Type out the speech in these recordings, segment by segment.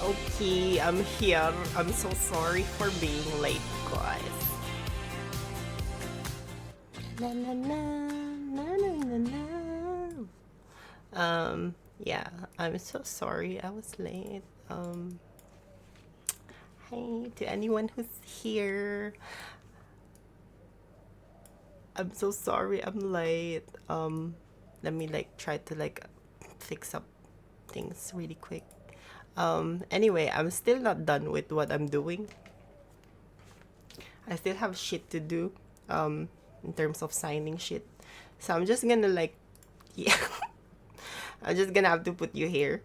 Okay, I'm here. I'm so sorry for being late, guys. Na, na, na, na, na, na, na. Yeah, I'm so sorry I was late. Hey to anyone who's here. I'm so sorry I'm late. Let me try to fix up things really quick. Anyway, I'm still not done with what I'm doing. I still have shit to do, in terms of signing shit. So I'm just gonna yeah, I'm just gonna have to put you here.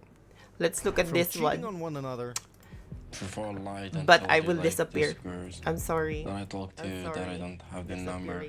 Let's look at From this cheating one. on one another. But I will disappear. I'm sorry. Then I talk to you that I don't have the number.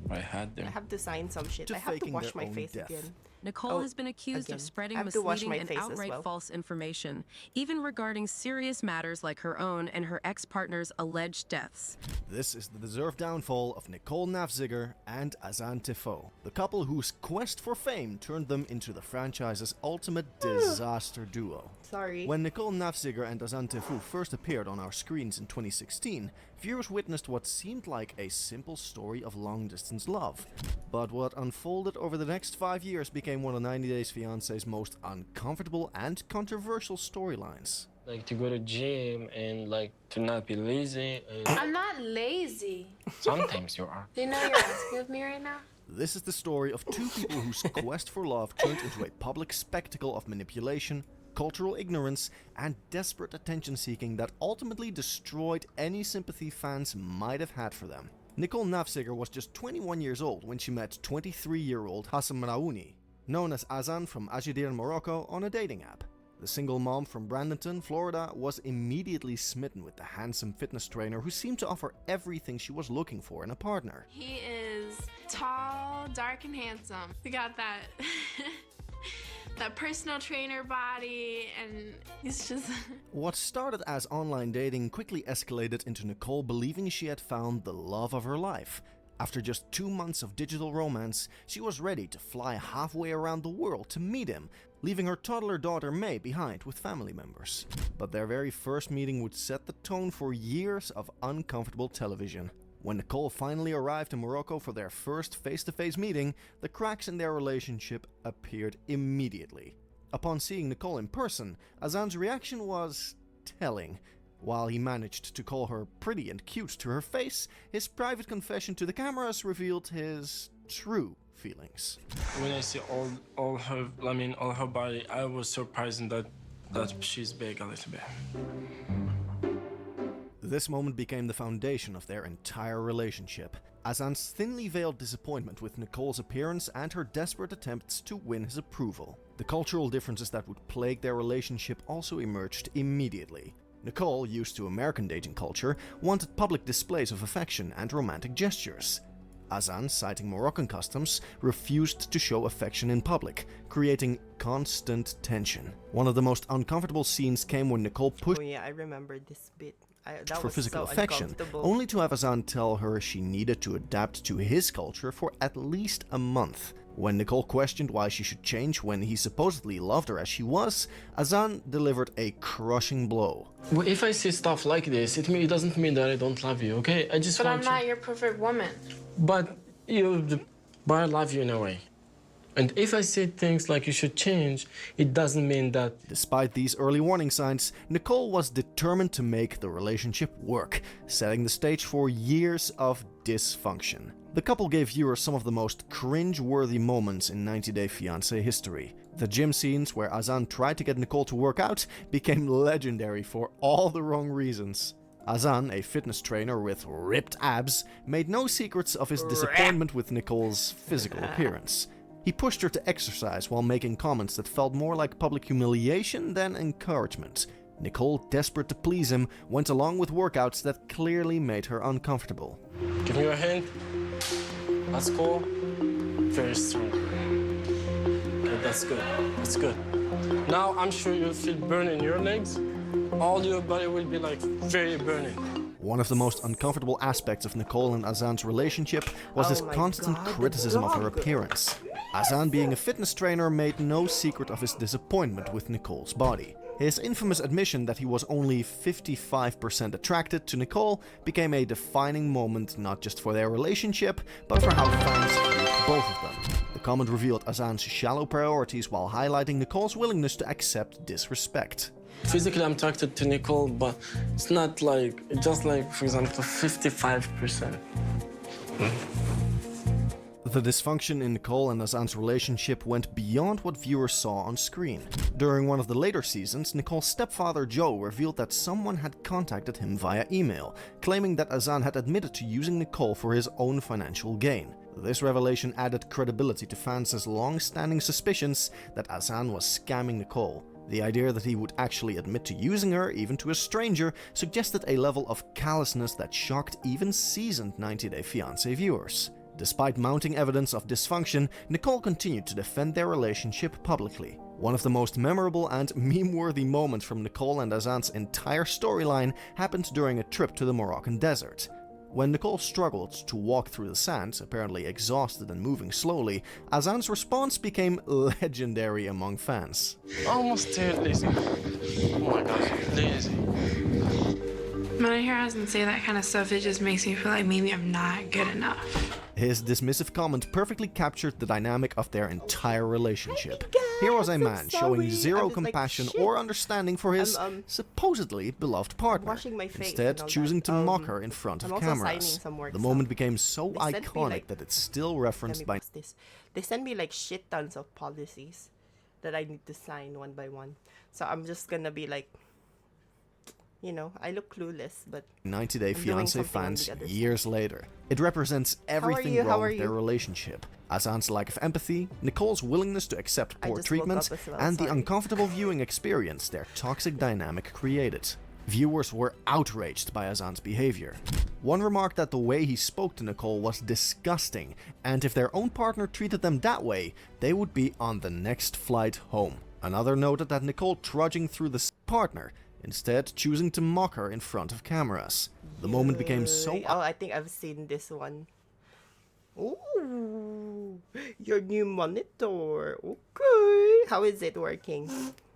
I had I them. have to sign some shit. To I have to faking wash their my own face death. again. Nicole has been accused again. of spreading I have to wash misleading my and face as outright well. false information, even regarding serious matters like her own and her ex-partner's alleged deaths. This is the deserved downfall of Nicole Nafziger and Azan Tifo, the couple whose quest for fame turned them into the franchise's ultimate disaster duo. Sorry. When Nicole Nafziger and Azan Tifo first appeared on our screens in 2016, viewers witnessed what seemed like a simple story of long-distance love. But what unfolded over the next 5 years became one of 90 Days Fiancé's most uncomfortable and controversial storylines. Like to go to gym and to not be lazy. And I'm not lazy. sometimes you are. Do you know you're asking of me right now? This is the story of two people whose quest for love turned into a public spectacle of manipulation, cultural ignorance, and desperate attention-seeking that ultimately destroyed any sympathy fans might have had for them. Nicole Nafziger was just 21 years old when she met 23-year-old Hassan Raouni, known as Azan from Agadir, Morocco, on a dating app. The single mom from Bradenton, Florida, was immediately smitten with the handsome fitness trainer who seemed to offer everything she was looking for in a partner. He is tall, dark, and handsome. We got that that personal trainer body, and he's just... What started as online dating quickly escalated into Nicole believing she had found the love of her life. After just 2 months of digital romance, she was ready to fly halfway around the world to meet him, leaving her toddler daughter May behind with family members. But their very first meeting would set the tone for years of uncomfortable television. When Nicole finally arrived in Morocco for their first face-to-face meeting, the cracks in their relationship appeared immediately. Upon seeing Nicole in person, Azan's reaction was telling. While he managed to call her pretty and cute to her face, his private confession to the cameras revealed his true feelings. When I see all her body, I was surprised that she's big a little bit. This moment became the foundation of their entire relationship. Azan's thinly veiled disappointment with Nicole's appearance and her desperate attempts to win his approval. The cultural differences that would plague their relationship also emerged immediately. Nicole, used to American dating culture, wanted public displays of affection and romantic gestures. Azan, citing Moroccan customs, refused to show affection in public, creating constant tension. One of the most uncomfortable scenes came when Nicole pushed Oh yeah, I remember this bit. That for was physical so affection, uncomfortable. only to have Azan tell her she needed to adapt to his culture for at least a month. When Nicole questioned why she should change when he supposedly loved her as she was, Azan delivered a crushing blow. Well, if I say stuff like this, it doesn't mean that I don't love you, okay? I just But want I'm not your perfect woman. But I love you in a way. And if I say things like you should change, it doesn't mean that... Despite these early warning signs, Nicole was determined to make the relationship work, setting the stage for years of dysfunction. The couple gave viewers some of the most cringe-worthy moments in 90 Day Fiancé history. The gym scenes where Azan tried to get Nicole to work out became legendary for all the wrong reasons. Azan, a fitness trainer with ripped abs, made no secrets of his disappointment with Nicole's physical appearance. He pushed her to exercise while making comments that felt more like public humiliation than encouragement. Nicole, desperate to please him, went along with workouts that clearly made her uncomfortable. Give me your hand. That's cool. Very strong. Okay, that's good. That's good. Now I'm sure you'll feel burn in your legs. All your body will be like very burning. One of the most uncomfortable aspects of Nicole and Azan's relationship was his constant criticism of her appearance. Azan, being a fitness trainer, made no secret of his disappointment with Nicole's body. His infamous admission that he was only 55% attracted to Nicole became a defining moment not just for their relationship, but for how fans viewed both of them. The comment revealed Azan's shallow priorities while highlighting Nicole's willingness to accept disrespect. Physically, I'm attracted to Nicole, but it's not like, just like, for example, 55%. The dysfunction in Nicole and Azan's relationship went beyond what viewers saw on screen. During one of the later seasons, Nicole's stepfather Joe revealed that someone had contacted him via email, claiming that Azan had admitted to using Nicole for his own financial gain. This revelation added credibility to fans' long-standing suspicions that Azan was scamming Nicole. The idea that he would actually admit to using her, even to a stranger, suggested a level of callousness that shocked even seasoned 90 Day Fiancé viewers. Despite mounting evidence of dysfunction, Nicole continued to defend their relationship publicly. One of the most memorable and meme-worthy moments from Nicole and Azan's entire storyline happened during a trip to the Moroccan desert. When Nicole struggled to walk through the sand, apparently exhausted and moving slowly, Azan's response became legendary among fans. Almost there, Lizzie. Oh my gosh, Lizzie. When I hear Azan say that kind of stuff, it just makes me feel like maybe I'm not good enough. His dismissive comment perfectly captured the dynamic of their entire relationship. Here was a man showing zero compassion or understanding for his supposedly beloved partner, instead choosing to mock her in front of cameras. The moment became so iconic that it's still referenced by... They send me like shit tons of policies that I need to sign one by one. So I'm just gonna be like, you know, I look clueless, but 90 Day Fiancé fans years later. It represents everything wrong with their relationship. Azan's lack of empathy, Nicole's willingness to accept poor treatment, and the uncomfortable viewing experience their toxic dynamic created. Viewers were outraged by Azan's behavior. One remarked that the way he spoke to Nicole was disgusting, and if their own partner treated them that way, they would be on the next flight home. Another noted that Nicole trudging through the partner, instead choosing to mock her in front of cameras. The moment became so... Oh, I think I've seen this one. Ooh, your new monitor. Okay. How is it working?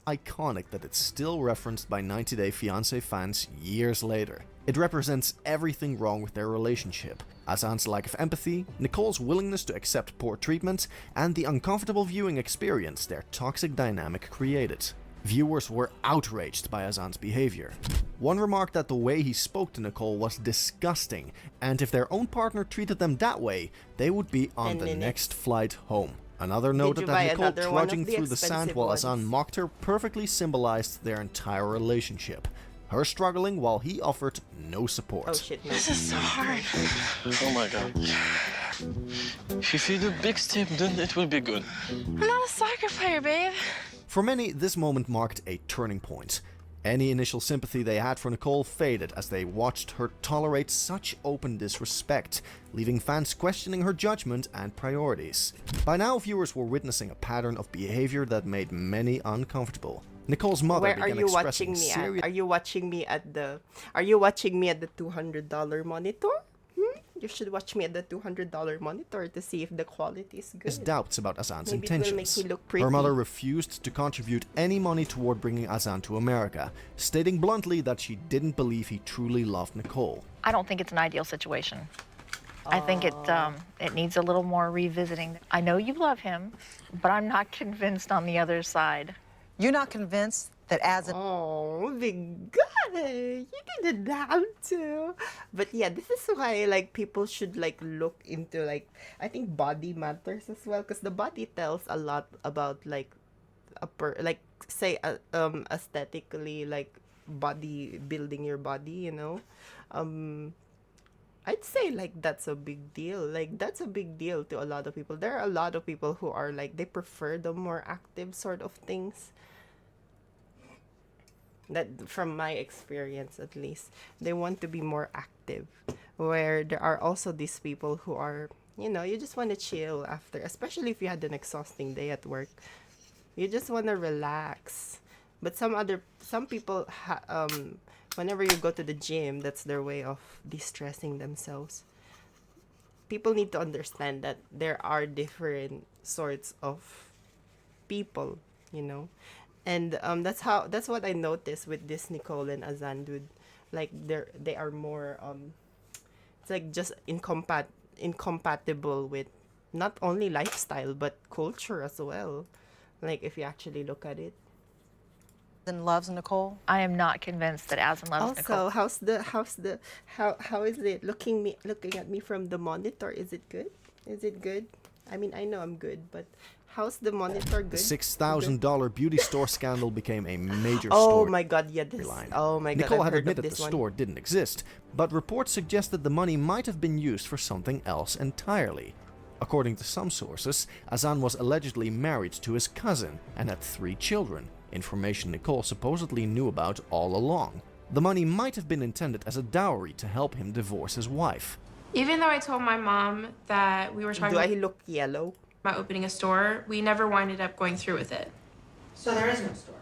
iconic that it's still referenced by 90 Day Fiancé fans years later. It represents everything wrong with their relationship. Azan's lack of empathy, Nicole's willingness to accept poor treatment, and the uncomfortable viewing experience their toxic dynamic created. Viewers were outraged by Azan's behavior. One remarked that the way he spoke to Nicole was disgusting, and if their own partner treated them that way, they would be on the next flight home. Another noted that Nicole trudging through the sand while Azan mocked her perfectly symbolized their entire relationship. Her struggling while he offered no support. Oh shit, this is so hard. Oh my god. If you do big step, then it will be good. I'm not a soccer player, babe. For many, this moment marked a turning point. Any initial sympathy they had for Nicole faded as they watched her tolerate such open disrespect, leaving fans questioning her judgment and priorities. By now, viewers were witnessing a pattern of behavior that made many uncomfortable. Nicole's mother began expressing serious... Are you watching me at the $200 monitor? You should watch me at the $200 monitor to see if the quality is His good. doubts about Azan's Maybe it will make intentions. me look pretty. Her mother refused to contribute any money toward bringing Azan to America, stating bluntly that she didn't believe he truly loved Nicole. I don't think it's an ideal situation. I think it needs a little more revisiting. I know you love him, but I'm not convinced on the other side. You're not convinced that Azan... Oh, big guy, you get it down too. But yeah, this is why like people should like look into like, I think body matters as well, because the body tells a lot about like say aesthetically, like body building your body, you know. I'd say like that's a big deal. Like that's a big deal to a lot of people. There are a lot of people who are like they prefer the more active sort of things. That from my experience at least, they want to be more active. Where there are also these people who are, you know, you just want to chill after, especially if you had an exhausting day at work. You just want to relax. But some people whenever you go to the gym, that's their way of de-stressing themselves. People need to understand that there are different sorts of people, you know. And that's what I noticed with this Nicole and Azan dude. Like they are more it's like just incompatible with not only lifestyle but culture as well. Like if you actually look at it. loves Nicole? I am not convinced that Azan loves Nicole. Also, how is it looking at me from the monitor? Is it good? Is it good? I mean, I know I'm good, but how's the monitor good? The $6,000 beauty store scandal became a major Oh storyline. my god, yeah, this. Oh my god, Nicole I've had heard admitted of the this one. store didn't exist, but reports suggested the money might have been used for something else entirely. According to some sources, Azan was allegedly married to his cousin and had 3 children, information Nicole supposedly knew about all along. The money might have been intended as a dowry to help him divorce his wife. Even though I told my mom that we were talking Do I look yellow? about opening a store, we never winded up going through with it. So there is no store.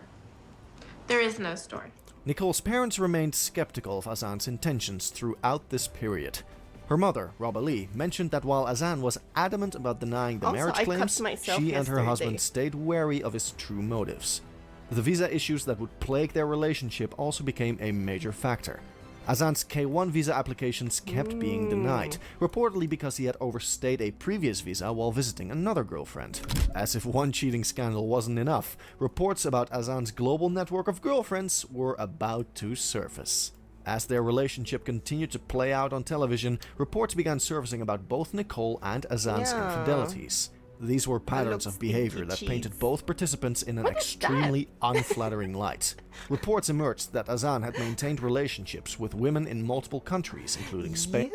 There is no store. Nicole's parents remained skeptical of Azan's intentions throughout this period. Her mother, Robba Lee, mentioned that while Azan was adamant about denying the Also, marriage I cut claims, myself she and her yesterday. husband stayed wary of his true motives. The visa issues that would plague their relationship also became a major factor. Azan's K1 visa applications kept being denied, reportedly because he had overstayed a previous visa while visiting another girlfriend. As if one cheating scandal wasn't enough, reports about Azan's global network of girlfriends were about to surface. As their relationship continued to play out on television, reports began surfacing about both Nicole and Azan's Yeah. infidelities. These were patterns looks of behavior that stinky painted cheese. both participants in an What is extremely unflattering light. Reports emerged that Azan had maintained relationships with women in multiple countries, including Spain.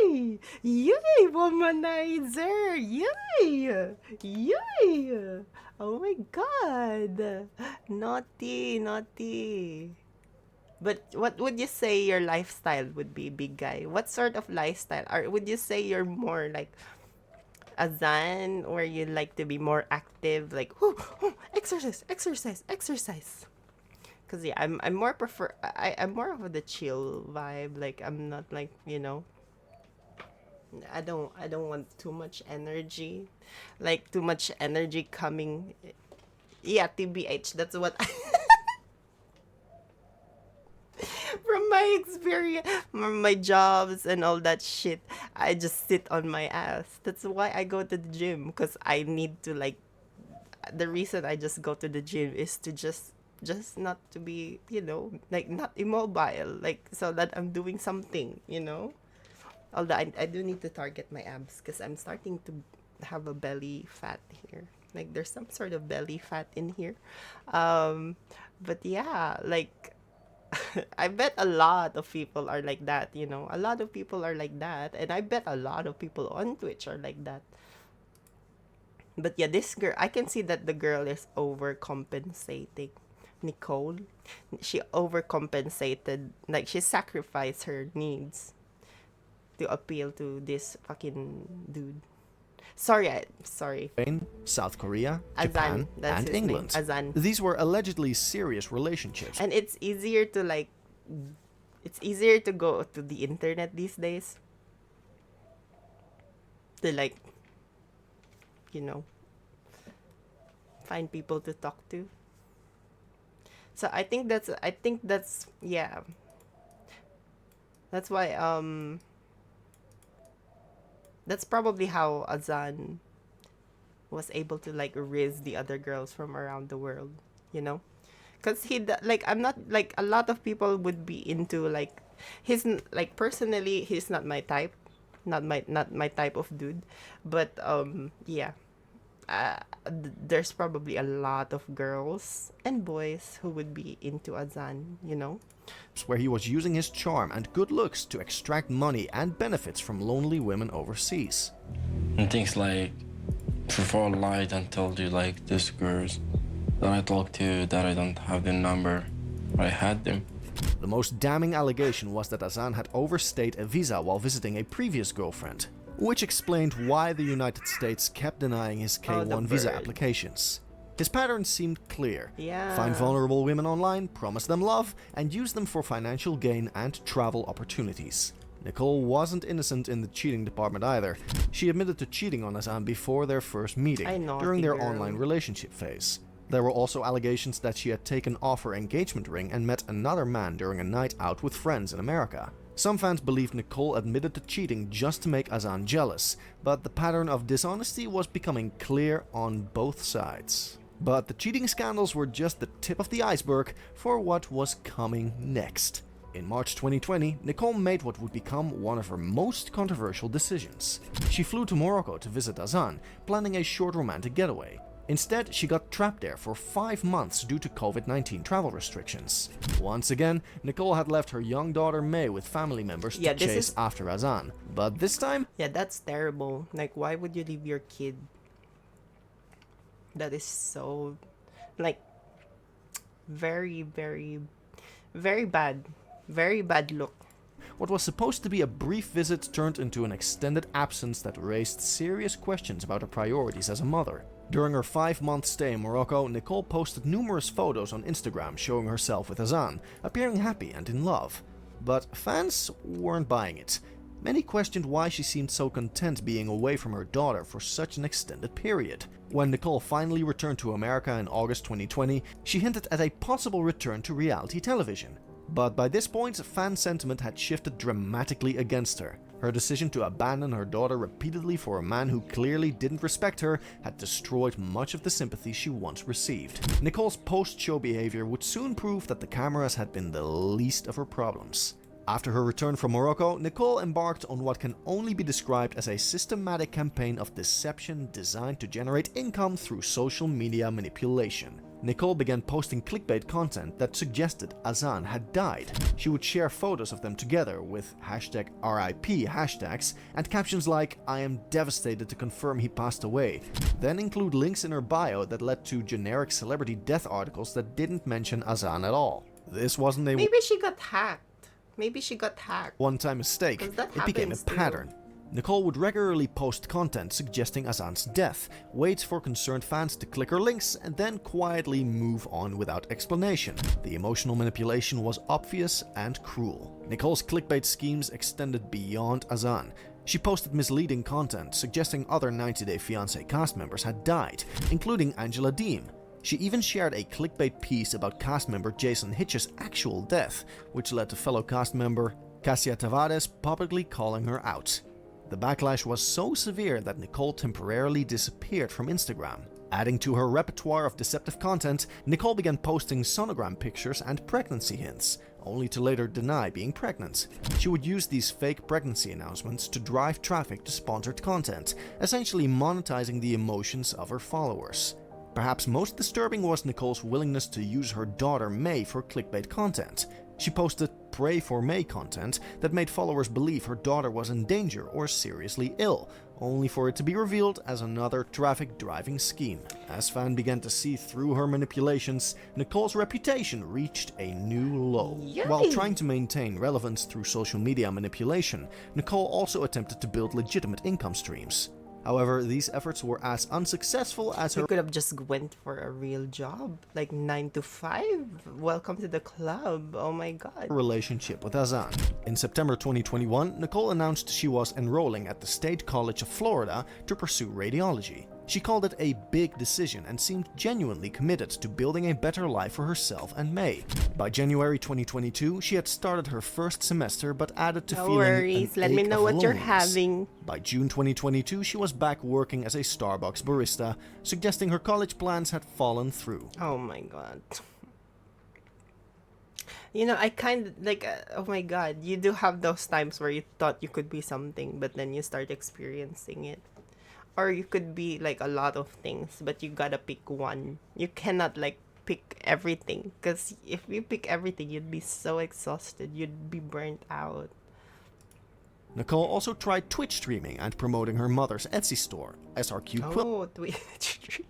Yay! Yay, womanizer! Yay! Yay! Oh my god! Naughty, naughty. But what would you say your lifestyle would be, big guy? What sort of lifestyle? Or would you say you're more like Azan, or you like to be more active, like exercise, exercise, exercise? Cause yeah, I'm more I'm more of the chill vibe. Like I'm not like, you know, I don't want too much energy, like too much energy coming. Yeah, TBH. That's what. From my experience, from my jobs and all that shit, I just sit on my ass. That's why I go to the gym, because I need to like. The reason I just go to the gym is to just not to be, you know, like not immobile, like so that I'm doing something, you know. Although I do need to target my abs because I'm starting to have a belly fat here. Like there's some sort of belly fat in here. But yeah, like I bet a lot of people are like that, you know. A lot of people are like that, and I bet a lot of people on Twitch are like that. But yeah, this girl, I can see that the girl is overcompensating. Nicole, she overcompensated, like she sacrificed her needs to appeal to this fucking dude. Sorry. Spain, South Korea, Azan, Japan, that's and his name, England. Azan. These were allegedly serious relationships. And it's easier to like, it's easier to go to the internet these days. to like, you know, find people to talk to. So I think that's yeah. That's why that's probably how Azan was able to like raise the other girls from around the world, you know? Cuz like I'm not like a lot of people would be into like like personally he's not my type. Not my type of dude. But yeah. There's probably a lot of girls and boys who would be into Azan, you know? Where he was using his charm and good looks to extract money and benefits from lonely women overseas. And things like, before I lied and told you like these girls that I talked to that I don't have their number, I had them. The most damning allegation was that Azan had overstayed a visa while visiting a previous girlfriend, which explained why the United States kept denying his K1 visa applications. His pattern seemed clear. Yeah. Find vulnerable women online, promise them love, and use them for financial gain and travel opportunities. Nicole wasn't innocent in the cheating department either. She admitted to cheating on Azan before their first meeting, during their online relationship phase. There were also allegations that she had taken off her engagement ring and met another man during a night out with friends in America. Some fans believed Nicole admitted to cheating just to make Azan jealous, but the pattern of dishonesty was becoming clear on both sides. But the cheating scandals were just the tip of the iceberg for what was coming next. In March 2020, Nicole made what would become one of her most controversial decisions. She flew to Morocco to visit Azan, planning a short romantic getaway. Instead, she got trapped there for 5 months due to COVID-19 travel restrictions. Once again, Nicole had left her young daughter May with family members to chase after Azan. But this time... Yeah, that's terrible. Like, why would you leave your kid? That is so... like... very, very... very bad. Very bad look. What was supposed to be a brief visit turned into an extended absence that raised serious questions about her priorities as a mother. During her 5-month stay in Morocco, Nicole posted numerous photos on Instagram showing herself with Azan, appearing happy and in love. But fans weren't buying it. Many questioned why she seemed so content being away from her daughter for such an extended period. When Nicole finally returned to America in August 2020, she hinted at a possible return to reality television. But by this point, fan sentiment had shifted dramatically against her. Her decision to abandon her daughter repeatedly for a man who clearly didn't respect her had destroyed much of the sympathy she once received. Nicole's post-show behavior would soon prove that the cameras had been the least of her problems. After her return from Morocco, Nicole embarked on what can only be described as a systematic campaign of deception designed to generate income through social media manipulation. Nicole began posting clickbait content that suggested Azan had died. She would share photos of them together with #RIP hashtags and captions like "I am devastated to confirm he passed away," then include links in her bio that led to generic celebrity death articles that didn't mention Azan at all. This wasn't a Maybe she got hacked. one-time mistake. It became a pattern. Nicole would regularly post content suggesting Azan's death, wait for concerned fans to click her links, and then quietly move on without explanation. The emotional manipulation was obvious and cruel. Nicole's clickbait schemes extended beyond Azan. She posted misleading content suggesting other 90 Day Fiancé cast members had died, including Angela Deem. She even shared a clickbait piece about cast member Jason Hitch's actual death, which led to fellow cast member Cassia Tavares publicly calling her out. The backlash was so severe that Nicole temporarily disappeared from Instagram. Adding to her repertoire of deceptive content, Nicole began posting sonogram pictures and pregnancy hints, only to later deny being pregnant. She would use these fake pregnancy announcements to drive traffic to sponsored content, essentially monetizing the emotions of her followers. Perhaps most disturbing was Nicole's willingness to use her daughter May for clickbait content. She posted "Pray for May" content that made followers believe her daughter was in danger or seriously ill, only for it to be revealed as another traffic driving scheme. As fans began to see through her manipulations, Nicole's reputation reached a new low. Yay! While trying to maintain relevance through social media manipulation, Nicole also attempted to build legitimate income streams. However, these efforts were as unsuccessful as her You could have just went for a real job, like 9 to 5. Welcome to the club. Oh my god. relationship with Azan. In September 2021, Nicole announced she was enrolling at the State College of Florida to pursue radiology. She called it a big decision and seemed genuinely committed to building a better life for herself and May. By January 2022, she had started her first semester but added to No feeling worries. an Let me ache know of what you're loneliness. having. By June 2022, she was back working as a Starbucks barista, suggesting her college plans had fallen through. Oh my god. You know, I kind of like, oh my god, you do have those times where you thought you could be something, but then you start experiencing it. Or you could be like a lot of things, but you gotta pick one. You cannot like pick everything, because if you pick everything, you'd be so exhausted, you'd be burnt out. Nicole also tried Twitch streaming and promoting her mother's Etsy store, SRQ Oh, Twitch.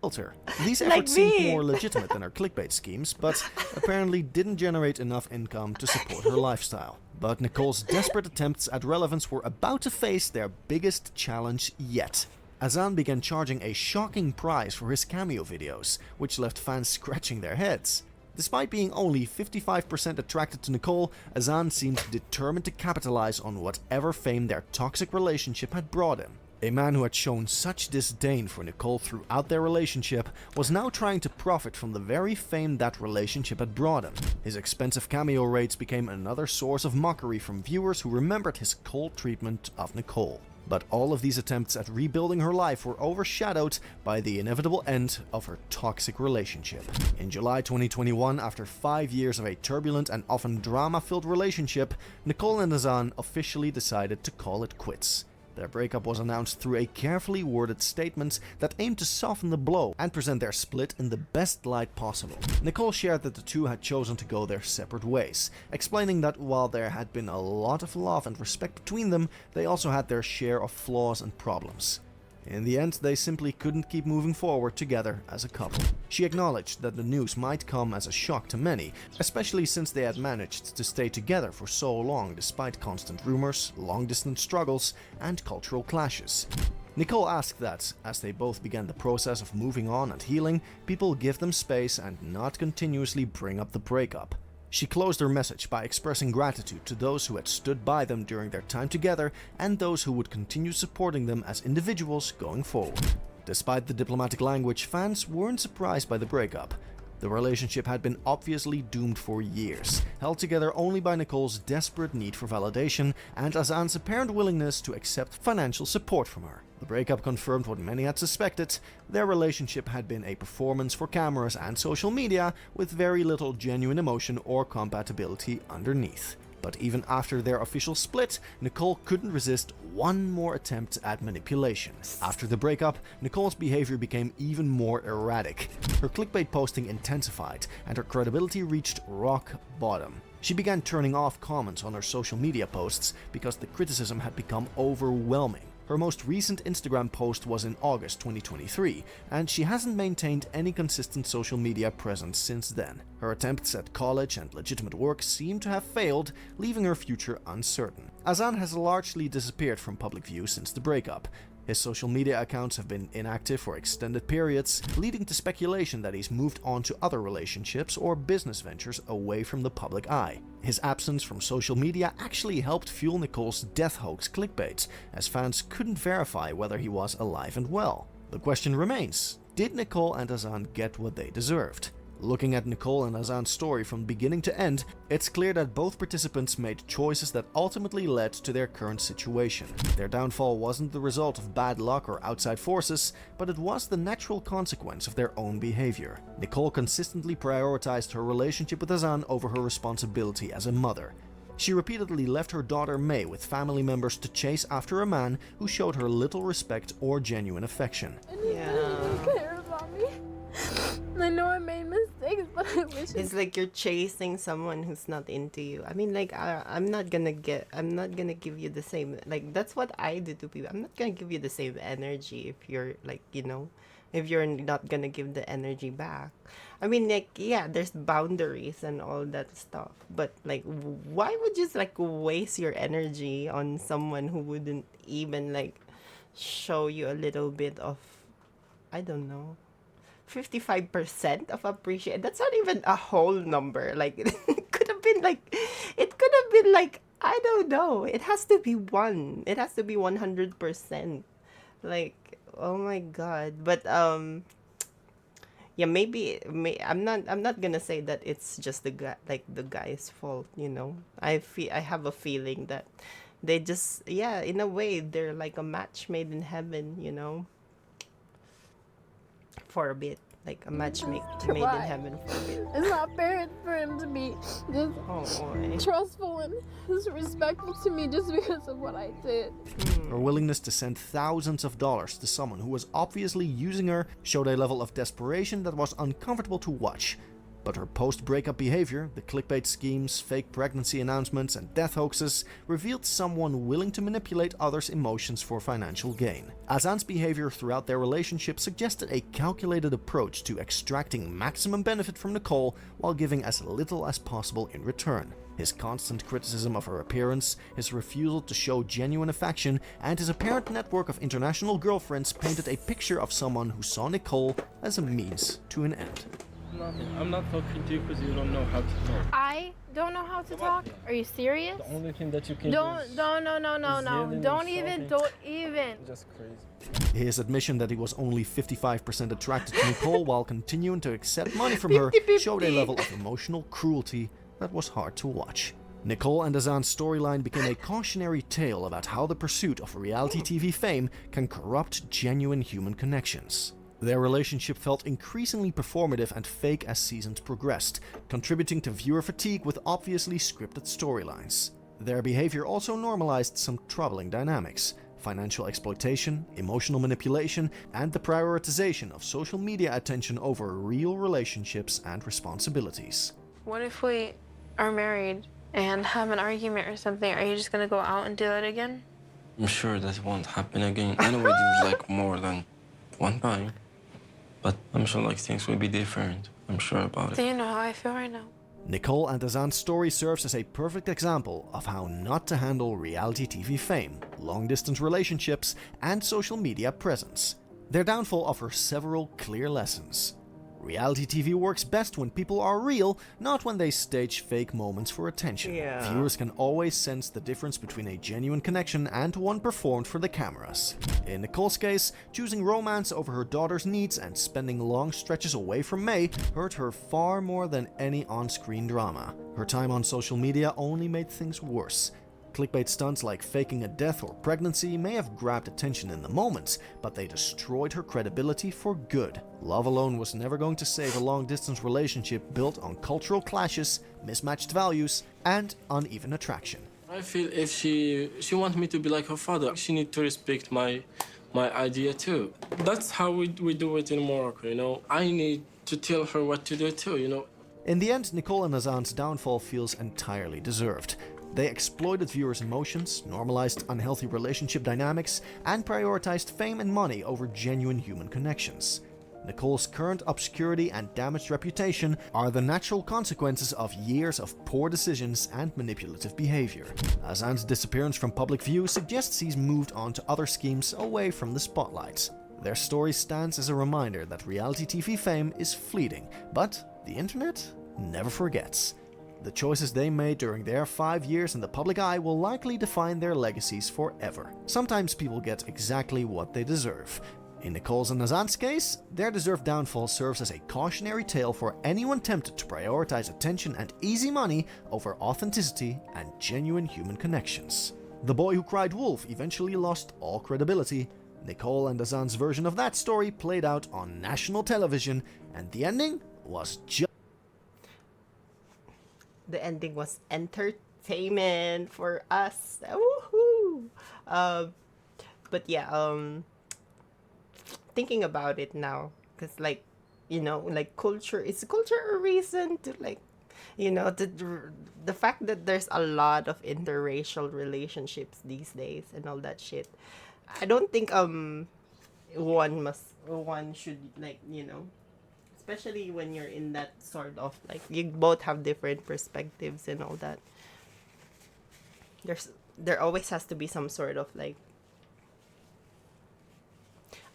Quilter. These Like efforts seemed me. more legitimate than her clickbait schemes, but apparently didn't generate enough income to support her lifestyle. But Nicole's desperate attempts at relevance were about to face their biggest challenge yet. Azan began charging a shocking price for his cameo videos, which left fans scratching their heads. Despite being only 55% attracted to Nicole, Azan seemed determined to capitalize on whatever fame their toxic relationship had brought him. A man who had shown such disdain for Nicole throughout their relationship was now trying to profit from the very fame that relationship had brought him. His expensive cameo rates became another source of mockery from viewers who remembered his cold treatment of Nicole. But all of these attempts at rebuilding her life were overshadowed by the inevitable end of her toxic relationship. In July 2021, after 5 years of a turbulent and often drama-filled relationship, Nicole and Azan officially decided to call it quits. Their breakup was announced through a carefully worded statement that aimed to soften the blow and present their split in the best light possible. Nicole shared that the two had chosen to go their separate ways, explaining that while there had been a lot of love and respect between them, they also had their share of flaws and problems. In the end, they simply couldn't keep moving forward together as a couple. She acknowledged that the news might come as a shock to many, especially since they had managed to stay together for so long despite constant rumors, long-distance struggles, and cultural clashes. Nicole asked that, as they both began the process of moving on and healing, people give them space and not continuously bring up the breakup. She closed her message by expressing gratitude to those who had stood by them during their time together and those who would continue supporting them as individuals going forward. Despite the diplomatic language, fans weren't surprised by the breakup. The relationship had been obviously doomed for years, held together only by Nicole's desperate need for validation and Azan's apparent willingness to accept financial support from her. The breakup confirmed what many had suspected: their relationship had been a performance for cameras and social media, with very little genuine emotion or compatibility underneath. But even after their official split, Nicole couldn't resist one more attempt at manipulation. After the breakup, Nicole's behavior became even more erratic. Her clickbait posting intensified, and her credibility reached rock bottom. She began turning off comments on her social media posts because the criticism had become overwhelming. Her most recent Instagram post was in August 2023, and she hasn't maintained any consistent social media presence since then. Her attempts at college and legitimate work seem to have failed, leaving her future uncertain. Azan has largely disappeared from public view since the breakup. His social media accounts have been inactive for extended periods, leading to speculation that he's moved on to other relationships or business ventures away from the public eye. His absence from social media actually helped fuel Nicole's death hoax clickbait, as fans couldn't verify whether he was alive and well. The question remains: did Nicole and Azan get what they deserved? Looking at Nicole and Azan's story from beginning to end, it's clear that both participants made choices that ultimately led to their current situation. Their downfall wasn't the result of bad luck or outside forces, but it was the natural consequence of their own behavior. Nicole consistently prioritized her relationship with Azan over her responsibility as a mother. She repeatedly left her daughter May with family members to chase after a man who showed her little respect or genuine affection. Care about me. I know I made mistakes, but I wish It's like you're chasing someone who's not into you. I mean, like, I'm not gonna give you the same, like, that's what I do to people. I'm not gonna give you the same energy if you're, like, if you're not gonna give the energy back. I mean, like, yeah, there's boundaries and all that stuff, but, like, why would you just, like, waste your energy on someone who wouldn't even, like, show you a little bit of, I don't know, 55% of appreciation. That's not even a whole number. Like, it could have been like, it could have been like, I don't know. It has to be one. It has to be 100%. Like, oh my God. But, yeah, I'm not gonna say that it's just the guy, like the guy's fault, you know. I have a feeling that they just, yeah, in a way they're like a match made in heaven, you know, for a bit, like a match made in heaven for a bit. It's not fair for him to be just Oh boy. trustful and disrespectful to me just because of what I did. Her willingness to send thousands of dollars to someone who was obviously using her showed a level of desperation that was uncomfortable to watch. But her post-breakup behavior, the clickbait schemes, fake pregnancy announcements, and death hoaxes revealed someone willing to manipulate others' emotions for financial gain. Azan's behavior throughout their relationship suggested a calculated approach to extracting maximum benefit from Nicole while giving as little as possible in return. His constant criticism of her appearance, his refusal to show genuine affection, and his apparent network of international girlfriends painted a picture of someone who saw Nicole as a means to an end. Nothing. I'm not talking to you because you don't know how to talk. I don't know how to talk. Are you serious? The only thing that you can Don't, do is no. yelling Don't or even, shouting. don't even. just crazy. His admission that he was only 55% attracted to Nicole while continuing to accept money from her 50-50. showed a level of emotional cruelty that was hard to watch. Nicole and Azan's storyline became a cautionary tale about how the pursuit of reality TV fame can corrupt genuine human connections. Their relationship felt increasingly performative and fake as seasons progressed, contributing to viewer fatigue with obviously scripted storylines. Their behavior also normalized some troubling dynamics: financial exploitation, emotional manipulation, and the prioritization of social media attention over real relationships and responsibilities. What if we are married and have an argument or something? Are you just gonna go out and do it again? I'm sure that won't happen again. I know we did like more than one time, but I'm sure like things will be different. I'm sure about Do it. you know how I feel right now? Nicole and Azan's story serves as a perfect example of how not to handle reality TV fame, long-distance relationships, and social media presence. Their downfall offers several clear lessons. Reality TV works best when people are real, not when they stage fake moments for attention. Yeah. Viewers can always sense the difference between a genuine connection and one performed for the cameras. In Nicole's case, choosing romance over her daughter's needs and spending long stretches away from May hurt her far more than any on-screen drama. Her time on social media only made things worse. Clickbait stunts like faking a death or pregnancy may have grabbed attention in the moment, but they destroyed her credibility for good. Love alone was never going to save a long-distance relationship built on cultural clashes, mismatched values, and uneven attraction. I feel if she wants me to be like her father, she need to respect my idea too. That's how we do it in Morocco, you know. I need to tell her what to do too, you know. In the end, Nicole and Azan's downfall feels entirely deserved. They exploited viewers' emotions, normalized unhealthy relationship dynamics, and prioritized fame and money over genuine human connections. Nicole's current obscurity and damaged reputation are the natural consequences of years of poor decisions and manipulative behavior. Azan's disappearance from public view suggests he's moved on to other schemes away from the spotlight. Their story stands as a reminder that reality TV fame is fleeting, but the internet never forgets. The choices they made during their 5 years in the public eye will likely define their legacies forever. Sometimes people get exactly what they deserve. In Nicole's and Azan's case, their deserved downfall serves as a cautionary tale for anyone tempted to prioritize attention and easy money over authenticity and genuine human connections. The boy who cried wolf eventually lost all credibility. Nicole and Azan's version of that story played out on national television, and the ending was just The ending was entertainment for us. Woohoo! But yeah, thinking about it now, because like, you know, like is culture a reason to like, you know, the fact that there's a lot of interracial relationships these days and all that shit. I don't think one should, like, you know, especially when you're in that sort of like, you both have different perspectives and all that. There always has to be some sort of like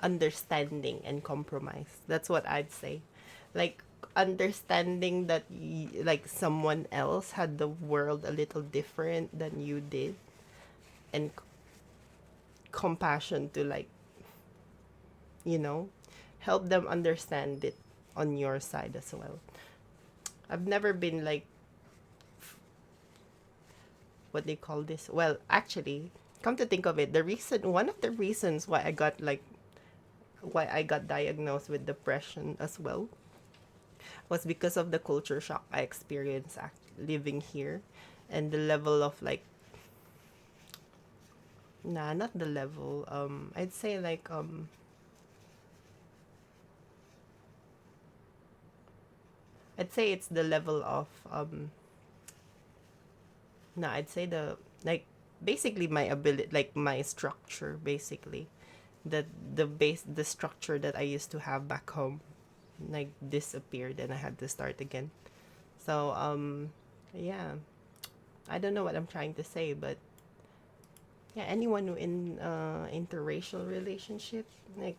understanding and compromise. That's what I'd say. Like understanding that like someone else had the world a little different than you did, and compassion to like, you know, help them understand it on your side as well. I've never been like, what they call this? Well, actually, come to think of it, one of the reasons why I got diagnosed with depression as well was because of the culture shock I experienced living here, and the level of like, nah, not the level. I'd say like I'd say it's the level of no, I'd say the like basically my ability, like my structure, basically the structure that I used to have back home like disappeared, and I had to start again. So yeah, I don't know what I'm trying to say, but yeah, anyone who in interracial relationship, like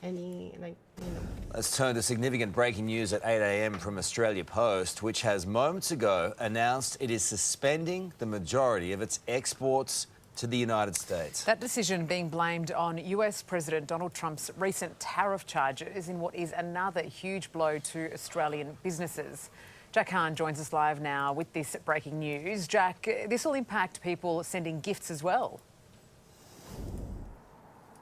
any, like, you know. Let's turn to significant breaking news at 8 a.m. from Australia Post, which has moments ago announced it is suspending the majority of its exports to the United States. That decision being blamed on US President Donald Trump's recent tariff charges in what is another huge blow to Australian businesses. Jack Hahn joins us live now with this breaking news. Jack, this will impact people sending gifts as well.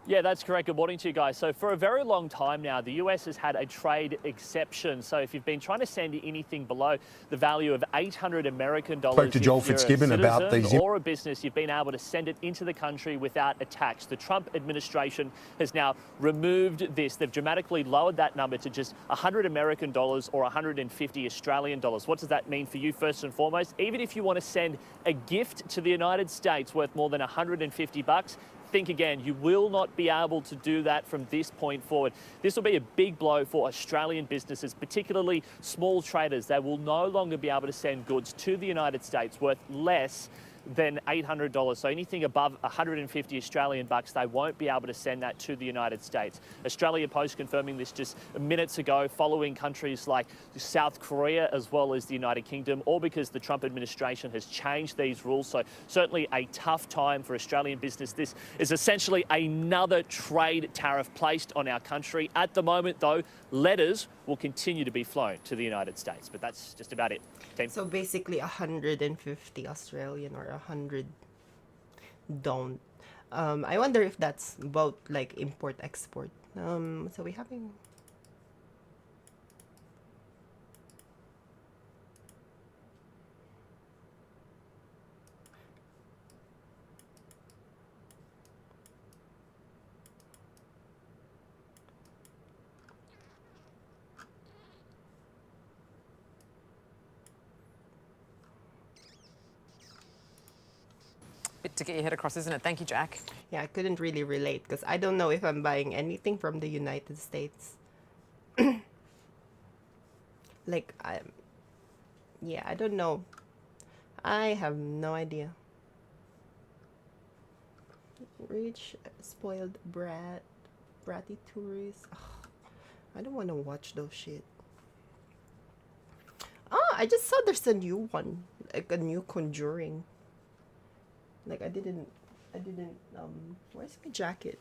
Yeah, that's correct. Good morning to you guys. So for a very long time now, the US has had a trade exception. So if you've been trying to send anything below the value of $800 American, spoke to Joel Fitzgibbon about these, or a business, you've been able to send it into the country without a tax. The Trump administration has now removed this. They've dramatically lowered that number to just $100 American or 150 Australian dollars. What does that mean for you first and foremost? Even if you want to send a gift to the United States worth more than 150 bucks, think again. You will not be able to do that from this point forward. This will be a big blow for Australian businesses, particularly small traders. They will no longer be able to send goods to the United States worth less than $800. So anything above 150 Australian bucks, they won't be able to send that to the United States. Australia Post confirming this just minutes ago, following countries like South Korea as well as the United Kingdom, all because the Trump administration has changed these rules. So certainly a tough time for Australian business. This is essentially another trade tariff placed on our country. At the moment, though, letters will continue to be flown to the United States, but that's just about it. Team. So basically 150 Australian or 100 don't. I wonder if that's both like import export. So we having Bit to get your head across, isn't it? Thank you, Jack. Yeah, I couldn't really relate because I don't know if I'm buying anything from the United States. Like, yeah, I don't know. I have no idea. Rich, spoiled bratty tourists. Ugh, I don't want to watch those shit. Oh, I just saw there's a new one, like a new Conjuring. Like I didn't where's my jacket?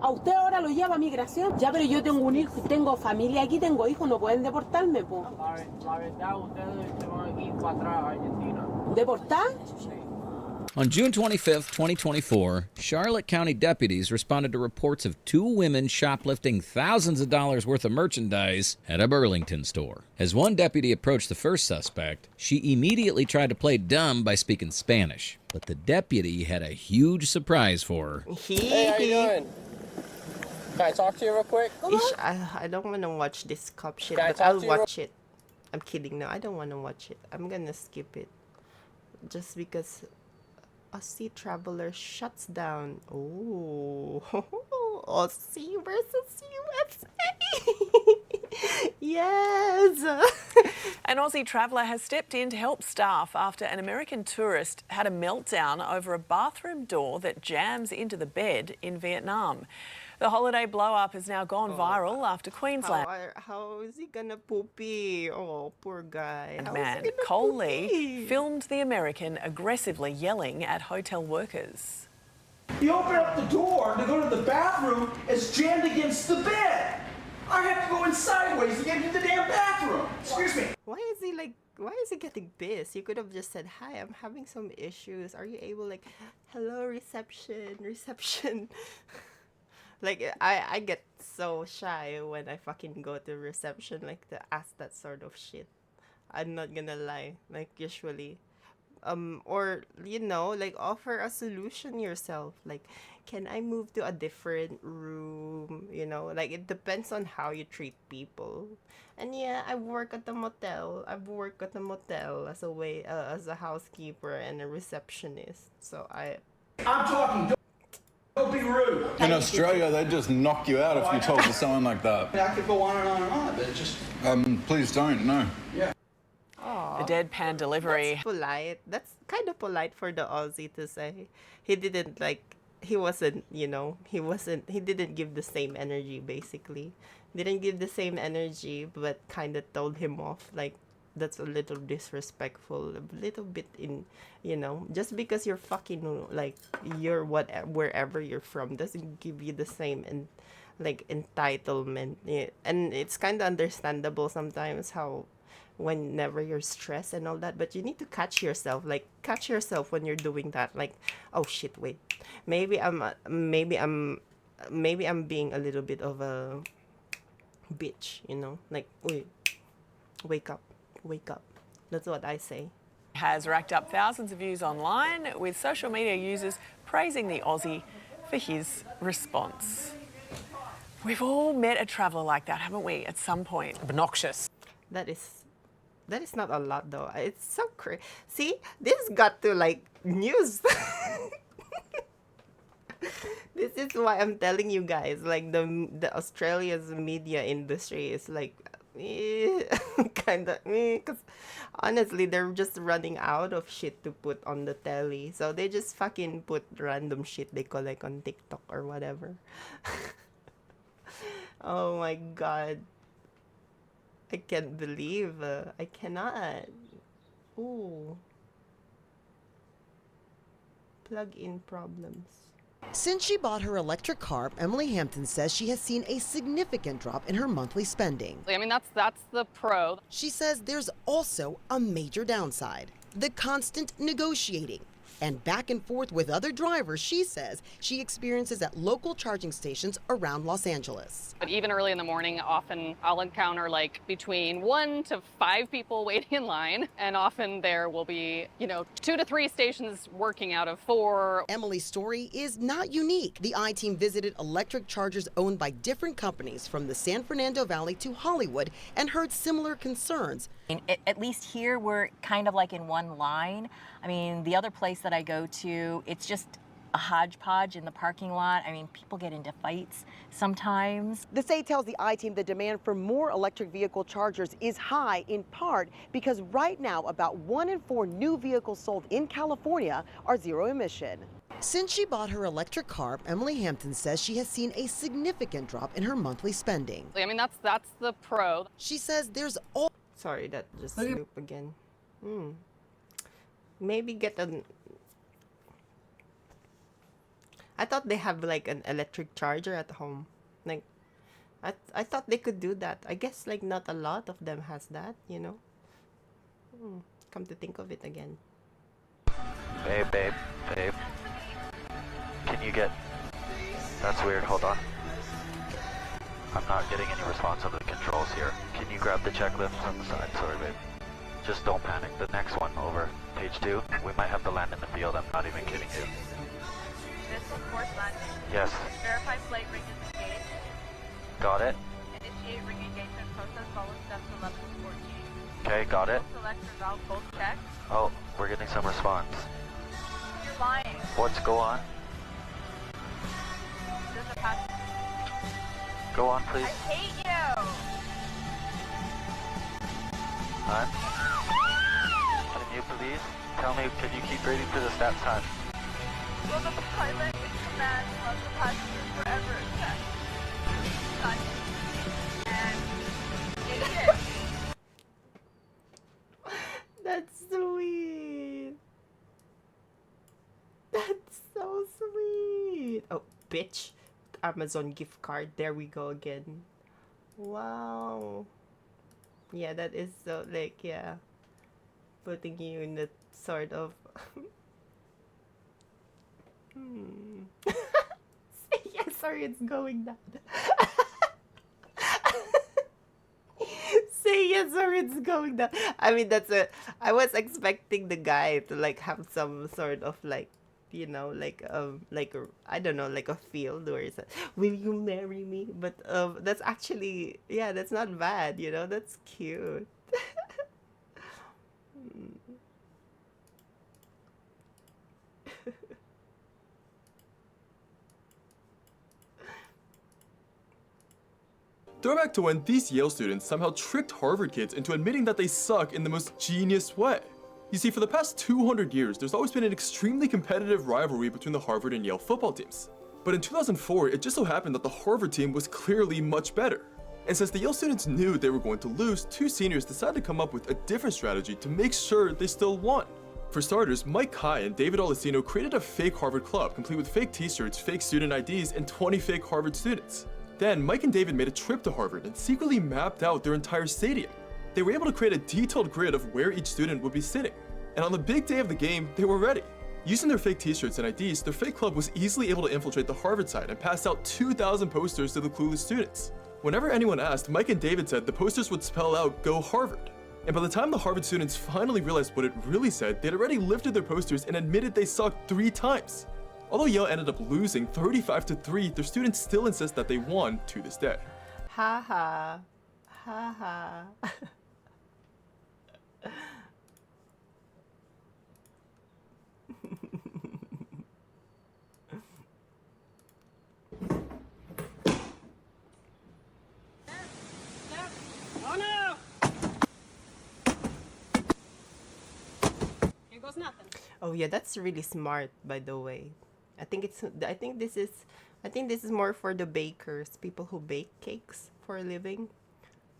A usted ahora lo lleva a migración. Ya, pero yo tengo un hijo, tengo familia aquí, tengo hijos, no pueden deportarme, po. La verdad, ustedes se van aquí para atrás a Argentina. ¿Deportar? On June 25, 2024, Charlotte County deputies responded to reports of two women shoplifting thousands of dollars worth of merchandise at a Burlington store. As one deputy approached the first suspect, she immediately tried to play dumb by speaking Spanish. But the deputy had a huge surprise for her. Hey, how you doing? Can I talk to you real quick? I don't want to watch this cop shit, but I'll watch it. I'm kidding. No, I don't want to watch it. I'm gonna skip it. Just because Aussie Traveler shuts down. Oh, Aussie versus USA. Yes. And An Aussie traveller has stepped in to help staff after an American tourist had a meltdown over a bathroom door that jams into the bed in Vietnam. The holiday blow-up has now gone viral after Queensland. How is he gonna poopy? Oh, poor guy. How is he Man gonna Cole poopy? Lee filmed the American aggressively yelling at hotel workers. You open up the door to go to the bathroom, it's jammed against the bed. I have to go in sideways to get into the damn bathroom. Excuse me. Why is he getting pissed? You could have just said, "Hi, I'm having some issues. Are you able, like, hello, reception." Like, I get so shy when I fucking go to reception, like, to ask that sort of shit. I'm not gonna lie. Like, usually. Or, you know, like, offer a solution yourself. Like, can I move to a different room? You know, like, it depends on how you treat people. And yeah, I work at the motel. I've worked at the motel as a housekeeper and a receptionist. So I'm talking. Don't be rude. In Australia, they just knock you out if you talk to someone like that. I could go on and on and on, but it just. Please don't. No. Yeah. The deadpan delivery. That's polite. That's kind of polite for the Aussie to say. He didn't he wasn't, you know, he didn't give the same energy, basically. Didn't give the same energy, but kind of told him off. Like, that's a little disrespectful, a little bit in, you know, just because you're fucking, like, wherever you're from doesn't give you the same, like, entitlement. Yeah. And it's kind of understandable sometimes how, whenever you're stressed and all that, but you need to catch yourself when you're doing that. Like, oh shit, wait, maybe I'm being a little bit of a bitch, you know, like, wake up. That's what I say. Has racked up thousands of views online, with social media users praising the Aussie for his response. We've all met a traveller like that, haven't we, at some point? Obnoxious. That is not a lot, though. It's so crazy. See, this got to, like, news. This is why I'm telling you guys, like, the Australia's media industry is, like, kind of, because honestly, they're just running out of shit to put on the telly. So they just fucking put random shit they collect on TikTok or whatever. Oh my god. I can't believe. I cannot. Ooh. Plug-in problems. Since she bought her electric car, Emily Hampton says she has seen a significant drop in her monthly spending. I mean, that's the pro. She says there's also a major downside: the constant negotiating and back and forth with other drivers she says she experiences at local charging stations around Los Angeles. But even early in the morning, often I'll encounter like between 1 to 5 people waiting in line, and often there will be, 2 to 3 stations working out of 4. Emily's story is not unique. The I-Team visited electric chargers owned by different companies from the San Fernando Valley to Hollywood and heard similar concerns. At least here, we're kind of like in one line. I mean, the other place that I go to, it's just a hodgepodge in the parking lot. I mean, people get into fights sometimes. The state tells the I-Team the demand for more electric vehicle chargers is high, in part because right now about 1 in 4 new vehicles sold in California are zero emission. Since she bought her electric car, Emily Hampton says she has seen a significant drop in her monthly spending. I mean, that's the pro. She says there's all... Sorry, that just looped again. Maybe get an... I thought they have like an electric charger at home. Like, I thought they could do that. I guess like not a lot of them has that, Come to think of it again. Babe. Can you get... That's weird, hold on. I'm not getting any response on the controls here. Can you grab the checklist on the side? Sorry, babe. Just don't panic. The next one, over. Page 2, we might have to land in the field. I'm not even kidding you. This is forced landing. Yes. Verify flight ring is engaged. Got it. Initiate ring engagement process. Follow steps 11 to 14. Okay, got it. Select resolve both checks. Oh, we're getting some response. You're lying. What's go on? There's a pass. Go on, please. I hate you. Time. Can you please tell me, could you keep reading to the stat time? Will the pilot in command love the passengers forever? Check. Done. And idiot. That's sweet. That's so sweet. Oh, bitch. Amazon gift card. There we go again. Wow. Yeah, that is so, like, yeah. Putting you in the sort of... Say yes or it's going down. Say yes or it's going down. I mean, that's a... I was expecting the guy to, like, have some sort of, like, you know, like I don't know, like a field where it's like, will you marry me? But that's actually, yeah, that's not bad, you know, that's cute. Throwback to when these Yale students somehow tricked Harvard kids into admitting that they suck in the most genius way. You see, for the past 200 years, there's always been an extremely competitive rivalry between the Harvard and Yale football teams. But in 2004, it just so happened that the Harvard team was clearly much better. And since the Yale students knew they were going to lose, two seniors decided to come up with a different strategy to make sure they still won. For starters, Mike Kai and David Olesino created a fake Harvard club, complete with fake t-shirts, fake student IDs, and 20 fake Harvard students. Then, Mike and David made a trip to Harvard and secretly mapped out their entire stadium. They were able to create a detailed grid of where each student would be sitting. And on the big day of the game, they were ready. Using their fake t-shirts and IDs, their fake club was easily able to infiltrate the Harvard side and pass out 2,000 posters to the clueless students. Whenever anyone asked, Mike and David said the posters would spell out, "Go Harvard." And by the time the Harvard students finally realized what it really said, they'd already lifted their posters and admitted they sucked 3 times. Although Yale ended up losing 35-3, their students still insist that they won to this day. Ha ha. Ha ha. Oh no! Here goes nothing. Oh yeah, that's really smart, by the way. I think this is more for the bakers, people who bake cakes for a living.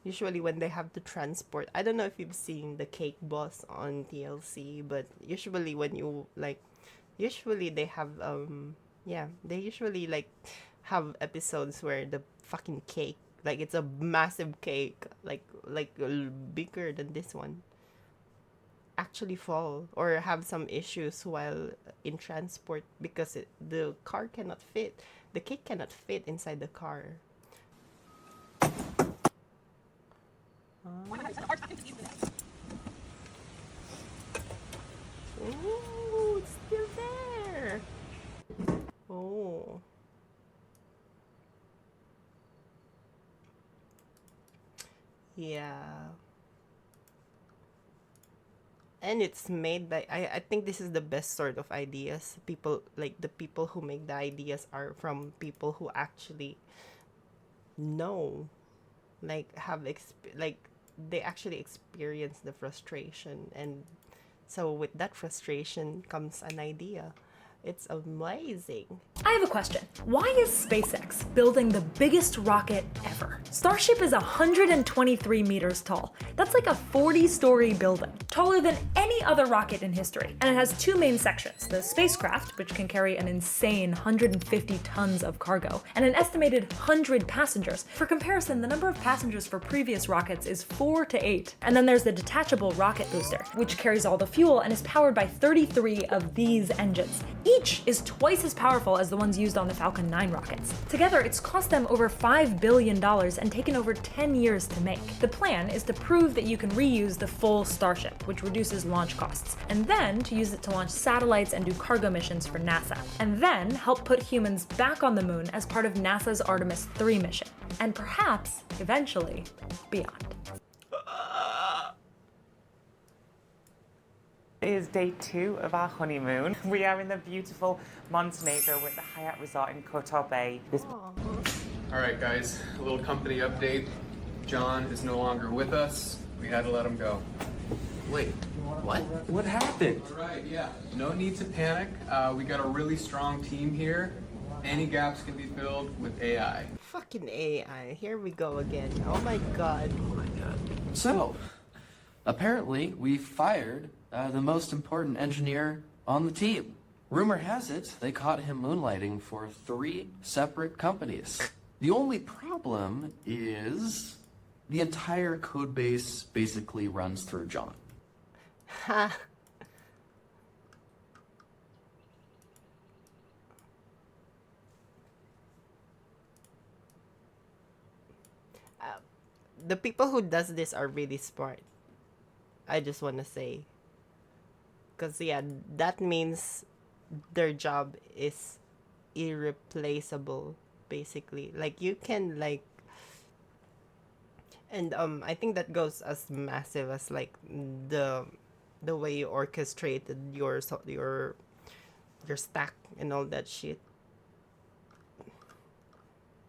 Usually when they have to transport, I don't know if you've seen the Cake Boss on TLC, but usually when you usually they have they usually like have episodes where the fucking cake, like it's a massive cake, like bigger than this one, actually fall or have some issues while in transport because the car cannot fit. The cake cannot fit inside the car. Ooh, it's still there. Oh. Yeah. And it's made by, I think this is the best sort of ideas. People, like the people who make the ideas are from people who actually know, like like they actually experience the frustration, and so with that frustration comes an idea. It's amazing. I have a question. Why is SpaceX building the biggest rocket ever? Starship is 123 meters tall. That's like a 40-story building, taller than any other rocket in history. And it has 2 main sections, the spacecraft, which can carry an insane 150 tons of cargo, and an estimated 100 passengers. For comparison, the number of passengers for previous rockets is 4 to 8. And then there's the detachable rocket booster, which carries all the fuel and is powered by 33 of these engines. Each is twice as powerful as the ones used on the Falcon 9 rockets. Together, it's cost them over $5 billion and taken over 10 years to make. The plan is to prove that you can reuse the full Starship, which reduces launch costs, and then to use it to launch satellites and do cargo missions for NASA, and then help put humans back on the moon as part of NASA's Artemis 3 mission, and perhaps, eventually, beyond. It is day 2 of our honeymoon. We are in the beautiful Montenegro with the Hyatt Resort in Kotor Bay. All right, guys, a little company update. John is no longer with us. We had to let him go. Wait, what? What happened? All right, yeah. No need to panic. We got a really strong team here. Any gaps can be filled with AI. Fucking AI. Here we go again. Oh my god. Oh my god. So, apparently, we fired the most important engineer on the team. Rumor has it they caught him moonlighting for 3 separate companies. The only problem is the entire code base basically runs through John. Ha. The people who does this are really smart. I just want to say. Because, yeah, that means their job is irreplaceable, basically. Like, you can, like... And I think that goes as massive as, like, the way you orchestrated your stack and all that shit.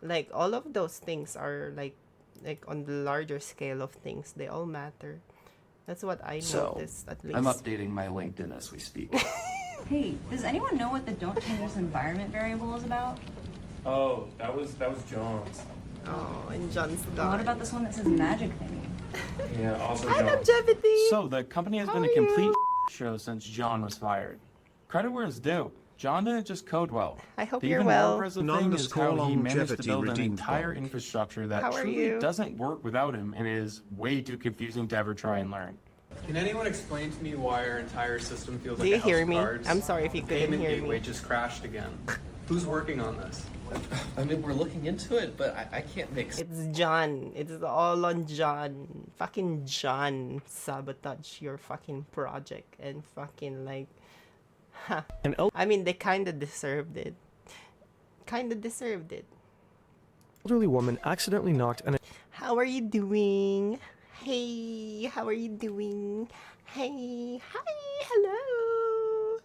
Like, all of those things are, like on the larger scale of things, they all matter. That's what I noticed, at least. I'm updating my LinkedIn as we speak. Hey, does anyone know what the don't change this environment variable is about? Oh, that was John's. Oh, and John's gone. What about this one that says magic thingy? Yeah, also Hi, John. Longevity! So, the company has been a complete show since John was fired. Credit where it's due. John didn't just code well. I hope The you're even well. more impressive thing is how he managed to Longevity build an redeemed entire bond. infrastructure that How are truly you? doesn't work without him and is way too confusing to ever try and learn. Can anyone explain to me why our entire system feels Do like you a house hear of me? cards? I'm sorry if you couldn't Payment hear gateway me. just crashed again. Who's working on this? I mean, we're looking into it, but I can't make sense. It's John. It's all on John. Fucking John sabotage your fucking project and fucking like... Ha. I mean, they kinda deserved it. Elderly woman accidentally knocked an How are you doing? Hey, how are you doing? Hey, hi, hello.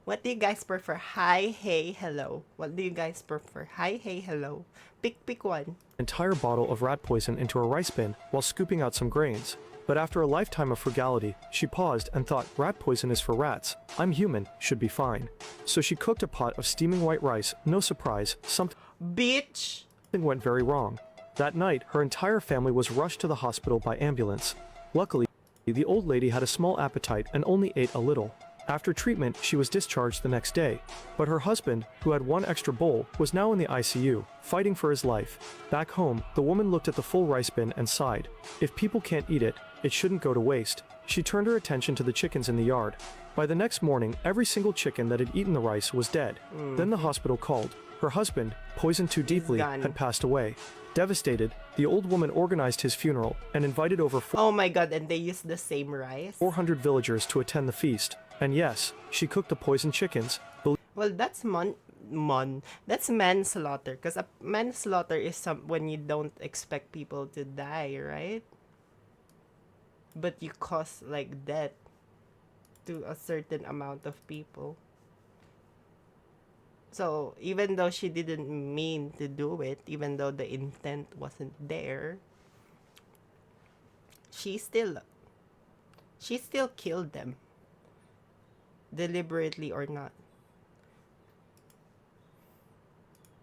What do you guys prefer? Hi, hey, hello. What do you guys prefer? Hi, hey, hello. Pick one. entire bottle of rat poison into a rice bin while scooping out some grains. But after a lifetime of frugality, she paused and thought, rat poison is for rats. I'm human, should be fine. So she cooked a pot of steaming white rice. No surprise, something went very wrong. That night, her entire family was rushed to the hospital by ambulance. Luckily, the old lady had a small appetite and only ate a little. After treatment, she was discharged the next day. But her husband, who had one extra bowl, was now in the ICU, fighting for his life. Back home, the woman looked at the full rice bin and sighed. If people can't eat it, it shouldn't go to waste. She turned her attention to the chickens in the yard. By the next morning, every single chicken that had eaten the rice was dead. Then the hospital called. Her husband, poisoned too deeply, had passed away. Devastated, the old woman organized his funeral and invited over Oh my god, and they used the same rice? 400 villagers to attend the feast. And yes, she cooked the poisoned chickens. Well, that's that's manslaughter. Because manslaughter is when you don't expect people to die, right? But you cause like death to a certain amount of people. So even though she didn't mean to do it, even though the intent wasn't there, she still killed them. Deliberately or not.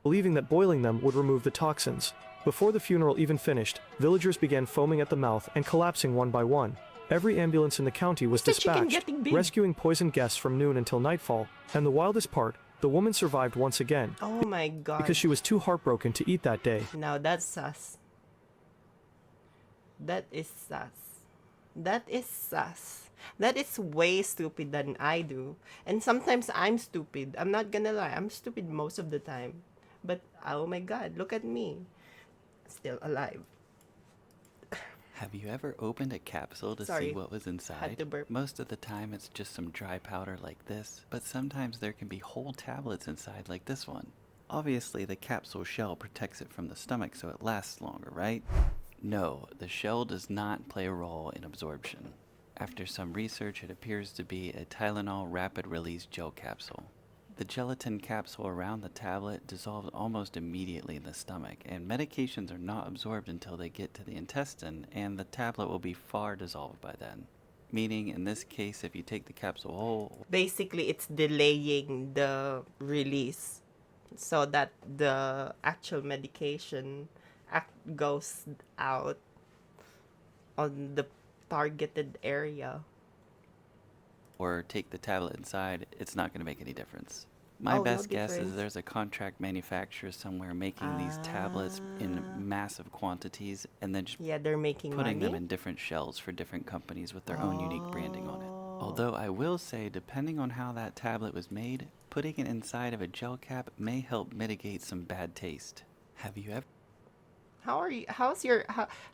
believing that boiling them would remove the toxins. Before the funeral even finished, villagers began foaming at the mouth and collapsing one by one. Every ambulance in the county was dispatched, rescuing poisoned guests from noon until nightfall. And the wildest part, the woman survived once again. Oh my god. Because she was too heartbroken to eat that day. Now that's sus. That is sus. That is sus. That is way stupid than I do. And sometimes I'm stupid. I'm not gonna lie. I'm stupid most of the time. But oh my god, look at me. Still alive. Have you ever opened a capsule to Sorry, see what was inside? had to burp. Most of the time it's just some dry powder like this, but sometimes there can be whole tablets inside like this one. Obviously the capsule shell protects it from the stomach so it lasts longer, right? No, the shell does not play a role in absorption. After some research, it appears to be a Tylenol rapid release gel capsule. The gelatin capsule around the tablet dissolves almost immediately in the stomach, and medications are not absorbed until they get to the intestine, and the tablet will be far dissolved by then. Meaning, in this case, if you take the capsule whole... Basically, it's delaying the release so that the actual medication goes out on the targeted area. or take the tablet inside, it's not going to make any difference. My best guess is there's a contract manufacturer somewhere making these tablets in massive quantities and then just they're making putting them money? in different shelves for different companies with their own unique branding on it. Although I will say, depending on how that tablet was made, putting it inside of a gel cap may help mitigate some bad taste. Have you ever...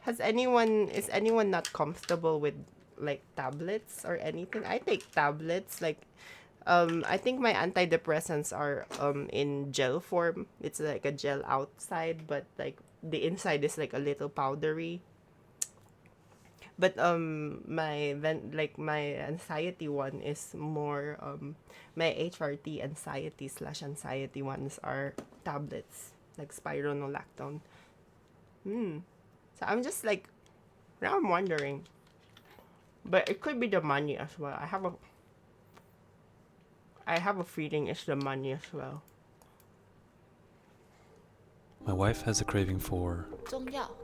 Is anyone not comfortable with like tablets or anything? I take tablets, like I think my antidepressants are in gel form. It's like a gel outside, but like the inside is like a little powdery. But my anxiety one is more my HRT anxiety ones are tablets like spironolactone. So I'm just like, now I'm wondering, but it could be the money as well. I have a feeling it's the money as well. My wife has a craving for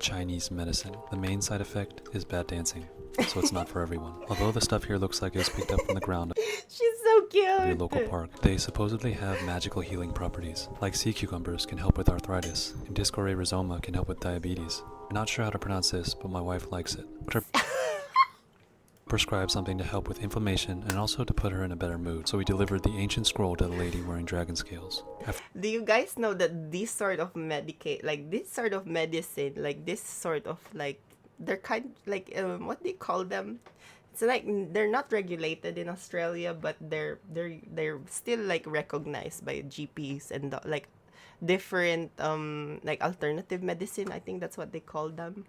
Chinese medicine. The main side effect is bad dancing, so it's not for everyone. Although the stuff here looks like it was picked up from the ground She's so cute. of your local park, they supposedly have magical healing properties. Like sea cucumbers can help with arthritis, and Discoray rhizoma can help with diabetes. I'm not sure how to pronounce this, but my wife likes it. Prescribed something to help with inflammation and also to put her in a better mood, so we delivered the ancient scroll to the lady wearing dragon scales. Do you guys know that this sort of this sort of medicine, like this sort of like, they're kind like what do you call them? It's like they're not regulated in Australia, but they're still like recognized by GPs and like different like alternative medicine. I think that's what they call them.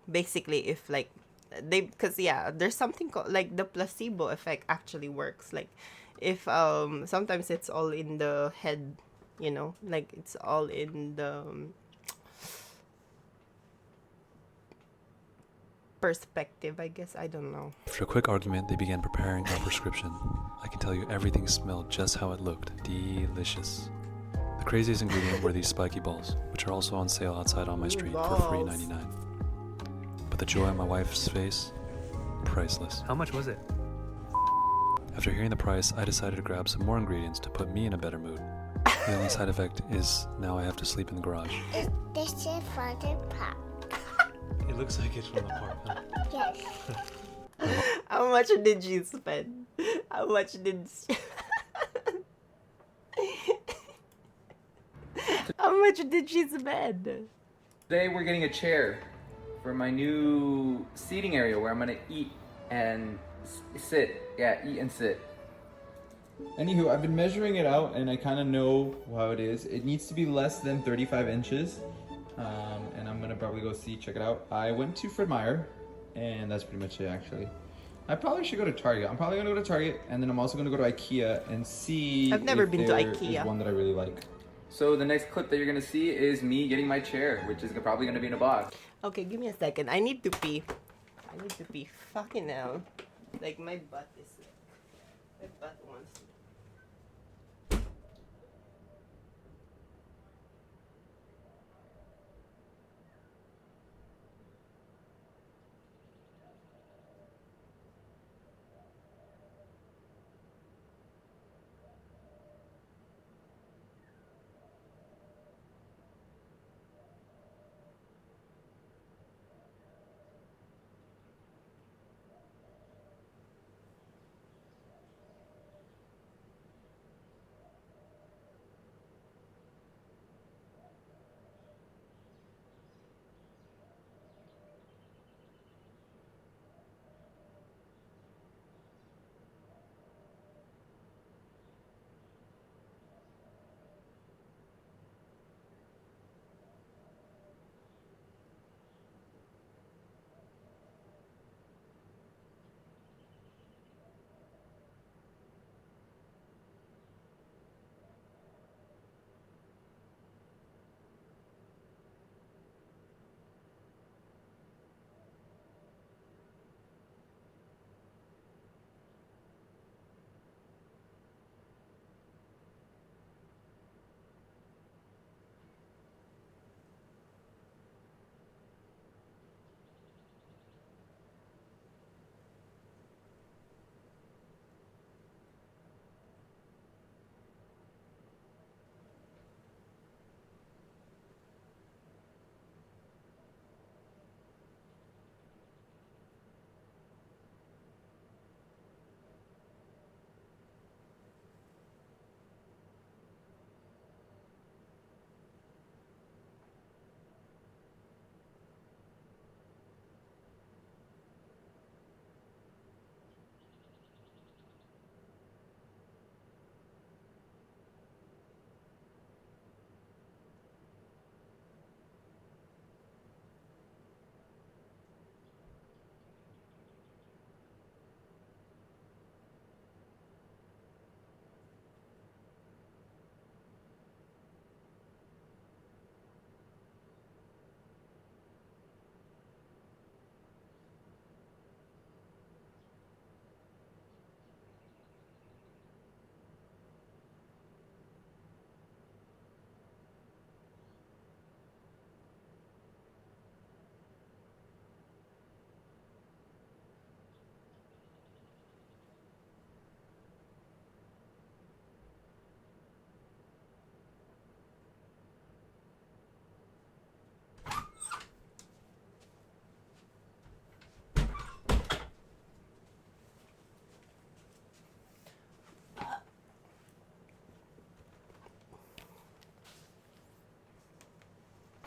Basically, if like because there's something called like the placebo effect actually works. Like if sometimes it's all in the head, like it's all in the perspective, I guess. I don't know. After a quick argument, they began preparing our prescription. I can tell you everything smelled just how it looked. Delicious. The craziest ingredient were these spiky balls, which are also on sale outside on my street for free $99. But the joy on my wife's face, priceless. How much was it? After hearing the price, I decided to grab some more ingredients to put me in a better mood. The only side effect is now I have to sleep in the garage. Is this is for the park? It looks like it's from the park, huh? Yes. How much did you spend? How much did How much did she spend? Today we're getting a chair for my new seating area where I'm gonna eat and sit. Yeah, eat and sit. Anywho, I've been measuring it out and I kind of know how it is. It needs to be less than 35 inches. And I'm gonna probably go check it out. I went to Fred Meyer and that's pretty much it actually. I probably should go to Target. I'm probably gonna go to Target and then I'm also gonna go to IKEA and see I've never if been to there IKEA. is one that I really like. So the next clip that you're gonna see is me getting my chair, which is probably gonna be in a box. Okay, give me a second. I need to pee. Fucking hell. Like my butt is my butt wants to.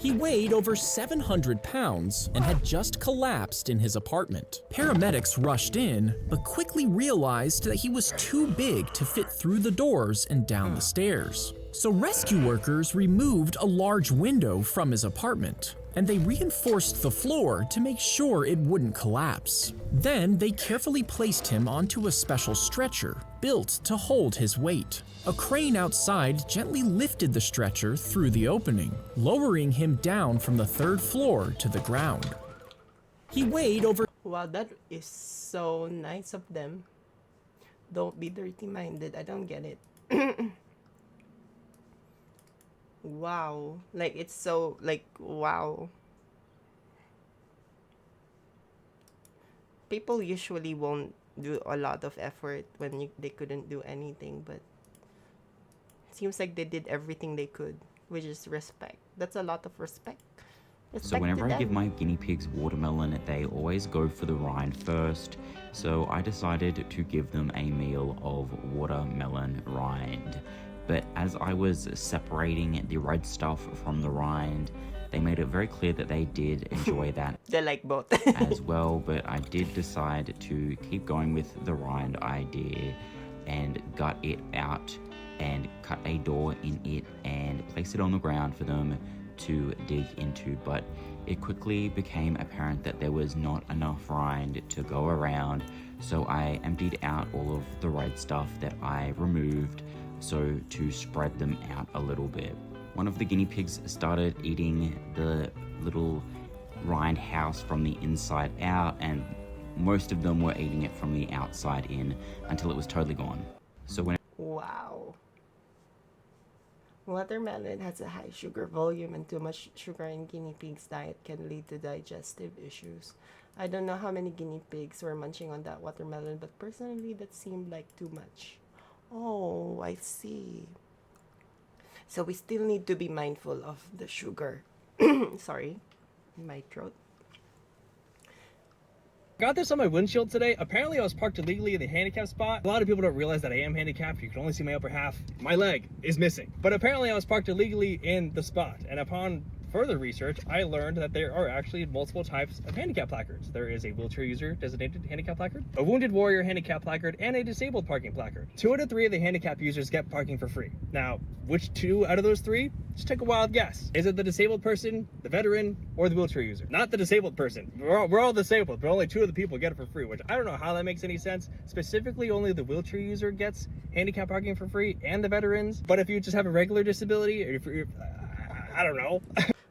He weighed over 700 pounds and had just collapsed in his apartment. Paramedics rushed in, but quickly realized that he was too big to fit through the doors and down the stairs. So rescue workers removed a large window from his apartment, and they reinforced the floor to make sure it wouldn't collapse. Then they carefully placed him onto a special stretcher built to hold his weight. A crane outside gently lifted the stretcher through the opening, lowering him down from the 3rd floor to the ground. He weighed over— Wow, that is so nice of them. Don't be dirty-minded. I don't get it. Wow. Like, it's so, like, wow. People usually won't do a lot of effort when they couldn't do anything, but seems like they did everything they could, which is respect. That's a lot of respect. So whenever I give my guinea pigs watermelon, they always go for the rind first. So I decided to give them a meal of watermelon rind. But as I was separating the red stuff from the rind, they made it very clear that they did enjoy that they like both as well. But I did decide to keep going with the rind idea and gut it out and cut a door in it and place it on the ground for them to dig into. But it quickly became apparent that there was not enough rind to go around, so I emptied out all of the red stuff that I removed so to spread them out a little bit. One of the guinea pigs started eating the little rind house from the inside out, and most of them were eating it from the outside in until it was totally gone. So when Wow. Watermelon has a high sugar volume, and too much sugar in guinea pigs' diet can lead to digestive issues. I don't know how many guinea pigs were munching on that watermelon, but personally that seemed like too much. Oh, I see. So we still need to be mindful of the sugar. Sorry, my throat. Got this on my windshield today. Apparently I was parked illegally in the handicap spot. A lot of people don't realize that I am handicapped. You can only see my upper half. My leg is missing. But apparently I was parked illegally in the spot. And upon further research, I learned that there are actually multiple types of handicap placards. There is a wheelchair user designated handicap placard, a wounded warrior handicap placard, and a disabled parking placard. 2 out of 3 of the handicap users get parking for free. Now, which 2 out of those 3? Just take a wild guess. Is it the disabled person, the veteran, or the wheelchair user? Not the disabled person. We're all disabled, but only 2 of the people get it for free, which I don't know how that makes any sense. Specifically, only the wheelchair user gets handicap parking for free, and the veterans. But if you just have a regular disability, or if you're, I don't know.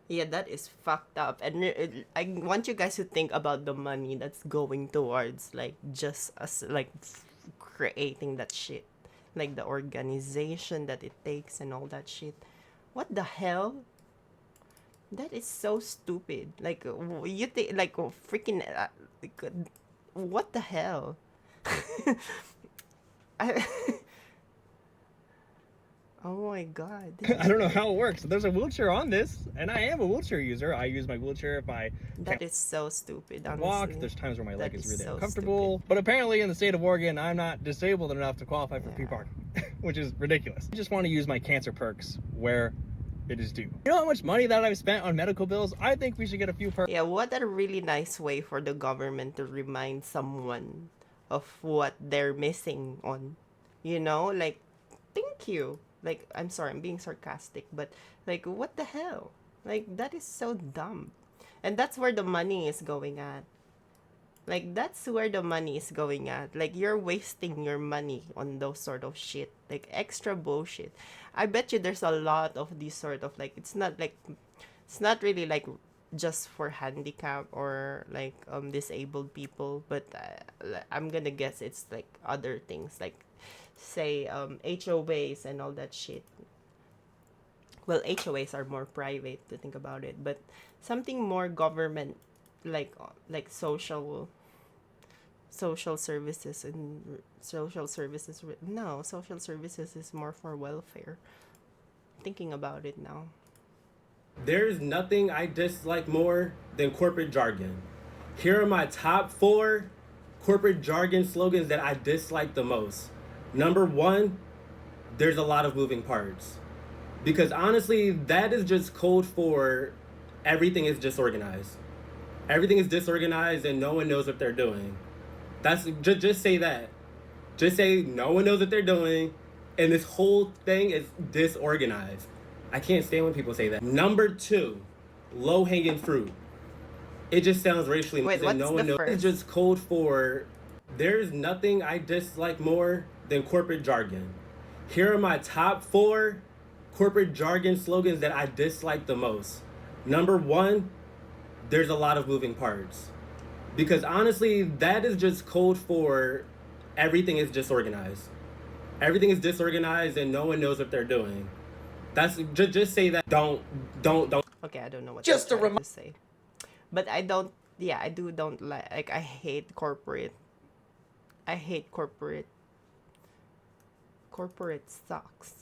Yeah, that is fucked up. And I want you guys to think about the money that's going towards, like, just us, like, creating that shit. Like, the organization that it takes and all that shit. What the hell? That is so stupid. Like, you think, like, freaking, like, what the hell? Oh my god. I don't know how it works. There's a wheelchair on this, and I am a wheelchair user. I use my wheelchair if I That is so stupid, honestly. walk. There's times where my leg is really so uncomfortable. But apparently in the state of Oregon, I'm not disabled enough to qualify for free parking, which is ridiculous. I just want to use my cancer perks where it is due. You know how much money that I've spent on medical bills? I think we should get a few perks. Yeah, what a really nice way for the government to remind someone of what they're missing on. You know, like, thank you. Like, I'm sorry, I'm being sarcastic, but, like, what the hell? Like, that is so dumb. And that's where the money is going at. Like, that's where the money is going at. Like, you're wasting your money on those sort of shit. Like, extra bullshit. I bet you there's a lot of these sort of, like, it's not really, like, just for handicap or, like, disabled people. But I'm gonna guess it's, like, other things. Like, say, HOAs and all that shit. Well, HOAs are more private to think about it. But something more government, like social services and social services. No, social services is more for welfare. Thinking about it now. There's nothing I dislike more than corporate jargon. Here are my top 4 corporate jargon slogans that I dislike the most. Number 1, there's a lot of moving parts. Because honestly, that is just code for everything is disorganized. Everything is disorganized and no one knows what they're doing. That's just say that. Just say no one knows what they're doing and this whole thing is disorganized. I can't stand when people say that. Number 2, low-hanging fruit. It just sounds racially. Wait, what's no the one knows. It's first? just code for there's nothing I dislike more than corporate jargon. Here are my top 4 corporate jargon slogans that I dislike the most. Number 1, there's a lot of moving parts. Because honestly, that is just code for everything is disorganized. Everything is disorganized and no one knows what they're doing. That's just say that. Don't. Okay, I don't know what Just they're a trying to say. But I don't, yeah, I don't like, I hate corporate. I hate corporate. Corporate sucks.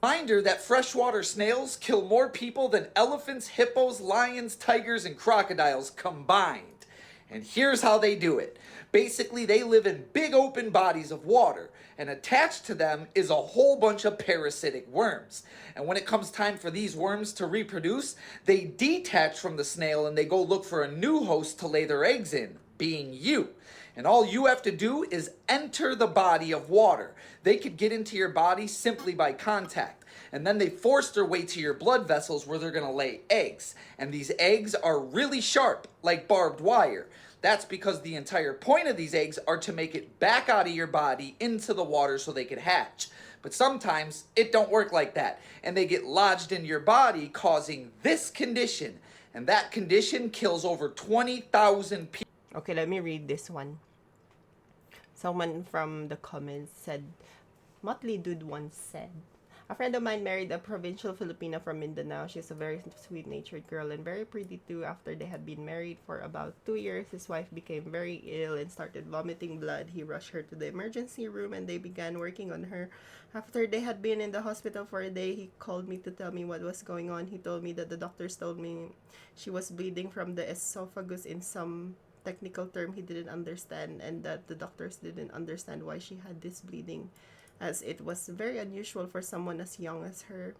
Reminder that freshwater snails kill more people than elephants, hippos, lions, tigers, and crocodiles combined. And here's how they do it. Basically, they live in big open bodies of water, and attached to them is a whole bunch of parasitic worms. And when it comes time for these worms to reproduce, they detach from the snail and they go look for a new host to lay their eggs in, being you. And all you have to do is enter the body of water. They could get into your body simply by contact. And then they force their way to your blood vessels where they're going to lay eggs. And these eggs are really sharp, like barbed wire. That's because the entire point of these eggs are to make it back out of your body into the water so they could hatch. But sometimes it don't work like that. And they get lodged in your body, causing this condition. And that condition kills over 20,000 people. Okay, let me read this one. Someone from the comments said, Motley Dude once said, a friend of mine married a provincial Filipina from Mindanao. She's a very sweet-natured girl and very pretty too. After they had been married for about 2 years, his wife became very ill and started vomiting blood. He rushed her to the emergency room and they began working on her. After they had been in the hospital for a day, he called me to tell me what was going on. He told me that the doctors told me she was bleeding from the esophagus in some technical term he didn't understand, and that the doctors didn't understand why she had this bleeding, as it was very unusual for someone as young as her.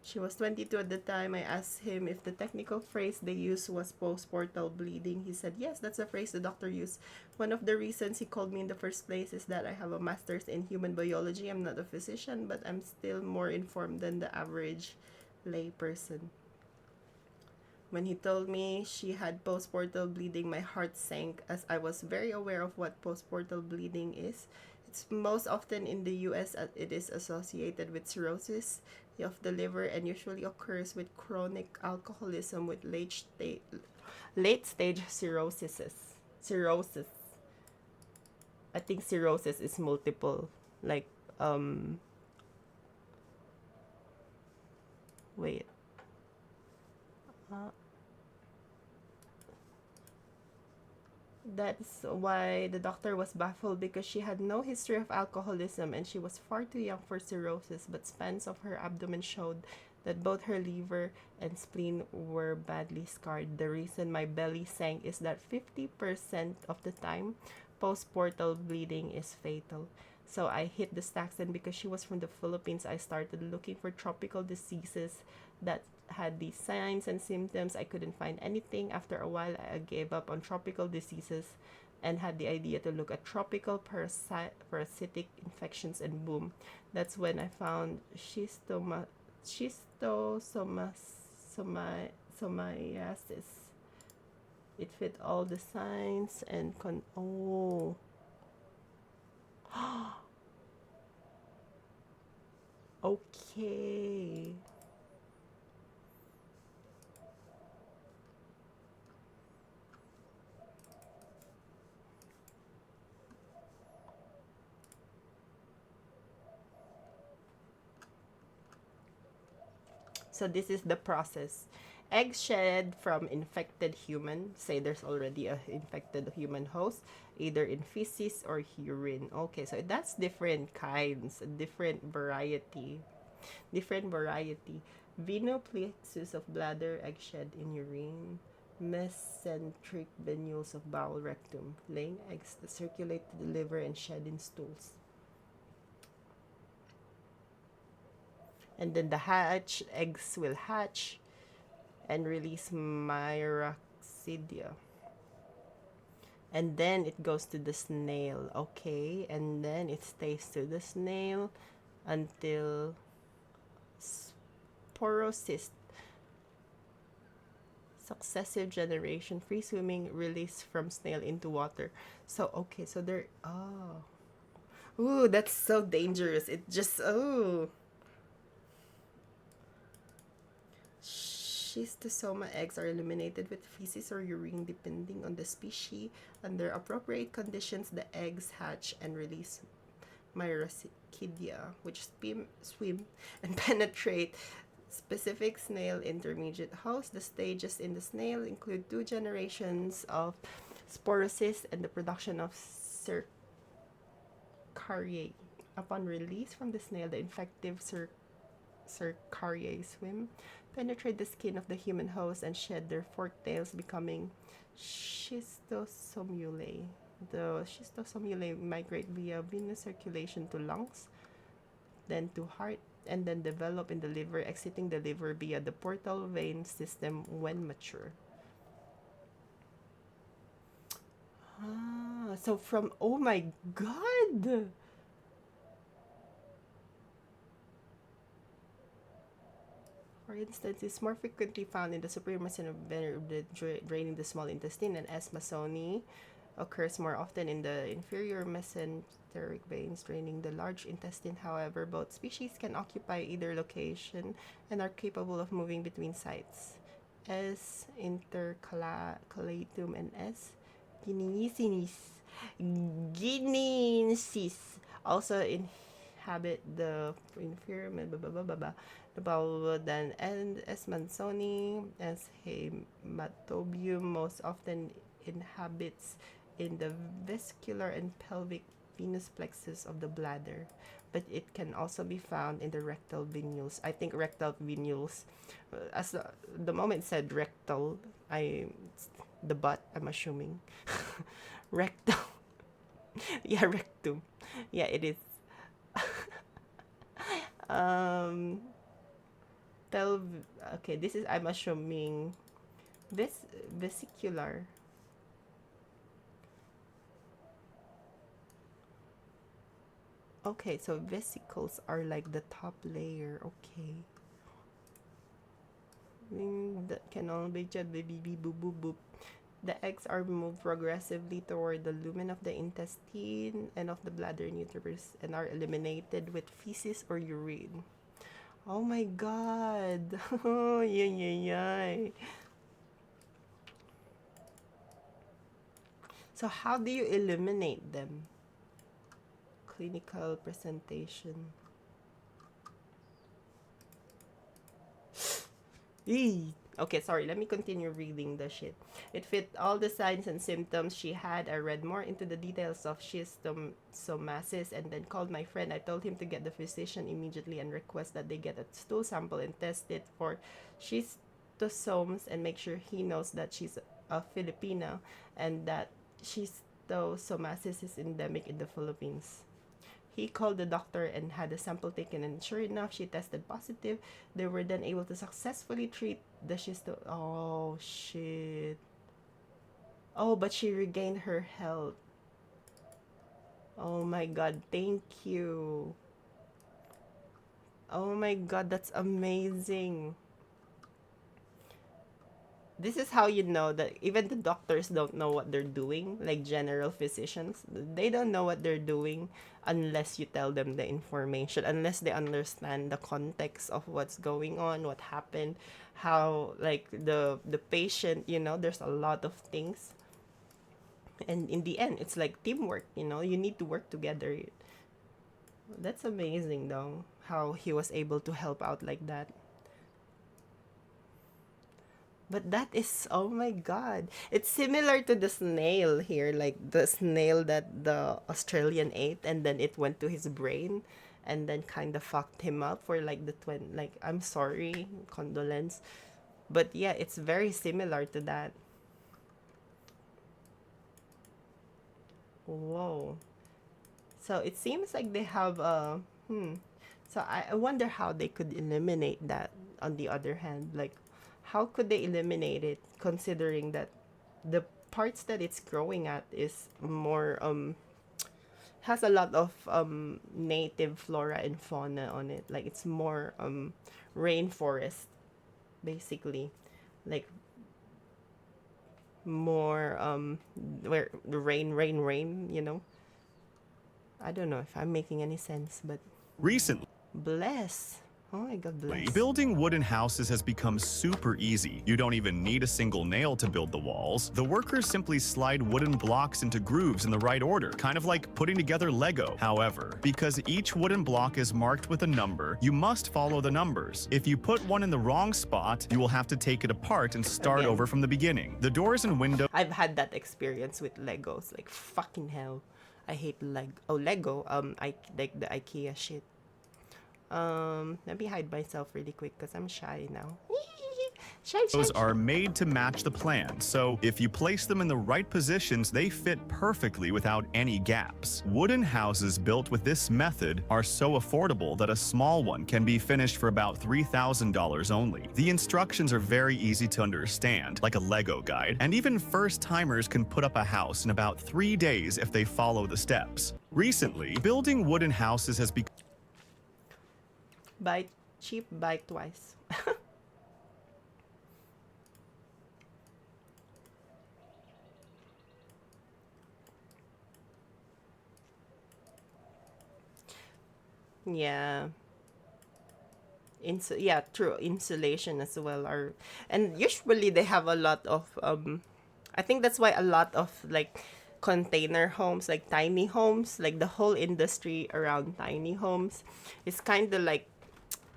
She was 22 at the time. I asked him if the technical phrase they used was postpartum bleeding. He said, yes, that's a phrase the doctor used. One of the reasons he called me in the first place is that I have a master's in human biology. I'm not a physician, but I'm still more informed than the average lay person. When he told me she had postpartum bleeding, my heart sank, as I was very aware of what postpartum bleeding is. It's most often in the US, it is associated with cirrhosis of the liver and usually occurs with chronic alcoholism with late stage cirrhosis. I think cirrhosis is multiple, like wait. That's why the doctor was baffled, because she had no history of alcoholism and she was far too young for cirrhosis, but scans of her abdomen showed that both her liver and spleen were badly scarred. The reason my belly sank is that 50% of the time, postpartum bleeding is fatal. So I hit the stacks, and because she was from the Philippines, I started looking for tropical diseases that had these signs and symptoms. I couldn't find anything. After a while, I gave up on tropical diseases and had the idea to look at tropical parasitic infections, and boom, that's when I found schistosomiasis. It fit all the signs and okay. So this is the process. Eggs shed from infected human. Say there's already a infected human host, either in feces or urine. Okay, so that's different kinds, different variety. Venoplexus of bladder, egg shed in urine. Mesenteric venules of bowel rectum, laying eggs that circulate to the liver and shed in stools. And then the eggs will hatch and release myraxidia. And then it goes to the snail, okay? And then it stays to the snail until sporocyst, successive generation, free swimming, release from snail into water. So okay, so they're ooh, that's so dangerous. It just schistosoma eggs are eliminated with feces or urine depending on the species. Under appropriate conditions, the eggs hatch and release myracidia, which swim and penetrate specific snail intermediate host. The stages in the snail include 2 generations of sporocysts and the production of cercariae. Upon release from the snail, the infective cercariae swim, penetrate the skin of the human host, and shed their forked tails, becoming schistosomulae. The schistosomulae migrate via venous circulation to lungs, then to heart, and then develop in the liver, exiting the liver via the portal vein system when mature. So from, oh my god! For instance, it's more frequently found in the supremacy of draining the small intestine, and S. masoni occurs more often in the inferior mesenteric veins draining the large intestine. However, both species can occupy either location and are capable of moving between sites. S. intercalatum and S. guineensis also inhabit the inferior then, and S. mansoni, S. hematobium most often inhabits in the vesicular and pelvic venous plexus of the bladder, but it can also be found in the rectal venules. I think rectal venules, as the moment it said rectal, the butt, I'm assuming. Rectal. Yeah, rectum. Yeah, it is. Okay, this is, I'm assuming, this vesicular. Okay, so vesicles are like the top layer. Okay. That can only be boop boop boop. The eggs are moved progressively toward the lumen of the intestine and of the bladder and uterus and are eliminated with feces or urine. Oh my god. Yay. So how do you eliminate them? Clinical presentation. Okay, sorry, let me continue reading the shit. It fit all the signs and symptoms she had. I read more into the details of schistosomasis and then called my friend. I told him to get the physician immediately and request that they get a stool sample and test it for schistosomes and make sure he knows that she's a Filipina and that schistosomasis is endemic in the Philippines. He called the doctor and had a sample taken, and sure enough, she tested positive. They were then able to successfully treat the oh shit. Oh, but she regained her health. Oh my god, thank you. Oh my god, that's amazing. This is how you know that even the doctors don't know what they're doing, like general physicians. They don't know what they're doing unless you tell them the information, unless they understand the context of what's going on, what happened, how, like, the patient, you know, there's a lot of things. And in the end, it's like teamwork, you know, you need to work together. That's amazing though, how he was able to help out like that. But that is, oh my god. It's similar to the snail here, like the snail that the Australian ate and then it went to his brain and then kind of fucked him up for like the like, I'm sorry, condolence. But yeah, it's very similar to that. Whoa. So it seems like they have So I wonder how they could eliminate that. On the other hand, like, how could they eliminate it considering that the parts that it's growing at is more has a lot of native flora and fauna on it. Like it's more rainforest basically, like more where the rain, you know. I don't know if I'm making any sense, but Recently, bless. Oh my god, bless. building wooden houses has become super easy. You don't even need a single nail to build the walls. The workers simply slide wooden blocks into grooves in the right order, kind of like putting together Lego. However, because each wooden block is marked with a number, you must follow the numbers. If you put one in the wrong spot, you will have to take it apart and start Again. over from the beginning. The doors and windows I've had that experience with Legos. Like fucking hell, I hate Lego. I like the IKEA shit. Let me hide myself really quick because I'm shy now. Shy. are made to match the plan, so if you place them in the right positions, they fit perfectly without any gaps. Wooden houses built with this method are so affordable that a small one can be finished for about $3,000 only. The instructions are very easy to understand, like a Lego guide, and even first-timers can put up a house in about 3 days if they follow the steps. Recently, building wooden houses has become Buy cheap, buy twice. Yeah. Yeah, true. Insulation as well are, and usually they have a lot of I think that's why a lot of like container homes, like tiny homes, like the whole industry around tiny homes is kind of like,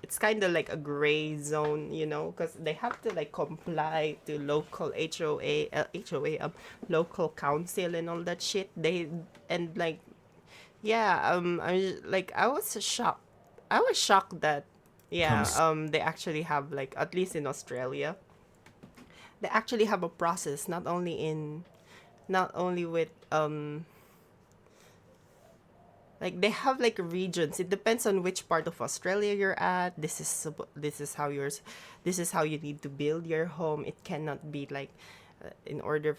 it's kind of like a gray zone, you know, because they have to like comply to local local council and all that shit. They and like, yeah, I was shocked. I was shocked that, yeah, they actually have like, at least in Australia, they actually have a process, not only with like they have like regions. It depends on which part of Australia you're at. This is how this is how you need to build your home. It cannot be like in order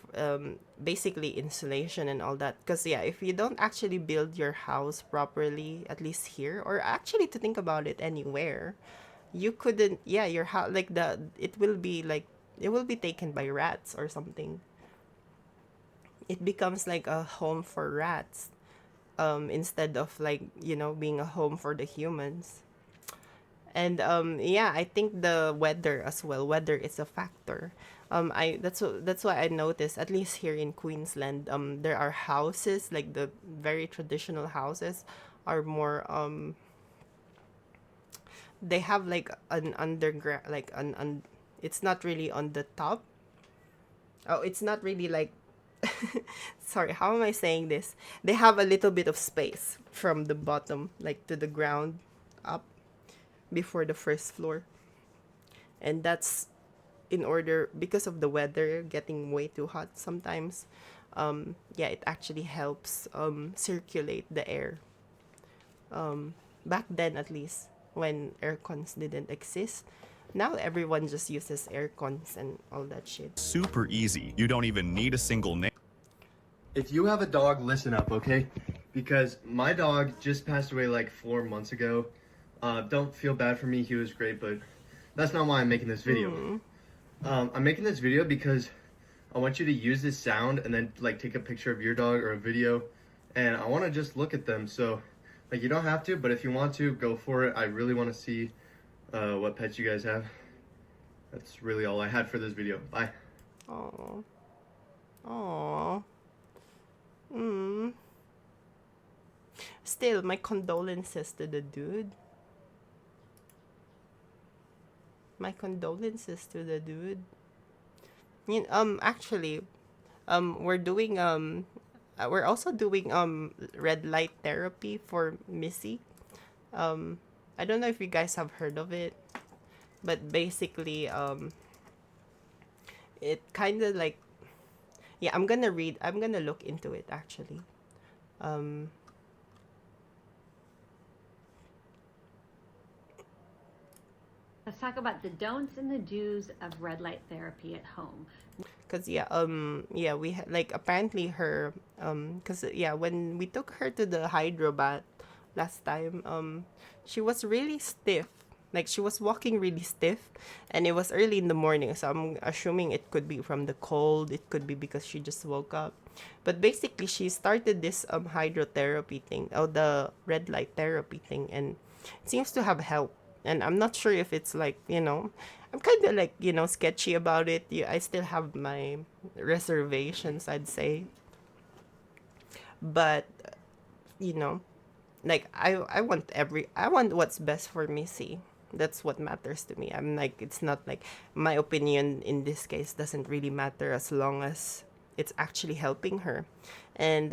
basically insulation and all that, because yeah, if you don't actually build your house properly, at least here, or actually to think about it anywhere, you couldn't, yeah, your house, like it will be like, it will be taken by rats or something. It becomes like a home for rats, instead of like, you know, being a home for the humans. And yeah, I think the weather as well, weather is a factor. That's why I noticed, at least here in Queensland, there are houses, like the very traditional houses are more they have like an underground, like it's not really on the top. Oh, it's not really like sorry, how am I saying this? They have a little bit of space from the bottom, like to the ground up before the first floor. And that's in order, because of the weather getting way too hot sometimes. Yeah, it actually helps circulate the air. Back then, at least, when air cons didn't exist. Now everyone just uses air cons and all that shit. super easy. You don't even need a single nail. If you have a dog, listen up, okay? Because my dog just passed away like 4 months ago. Don't feel bad for me, he was great, but that's not why I'm making this video. I'm making this video because I want you to use this sound and then like take a picture of your dog or a video, and I want to just look at them. So like, you don't have to, but if you want to, go for it. I really want to see what pets you guys have. That's really all I had for this video. Bye. Aww. Aww. Mm. Still, my condolences to the dude. My condolences to the dude. You know, actually, we're also doing red light therapy for Missy. I don't know if you guys have heard of it, but basically, it kind of like, yeah, I'm gonna look into it actually. Let's talk about the don'ts and the do's of red light therapy at home. Cause yeah, like apparently her cause yeah, when we took her to the hydro bath last time, she was really stiff. Like she was walking really stiff, and it was early in the morning, so I'm assuming it could be from the cold. It could be because she just woke up. But basically, she started this hydrotherapy thing, oh the red light therapy thing, and it seems to have helped. And I'm not sure if it's like, I'm kind of like, sketchy about it. Yeah, I still have my reservations, I'd say. But, you know, like I want what's best for Missy. That's what matters to me. I'm like, it's not like my opinion in this case doesn't really matter as long as it's actually helping her. And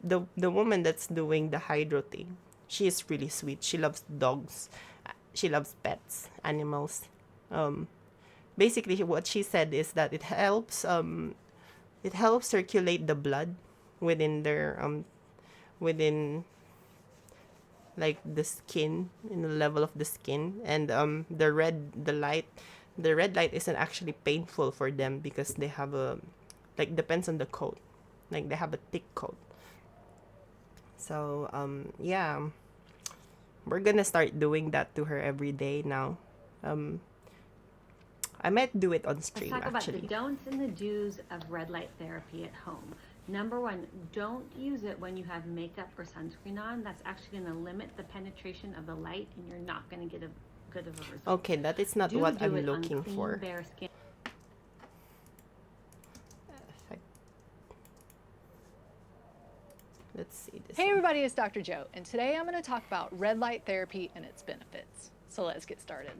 the woman that's doing the hydro thing, she is really sweet. She loves dogs. She loves pets, animals. Basically what she said is that it helps circulate the blood within their within like the skin, in the level of the skin, and the red light isn't actually painful for them because they have a, like, depends on the coat, like they have a thick coat. So yeah, we're gonna start doing that to her every day now. I might do it on stream. Let's talk actually. about the don'ts and the do's of red light therapy at home. Number one, don't use it when you have makeup or sunscreen on. That's actually going to limit the penetration of the light, and you're not going to get a good of a result. Okay, that is not what I'm looking for. Bare skin. Let's see this. Hey everybody, it's Dr. Joe, and today I'm going to talk about red light therapy and its benefits. So let's get started.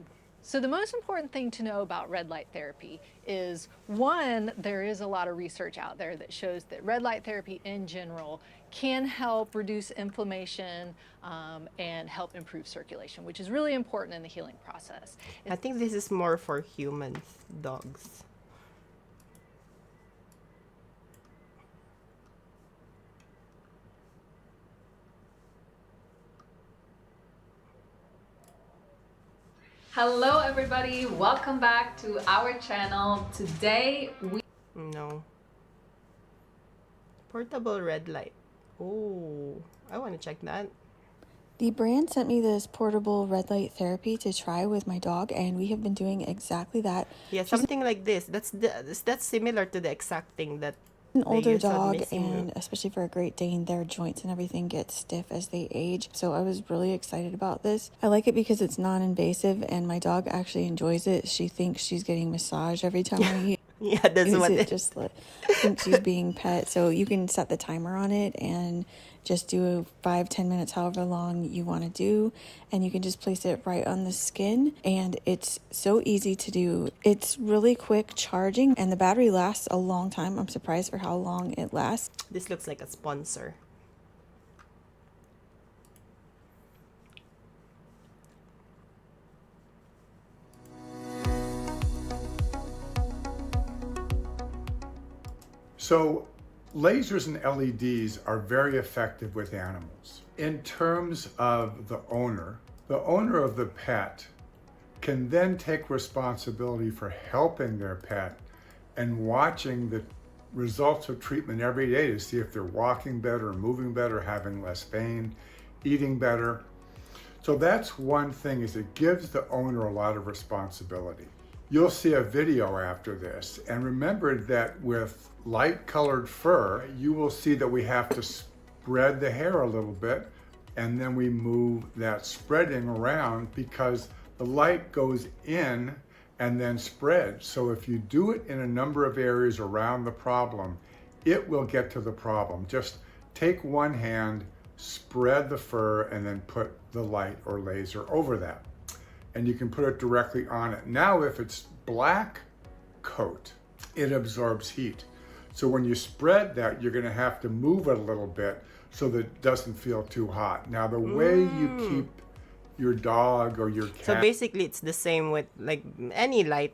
So the most important thing to know about red light therapy is, one, there is a lot of research out there that shows that red light therapy in general can help reduce inflammation and help improve circulation, which is really important in the healing process. I think this is more for humans, dogs. Hello everybody, welcome back to our channel. Today we... No. Portable red light. Oh, I want to check that. The brand sent me this portable red light therapy to try with my dog, and we have been doing exactly that. Yeah, something like this. That's similar to the exact thing that an they older use on dog, Missy and Moo. especially for a Great Dane, their joints and everything get stiff as they age. So I was really excited about this. I like it because it's non-invasive, and my dog actually enjoys it. She thinks she's getting massage every time I Yeah, that's use what it. it Just thinks she's being pet. So you can set the timer on it and just do 5-10 minutes, however long you want to do, and you can just place it right on the skin, and it's so easy to do. It's really quick charging, and the battery lasts a long time. I'm surprised for how long it lasts. This looks like a sponsor. So lasers and LEDs are very effective with animals. In terms of the owner of the pet can then take responsibility for helping their pet and watching the results of treatment every day to see if they're walking better, moving better, having less pain, eating better. So that's one thing, is it gives the owner a lot of responsibility. You'll see a video after this, and remember that with light colored fur, you will see that we have to spread the hair a little bit, and then we move that spreading around because the light goes in and then spreads. So if you do it in a number of areas around the problem, it will get to the problem. Just take one hand, spread the fur, and then put the light or laser over that. And you can put it directly on it. Now, if it's black coat, it absorbs heat. So when you spread that, you're gonna have to move it a little bit so that it doesn't feel too hot. Now, the way you keep your dog or your cat... So basically, it's the same with like any light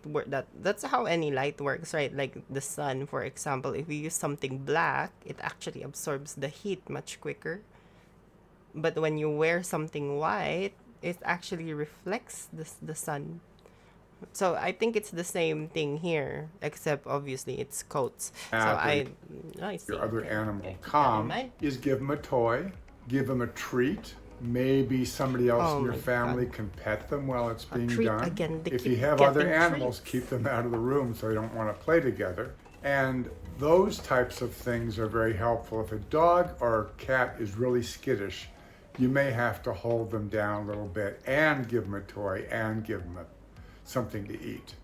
that's how any light works, right? Like the sun, for example, if you use something black, it actually absorbs the heat much quicker. But when you wear something white, it actually reflects the sun. So I think it's the same thing here, except obviously it's coats. So I see. Your other Okay. animal Okay, keep that in calm mind. is give them a toy, give them a treat. Maybe somebody else Oh in your my family God. can pet them while it's being treat done. again. They If keep you have other getting animals, keep them out of the room so they don't want to play together. And those types of things are very helpful. If a dog or cat is really skittish, you may have to hold them down a little bit and give them a toy and give them something to eat.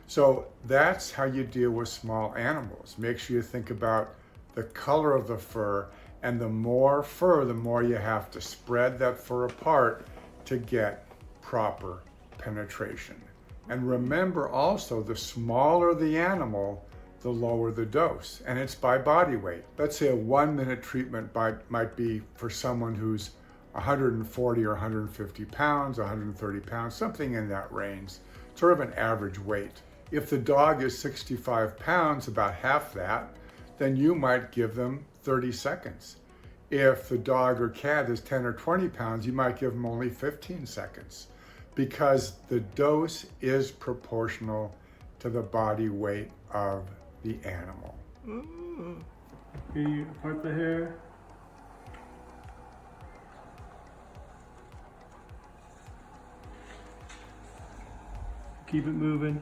So that's how you deal with small animals. Make sure you think about the color of the fur, and the more fur, the more you have to spread that fur apart to get proper penetration. And remember also, the smaller the animal, the lower the dose, and it's by body weight. Let's say a 1-minute treatment might be for someone who's 140 or 150 pounds, 130 pounds, something in that range, sort of an average weight. If the dog is 65 pounds, about half that, then you might give them 30 seconds. If the dog or cat is 10 or 20 pounds, you might give them only 15 seconds, because the dose is proportional to the body weight of the animal. Can you part the hair? Keep it moving.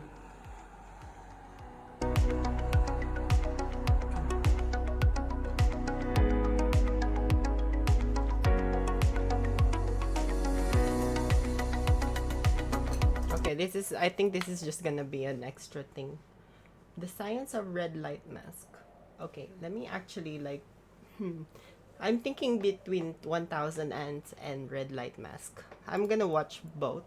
Okay, I think this is just gonna be an extra thing. The science of red light mask. Okay, let me actually I'm thinking between 1000 ants and red light mask. I'm gonna watch both,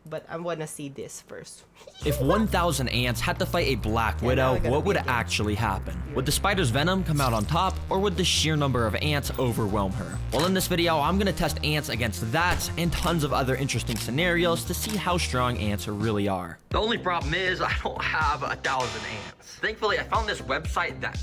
but I wanna see this first. If 1,000 ants had to fight a black now widow, I gotta what would be there. actually happen? Would the spider's venom come out on top, or would the sheer number of ants overwhelm her? Well, in this video, I'm gonna test ants against that and tons of other interesting scenarios to see how strong ants really are. The only problem is I don't have 1,000 ants. Thankfully, I found this website that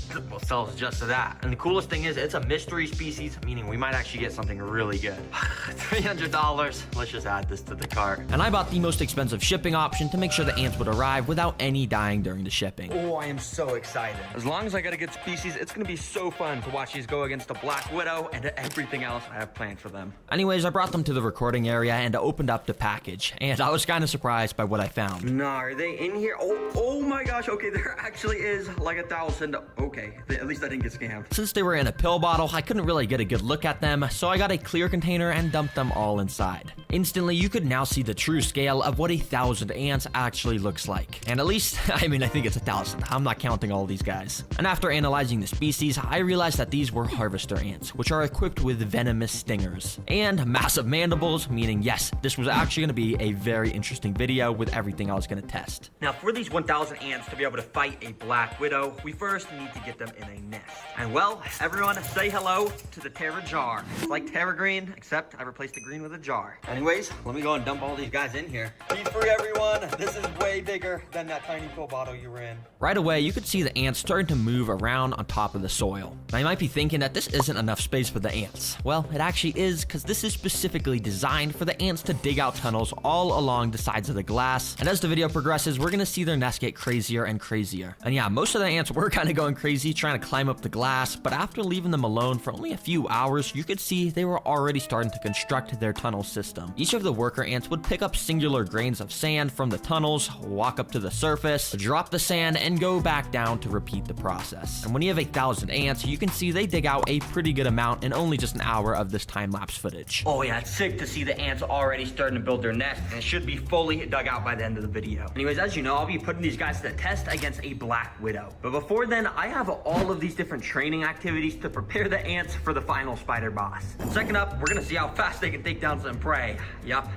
sells just that. And the coolest thing is it's a mystery species, meaning we might actually get something really good. $300. Let's just add this to the cart. And I bought the most expensive shipping option to make sure the ants would arrive without any dying during the shipping. Oh, I am so excited. As long as I get a good species, it's gonna be so fun to watch these go against a black widow and everything else I have planned for them. Anyways, I brought them to the recording area and opened up the package, and I was kind of surprised by what I found. Nah, are they in here? Oh my gosh, okay, there actually is like 1,000. Okay, at least I didn't get scammed. Since they were in a pill bottle, I couldn't really get a good look at them, so I got a clear container and dumped them all inside. Instantly, you could now see the true scale of what 1,000 ants actually looks like. And at least, I think it's 1,000. I'm not counting all these guys. And after analyzing the species, I realized that these were harvester ants, which are equipped with venomous stingers. And massive mandibles, meaning yes, this was actually gonna be a very interesting video with everything I was gonna test. Now, for these 1,000 ants to be able to fight a black widow, we first need to get them in a nest. And well, everyone say hello to the Terra jar. It's like Terra Green, except I replaced the green with a jar. Anyways, let me go and dump all these guys in here. Feed free, everyone. This is way bigger than that tiny pill bottle you were in. Right away, you could see the ants starting to move around on top of the soil. Now, you might be thinking that this isn't enough space for the ants. Well, it actually is, because this is specifically designed for the ants to dig out tunnels all along the sides of the glass. And as the video progresses, we're gonna see their nest get crazier and crazier. And yeah, most of the ants were kind of going crazy trying to climb up the glass, but after leaving them alone for only a few hours, you could see they were already starting to construct their tunnel system. Each of the worker ants would pick up singular grains of sand from the tunnels, walk up to the surface, drop the sand, and go back down to repeat the process. And when you have 1,000 ants, you can see they dig out a pretty good amount in only just an hour of this time-lapse footage. Oh yeah, it's sick to see the ants already starting to build their nest, and it should be fully dug out by the end of the video. Anyways, as you know, I'll be putting these guys to the test against a black widow. But before then, I have all of these different training activities to prepare the ants for the final spider boss. Second up, we're gonna see how fast they can take down some prey. Yup.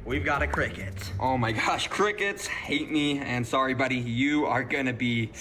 We've got a cricket. Oh my gosh, crickets hate me, and sorry buddy, you are gonna be,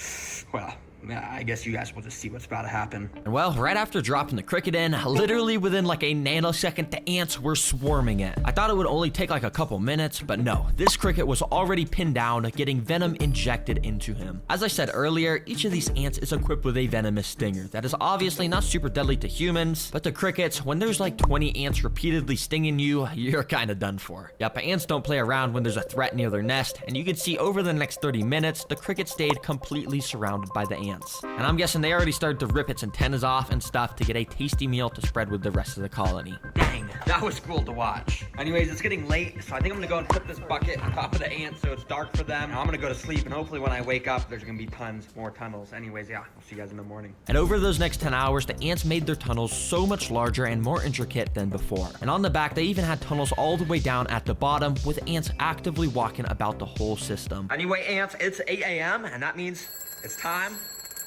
well, I guess you guys will just see what's about to happen. And well, right after dropping the cricket in, literally within like a nanosecond, the ants were swarming it. I thought it would only take like a couple minutes, but no, this cricket was already pinned down, getting venom injected into him. As I said earlier, each of these ants is equipped with a venomous stinger that is obviously not super deadly to humans, but to crickets, when there's like 20 ants repeatedly stinging you, you're kind of done for. Yep, but ants don't play around when there's a threat near their nest, and you can see over the next 30 minutes, the cricket stayed completely surrounded by the ants. And I'm guessing they already started to rip its antennas off and stuff to get a tasty meal to spread with the rest of the colony. Dang, that was cool to watch. Anyways, it's getting late, so I think I'm gonna go and put this bucket on top of the ants so it's dark for them. I'm gonna go to sleep, and hopefully when I wake up, there's gonna be tons more tunnels. Anyways, yeah, I'll see you guys in the morning. And over those next 10 hours, the ants made their tunnels so much larger and more intricate than before. And on the back, they even had tunnels all the way down at the bottom, with ants actively walking about the whole system. Anyway, ants, it's 8 a.m., and that means it's time.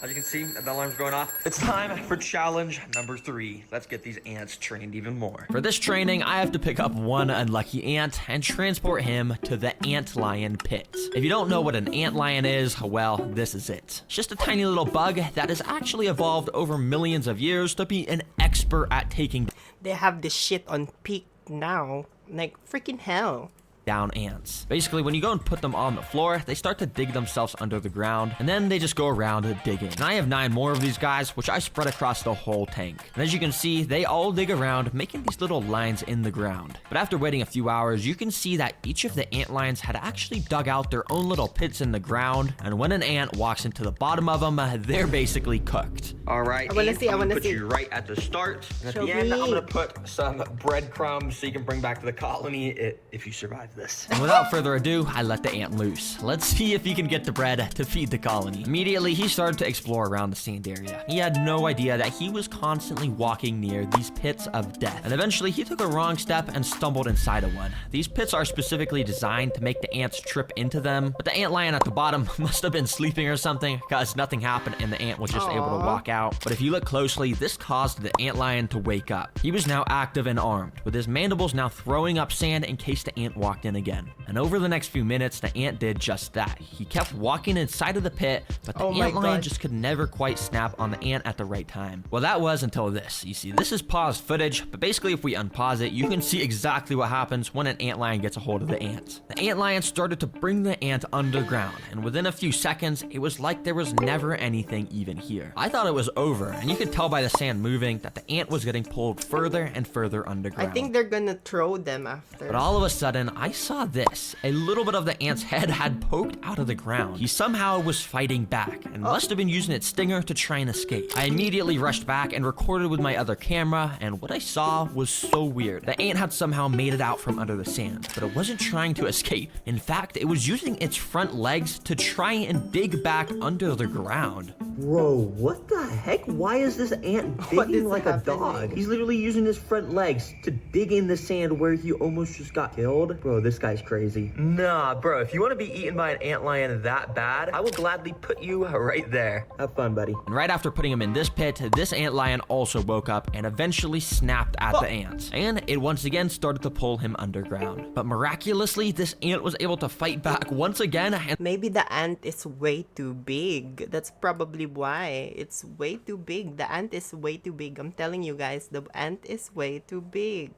As you can see, the alarm's going off. It's time for challenge number 3. Let's get these ants trained even more. For this training, I have to pick up one unlucky ant and transport him to the ant lion pit. If you don't know what an ant lion is, well, this is it. It's just a tiny little bug that has actually evolved over millions of years to be an expert at taking They have this shit on peak now. Like, freaking hell. down ants. Basically, when you go and put them on the floor, they start to dig themselves under the ground, and then they just go around digging. And I have 9 more of these guys, which I spread across the whole tank. And as you can see, they all dig around, making these little lines in the ground. But after waiting a few hours, you can see that each of the ant lions had actually dug out their own little pits in the ground, and when an ant walks into the bottom of them, they're basically cooked. All right, I wanna ants, see, I I'm gonna wanna put see. you right at the start. And at Show the end, me. I'm gonna put some breadcrumbs so you can bring back to the colony if you survive this. And without further ado, I let the ant loose. Let's see if he can get the bread to feed the colony. Immediately, he started to explore around the sand area. He had no idea that he was constantly walking near these pits of death. And eventually, he took a wrong step and stumbled inside of one. These pits are specifically designed to make the ants trip into them, but the ant lion at the bottom must have been sleeping or something, because nothing happened and the ant was just able to walk out. But if you look closely, this caused the ant lion to wake up. He was now active and armed, with his mandibles now throwing up sand in case the ant walked in again. And over the next few minutes, the ant did just that. He kept walking inside of the pit, but the ant lion just could never quite snap on the ant at the right time. Well, that was until this. You see, this is paused footage, but basically if we unpause it, you can see exactly what happens when an ant lion gets a hold of the ant. The ant lion started to bring the ant underground, and within a few seconds, it was like there was never anything even here. I thought it was over, and you could tell by the sand moving that the ant was getting pulled further and further underground. I think they're gonna throw them after. But all of a sudden, I saw this. A little bit of the ant's head had poked out of the ground. He somehow was fighting back and must have been using its stinger to try and escape. I immediately rushed back and recorded with my other camera, and what I saw was so weird. The ant had somehow made it out from under the sand, but it wasn't trying to escape. In fact, it was using its front legs to try and dig back under the ground. Bro, what the heck? Why is this ant digging like a dog? He's literally using his front legs to dig in the sand where he almost just got killed. Bro, this guy's crazy. Nah, bro, if you want to be eaten by an ant lion that bad, I will gladly put you right there. Have fun, buddy. And right after putting him in this pit, this ant lion also woke up and eventually snapped at the ant. And it once again started to pull him underground. But miraculously, this ant was able to fight back once again. And maybe the ant is way too big. That's probably why. It's way too big. The ant is way too big. I'm telling you guys, the ant is way too big.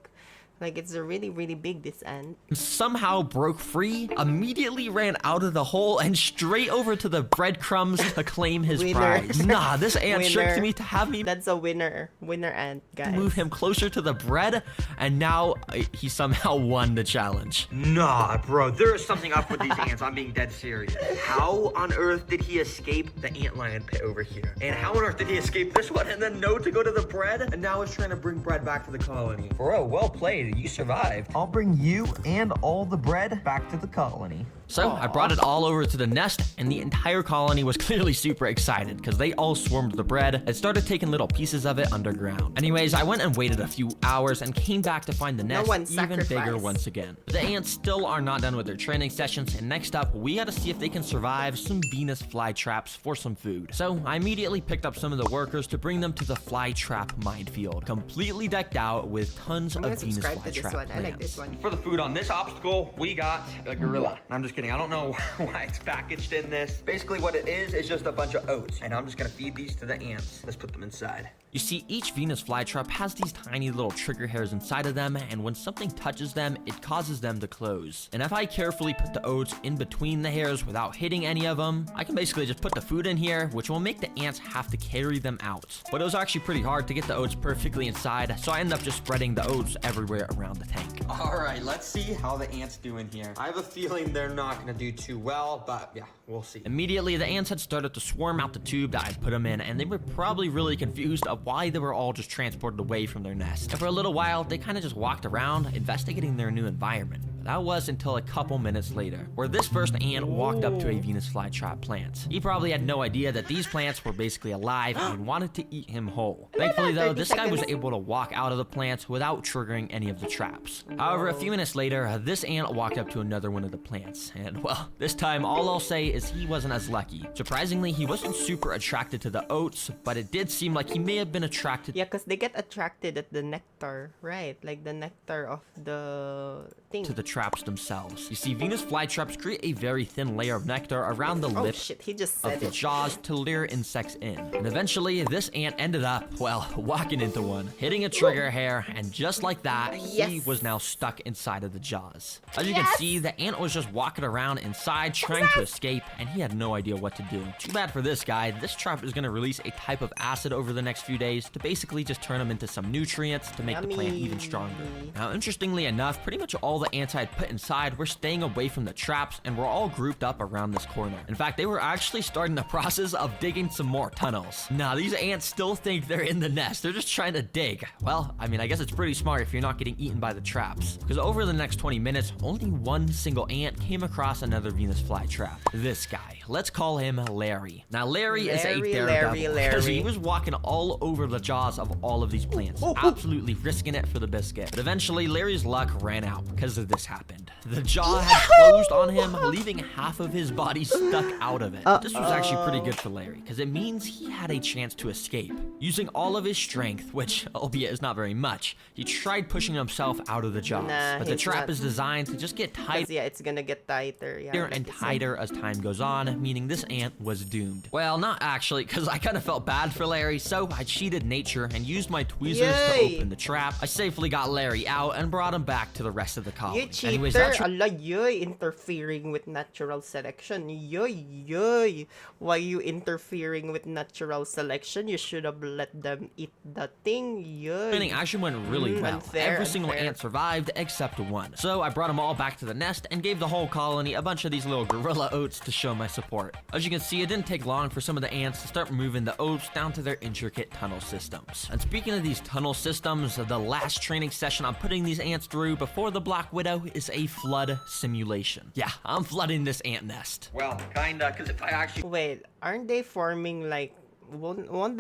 Like, it's a really, really big, this ant. Somehow broke free, immediately ran out of the hole and straight over to the breadcrumbs to claim his prize. Nah, this ant tricked me to have me. That's a winner. Winner ant, guys. Move him closer to the bread, and now he somehow won the challenge. Nah, bro, there is something up with these ants. I'm being dead serious. How on earth did he escape the ant lion pit over here? And how on earth did he escape this one and then know to go to the bread? And now is trying to bring bread back to the colony. Bro, well played. You survived. I'll bring you and all the bread back to the colony. So I brought it all over to the nest, and the entire colony was clearly super excited because they all swarmed the bread and started taking little pieces of it underground. Anyways, I went and waited a few hours and came back to find the nest even bigger once again. The ants still are not done with their training sessions, and next up, we gotta see if they can survive some Venus flytraps for some food. So I immediately picked up some of the workers to bring them to the flytrap minefield, completely decked out with tons of Venus subscribe to this flytrap one. I like this plants. one. For the food on this obstacle, we got a gorilla. I'm just kidding. I don't know why it's packaged in this. Basically what it is just a bunch of oats. And I'm just gonna feed these to the ants. Let's put them inside. You see, each Venus flytrap has these tiny little trigger hairs inside of them, and when something touches them, it causes them to close. And if I carefully put the oats in between the hairs without hitting any of them, I can basically just put the food in here, which will make the ants have to carry them out. But it was actually pretty hard to get the oats perfectly inside, so I ended up just spreading the oats everywhere around the tank. All right, let's see how the ants do in here. I have a feeling they're not gonna do too well, but yeah, we'll see. Immediately, the ants had started to swarm out the tube that I put them in, and they were probably really confused of why they were all just transported away from their nest. And for a little while, they kind of just walked around, investigating their new environment. That was until a couple minutes later, where this first ant walked up to a Venus flytrap plant. He probably had no idea that these plants were basically alive and wanted to eat him whole. Thankfully though, this guy was able to walk out of the plants without triggering any of the traps. However, a few minutes later, this ant walked up to another one of the plants, and well, this time all I'll say is he wasn't as lucky. Surprisingly, he wasn't super attracted to the oats, but it did seem like he may have been attracted. Yeah, because they get attracted at the nectar, right? Like the nectar of the thing. To the traps themselves. You see, Venus flytraps create a very thin layer of nectar around the Oh lip shit, he just of said the it. jaws to lure insects in. And eventually, this ant ended up, well, walking into one, hitting a trigger hair, and just like that, he Yes. was now stuck inside of the jaws. As you can see, the ant was just walking around inside trying to escape, and he had no idea what to do. Too bad for this guy. This trap is going to release a type of acid over the next few days to basically just turn him into some nutrients to make the plant even stronger. Now, interestingly enough, pretty much all the ants I had put inside were staying away from the traps and were all grouped up around this corner. In fact, they were actually starting the process of digging some more tunnels. Now, these ants still think they're in the nest. They're just trying to dig. Well, I mean, I guess it's pretty smart if you're not getting eaten by the traps. Because over the next 20 minutes, only one single ant came across another Venus flytrap. This guy. Let's call him Larry. Now, Larry is a daredevil because he was walking all over the jaws of all of these plants, absolutely risking it for the biscuit. But eventually, Larry's luck ran out because of this happened. The jaw had closed on him, leaving half of his body stuck out of it. This was actually pretty good for Larry because it means he had a chance to escape. Using all of his strength, which albeit is not very much, he tried pushing himself out of the jaws. But the trap is designed to just get tighter. Yeah, it's gonna get tighter. Yeah, And tighter as time goes on, meaning this ant was doomed. Well, not actually, because I kind of felt bad for Larry, so I cheated nature and used my tweezers to open the trap. I safely got Larry out and brought him back to the rest of the colony. You cheater! Anyways, that's Allah, yoy, interfering with natural selection. Yoy, yoy. Why you interfering with natural selection? You should have let them eat the thing. Yoy. training actually went really well. Unfair, Every single ant survived except one. So I brought them all back to the nest and gave the whole colony a bunch of these little gorilla oats to show my support. As you can see, it didn't take long for some of the ants to start moving the oats down to their intricate tunnel systems. And speaking of these tunnel systems, the last training session I'm putting these ants through before the Black Widow is a flood simulation. Yeah, I'm flooding this ant nest. Well, kinda, because if I actually... Wait, aren't they forming like... Won't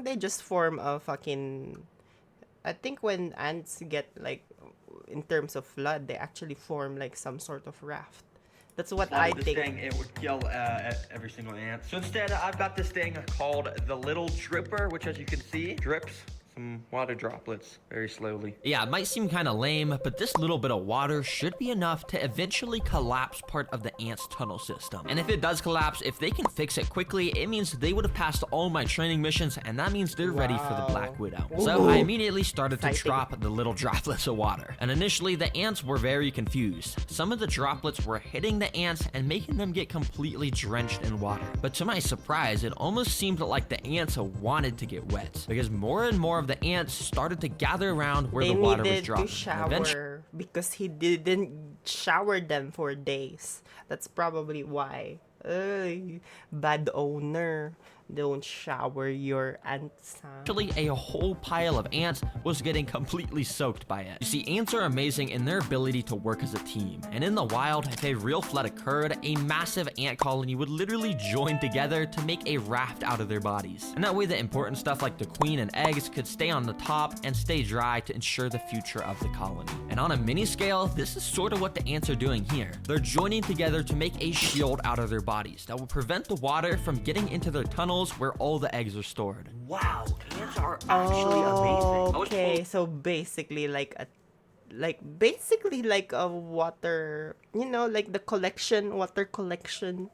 they just form a fucking... I think when ants get like... In terms of flood, they actually form like some sort of raft. That's what I this think. thing, it would kill every single ant. So instead, I've got this thing called the Little Dripper, which as you can see, drips some water droplets very slowly. Yeah, it might seem kind of lame, but this little bit of water should be enough to eventually collapse part of the ant's tunnel system. And if it does collapse, if they can fix it quickly, it means they would have passed all my training missions, and that means they're ready for the Black Widow. So I immediately started to drop the little droplets of water. And initially, the ants were very confused. Some of the droplets were hitting the ants and making them get completely drenched in water. But to my surprise, it almost seemed like the ants wanted to get wet, because more and more of the ants started to gather around where the water was dropping. They needed to shower because he didn't shower them for days. That's probably why. Bad owner. Don't shower your ants. Actually, a whole pile of ants was getting completely soaked by it. You see, ants are amazing in their ability to work as a team. And in the wild, if a real flood occurred, a massive ant colony would literally join together to make a raft out of their bodies. And that way, the important stuff like the queen and eggs could stay on the top and stay dry to ensure the future of the colony. And on a mini scale, this is sort of what the ants are doing here. They're joining together to make a shield out of their bodies that will prevent the water from getting into their tunnels where all the eggs are stored. Wow, ants are actually amazing. Okay, so basically like a like basically like a water, you know, like the water collection.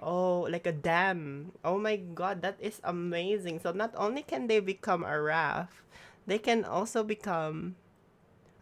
Oh, like a dam. Oh my god, that is amazing. So not only can they become a raft, they can also become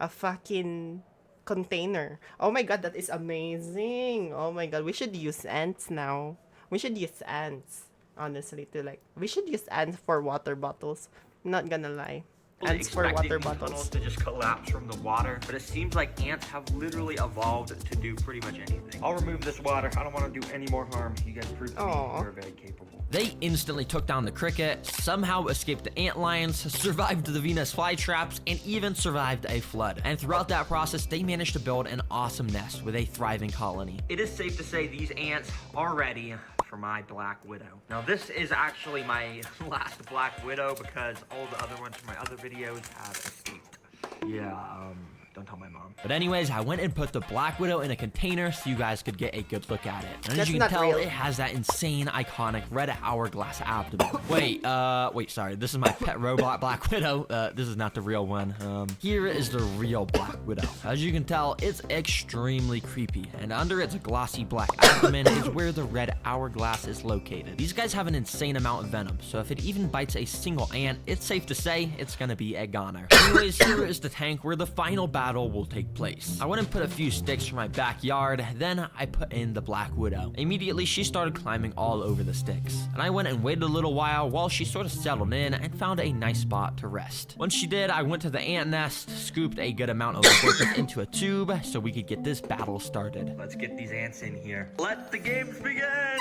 a fucking container. Oh my god, that is amazing. Oh my god, we should use ants now. We should use ants, honestly, to like, we should use ants for water bottles. Not gonna lie. Ants for Expecting water these bottles. tunnels to just collapse from the water, but it seems like ants have literally evolved to do pretty much anything. I'll remove this water. I don't want to do any more harm. You guys proved to me you're very capable. They instantly took down the cricket, somehow escaped the ant lions, survived the Venus flytraps, and even survived a flood. And throughout that process, they managed to build an awesome nest with a thriving colony. It is safe to say these ants are ready for my Black Widow. Now this is actually my last Black Widow because all the other ones from my other videos have escaped. Yeah, don't tell my mom. But anyways, I went and put the Black Widow in a container so you guys could get a good look at it. And as That's you can not tell, real. it has that insane, iconic red hourglass abdomen. Wait, sorry. This is my pet robot Black Widow. This is not the real one. Here is the real Black Widow. As you can tell, it's extremely creepy. And under its glossy black abdomen is where the red hourglass is located. These guys have an insane amount of venom, so if it even bites a single ant, it's safe to say it's gonna be a goner. Anyways, here is the tank where the final battle will take place. I went and put a few sticks from my backyard, then I put in the Black Widow. Immediately, she started climbing all over the sticks, and I went and waited a little while she sort of settled in and found a nice spot to rest. Once she did, I went to the ant nest, scooped a good amount of liquid into a tube so we could get this battle started. Let's get these ants in here. Let the games begin!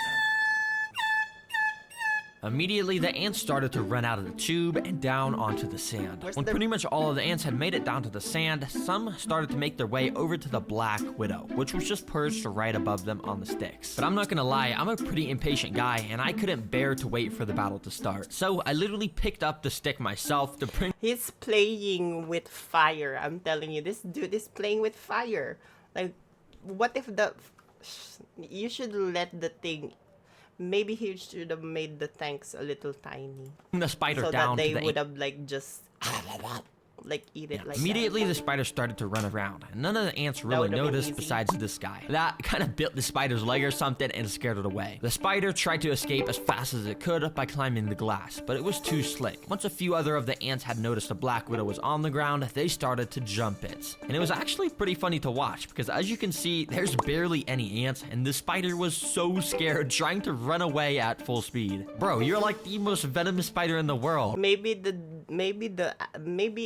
Immediately, the ants started to run out of the tube and down onto the sand. When pretty much all of the ants had made it down to the sand, some started to make their way over to the Black Widow, which was just perched right above them on the sticks. But I'm not gonna lie, I'm a pretty impatient guy, and I couldn't bear to wait for the battle to start. So I literally picked up the stick myself to bring— He's playing with fire. I'm telling you, this dude is playing with fire. Like, what if you should let the thing. Maybe he should have made the tanks a little tiny. the spider so down that they to the would have like just like eat it like Immediately, that. the spider started to run around, and none of the ants really would've been noticed easy. besides this guy. That kind of bit the spider's leg or something and scared it away. The spider tried to escape as fast as it could by climbing the glass, but it was too slick. Once a few other of the ants had noticed the Black Widow was on the ground, they started to jump it. And it was actually pretty funny to watch, because as you can see, there's barely any ants, and the spider was so scared, trying to run away at full speed. Bro, you're like the most venomous spider in the world. Maybe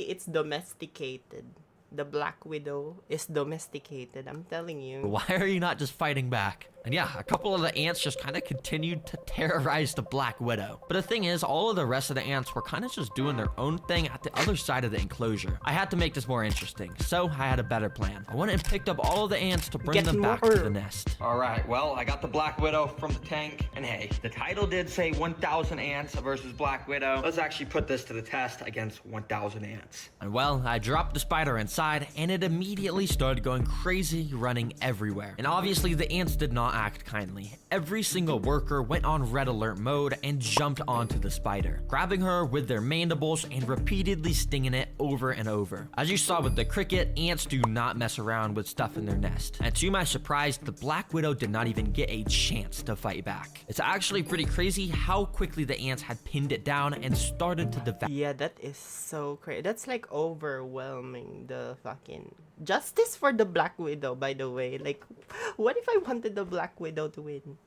it's domesticated. The Black Widow is domesticated. I'm telling you. Why are you not just fighting back? And yeah, a couple of the ants just kind of continued to terrorize the Black Widow. But the thing is, all of the rest of the ants were kind of just doing their own thing at the other side of the enclosure. I had to make this more interesting, so I had a better plan. I went and picked up all of the ants to bring them back to the nest. All right, well, I got the Black Widow from the tank, and hey, the title did say 1,000 ants versus Black Widow. Let's actually put this to the test against 1,000 ants. And well, I dropped the spider inside, and it immediately started going crazy, running everywhere. And obviously, the ants did not act kindly. Every single worker went on red alert mode and jumped onto the spider, grabbing her with their mandibles and repeatedly stinging it over and over. As you saw with the cricket, ants do not mess around with stuff in their nest. And to my surprise, the Black Widow did not even get a chance to fight back. It's actually pretty crazy how quickly the ants had pinned it down and started to devour. Yeah, that is so crazy. That's like overwhelming. The fucking justice for the Black Widow, by the way. Like, what if I wanted the Black Widow to win?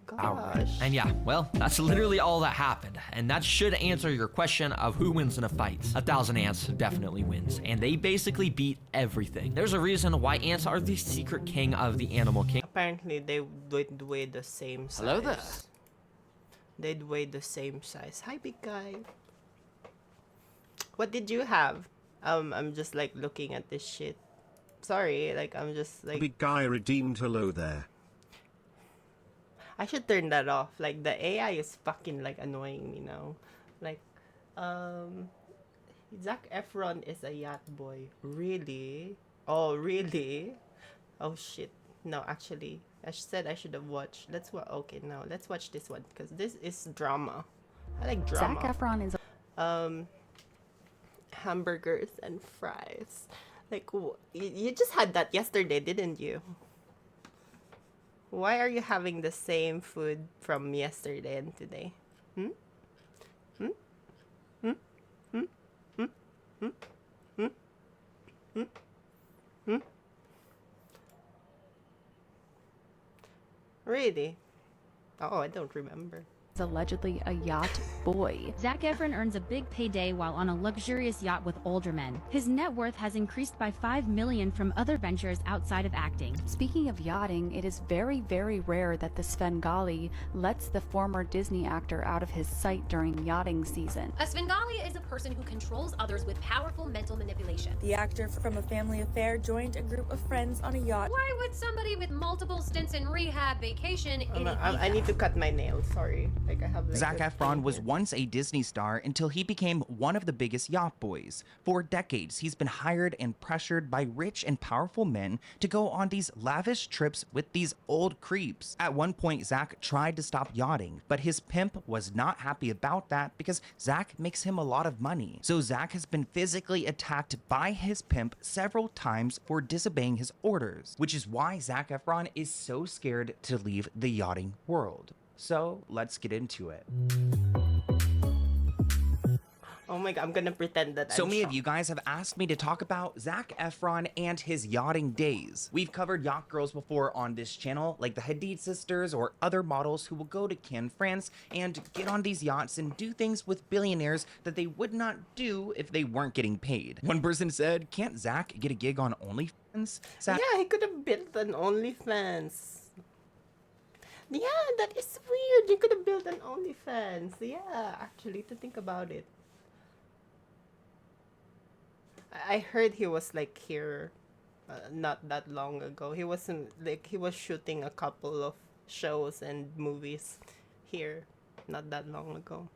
Gosh. And yeah, well, that's literally all that happened. And that should answer your question of who wins in a fight. 1,000 ants definitely wins. And they basically beat everything. There's a reason why ants are the secret king of the animal kingdom. Apparently, they would weigh the same size. Hello there. They'd weigh the same size. Hi, big guy. What did you have? I'm just like looking at this shit. Sorry, like I'm just like. Big guy redeemed. Hello there. I should turn that off. Like the AI is fucking like annoying me now. Like, Zac Efron is a yacht boy. Really? Oh, really? Oh shit. No, actually, I said I should have watched. Okay, now let's watch this one because this is drama. I like drama. Zac Efron is hamburgers and fries. Like, you just had that yesterday, didn't you? Why are you having the same food from yesterday and today? Hmm? Hmm? Hmm? Hmm? Hmm? Hmm? Hmm? Hmm? Hmm? Really? Oh, I don't remember. Allegedly a yacht boy. Zac Efron earns a big payday while on a luxurious yacht with older men. His net worth has increased by $5 million from other ventures outside of acting. Speaking of yachting, it is very, very rare that the Svengali lets the former Disney actor out of his sight during yachting season. A Svengali is a person who controls others with powerful mental manipulation. The actor from A Family Affair joined a group of friends on a yacht. Why would somebody with multiple stints in rehab vacation in I need to cut my nails, sorry. Like I have like Zac Efron was once a Disney star until he became one of the biggest yacht boys. For decades, he's been hired and pressured by rich and powerful men to go on these lavish trips with these old creeps. At one point, Zac tried to stop yachting, but his pimp was not happy about that because Zac makes him a lot of money. So Zac has been physically attacked by his pimp several times for disobeying his orders, which is why Zac Efron is so scared to leave the yachting world. So let's get into it. Oh my god, I'm gonna pretend that So I'm many of shocked. you guys have asked me to talk about Zac Efron and his yachting days. We've covered yacht girls before on this channel, like the Hadid sisters or other models who will go to Cannes, France and get on these yachts and do things with billionaires that they would not do if they weren't getting paid. One person said, can't Zac get a gig on OnlyFans? Yeah, he could have built an OnlyFans. Yeah, that is weird. You could have built an OnlyFans. Yeah, actually, to think about it. I heard he was like here not that long ago. He wasn't like he was shooting a couple of shows and movies here not that long ago.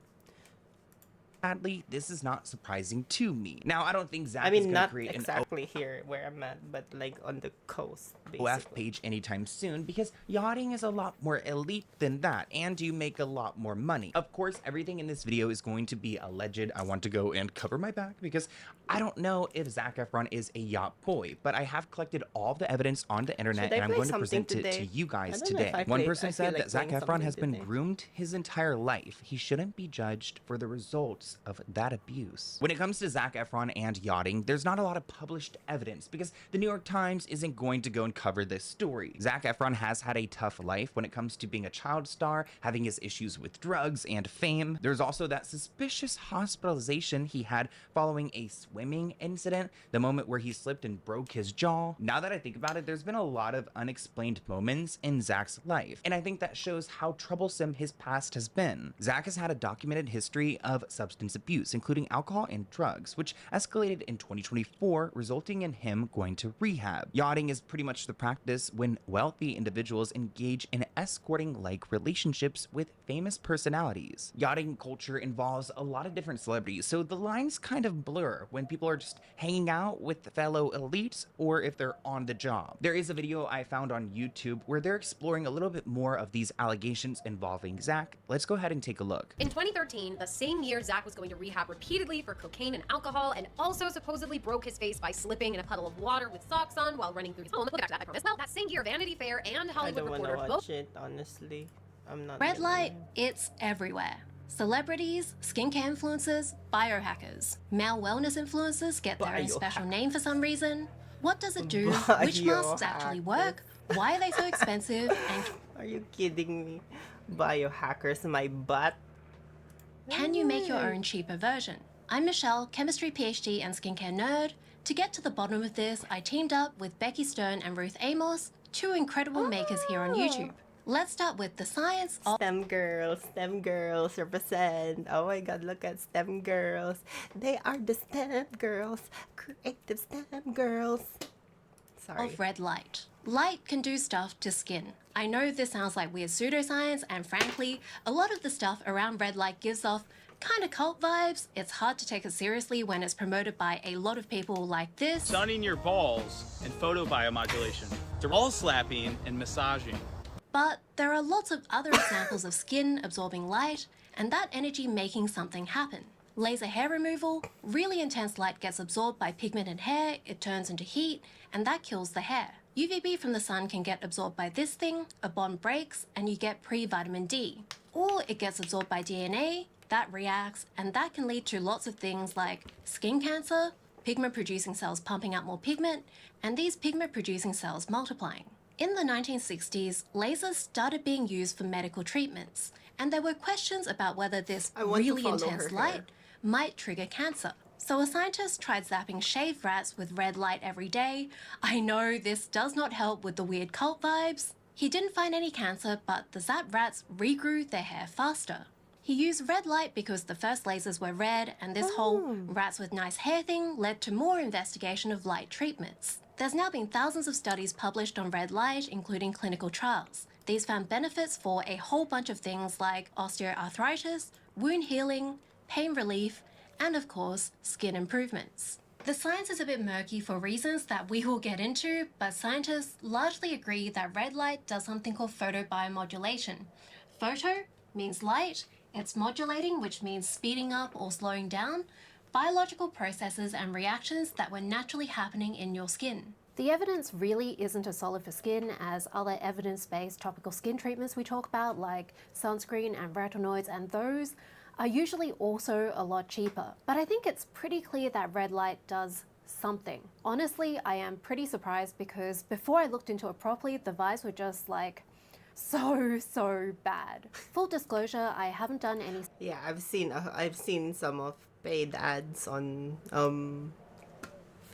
Sadly, this is not surprising to me. Now, I don't think Zac I is mean, going not to create exactly here where I'm at, but like on the coast, OF basically. page anytime soon because yachting is a lot more elite than that and you make a lot more money. Of course, everything in this video is going to be alleged. I want to go and cover my back because I don't know if Zac Efron is a yacht boy, but I have collected all the evidence on the internet Should I and I'm play going to something present it to today? you I guys don't know if today. I One play- person I feel said like that Zac playing Efron has something been today. groomed his entire life. He shouldn't be judged for the results of that abuse. When it comes to Zac Efron and yachting, there's not a lot of published evidence because the New York Times isn't going to go and cover this story. Zac Efron has had a tough life when it comes to being a child star, having his issues with drugs and fame. There's also that suspicious hospitalization he had following a swimming incident, the moment where he slipped and broke his jaw. Now that I think about it, there's been a lot of unexplained moments in Zac's life, and I think that shows how troublesome his past has been. Zac has had a documented history of substance abuse, including alcohol and drugs, which escalated in 2024, resulting in him going to rehab. Yachting is pretty much the practice when wealthy individuals engage in escorting-like relationships with famous personalities. Yachting culture involves a lot of different celebrities, so the lines kind of blur when people are just hanging out with fellow elites or if they're on the job. There is a video I found on YouTube where they're exploring a little bit more of these allegations involving Zac. Let's go ahead and take a look. In 2013, the same year Zac was going to rehab repeatedly for cocaine and alcohol, and also supposedly broke his face by slipping in a puddle of water with socks on while running through his home. We'll get back to that, I promise. Well, that same year, Vanity Fair and I Hollywood don't want to Reporter watch both. it, honestly. I'm not. Red gonna- light, it's everywhere. Celebrities, skincare influencers, biohackers. Male wellness influencers get their own special name for some reason. What does it do? Which masks actually work? Why are they so expensive? And Are you kidding me? Biohackers, my butt. can you make your own cheaper version? I'm Michelle, chemistry PhD and skincare nerd. To get to the bottom of this, I teamed up with Becky Stern and Ruth Amos, two incredible makers here on YouTube. Let's start with the science of STEM girls represent. Oh my god, look at STEM girls. They are the STEM girls, creative STEM girls. Sorry. of red light. Light can do stuff to skin. I know this sounds like weird pseudoscience, and frankly, a lot of the stuff around red light gives off kind of cult vibes. It's hard to take it seriously when it's promoted by a lot of people like this. Sunning your balls and photobiomodulation, ball slapping and massaging. But there are lots of other examples of skin absorbing light and that energy making something happen. Laser hair removal, really intense light gets absorbed by pigment in hair, it turns into heat, and that kills the hair. UVB from the sun can get absorbed by this thing, a bond breaks, and you get pre-vitamin D. Or it gets absorbed by DNA, that reacts, and that can lead to lots of things like skin cancer, pigment-producing cells pumping out more pigment, and these pigment-producing cells multiplying. In the 1960s, lasers started being used for medical treatments, and there were questions about whether this really intense light might trigger cancer. So a scientist tried zapping shaved rats with red light every day. I know this does not help with the weird cult vibes. He didn't find any cancer, but the zapped rats regrew their hair faster. He used red light because the first lasers were red, and this whole rats with nice hair thing led to more investigation of light treatments. There's now been thousands of studies published on red light, including clinical trials. These found benefits for a whole bunch of things like osteoarthritis, wound healing, pain relief, and of course, skin improvements. The science is a bit murky for reasons that we will get into, but scientists largely agree that red light does something called photobiomodulation. Photo means light, it's modulating, which means speeding up or slowing down biological processes and reactions that were naturally happening in your skin. The evidence really isn't as solid for skin as other evidence-based topical skin treatments we talk about, like sunscreen and retinoids, and those are usually also a lot cheaper. But I think it's pretty clear that red light does something. Honestly, I am pretty surprised because before I looked into it properly, the vibes were just like so bad. Full disclosure, I haven't done any. Yeah, I've seen some of paid ads on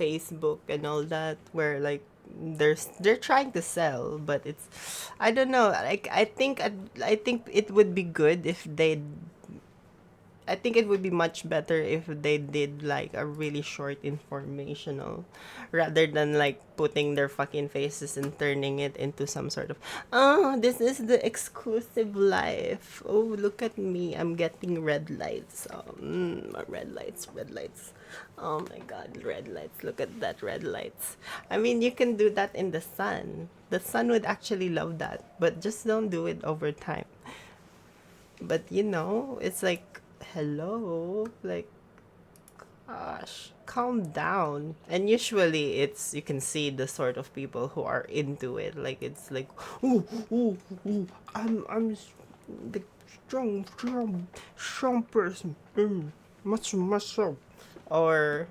Facebook and all that where like they're trying to sell, but it's, I don't know, like I think it would be good if they, I think it would be much better if they did like a really short informational rather than like putting their fucking faces and turning it into some sort of, oh, this is the exclusive life. Oh, look at me. I'm getting red lights. Red lights. Oh my god, red lights. Look at that, red lights. I mean, you can do that in the sun. The sun would actually love that, but just don't do it over time. But you know, it's like, hello, like, gosh, calm down. And usually it's, you can see the sort of people who are into it, like it's like, ooh, I'm the strong person, much so, or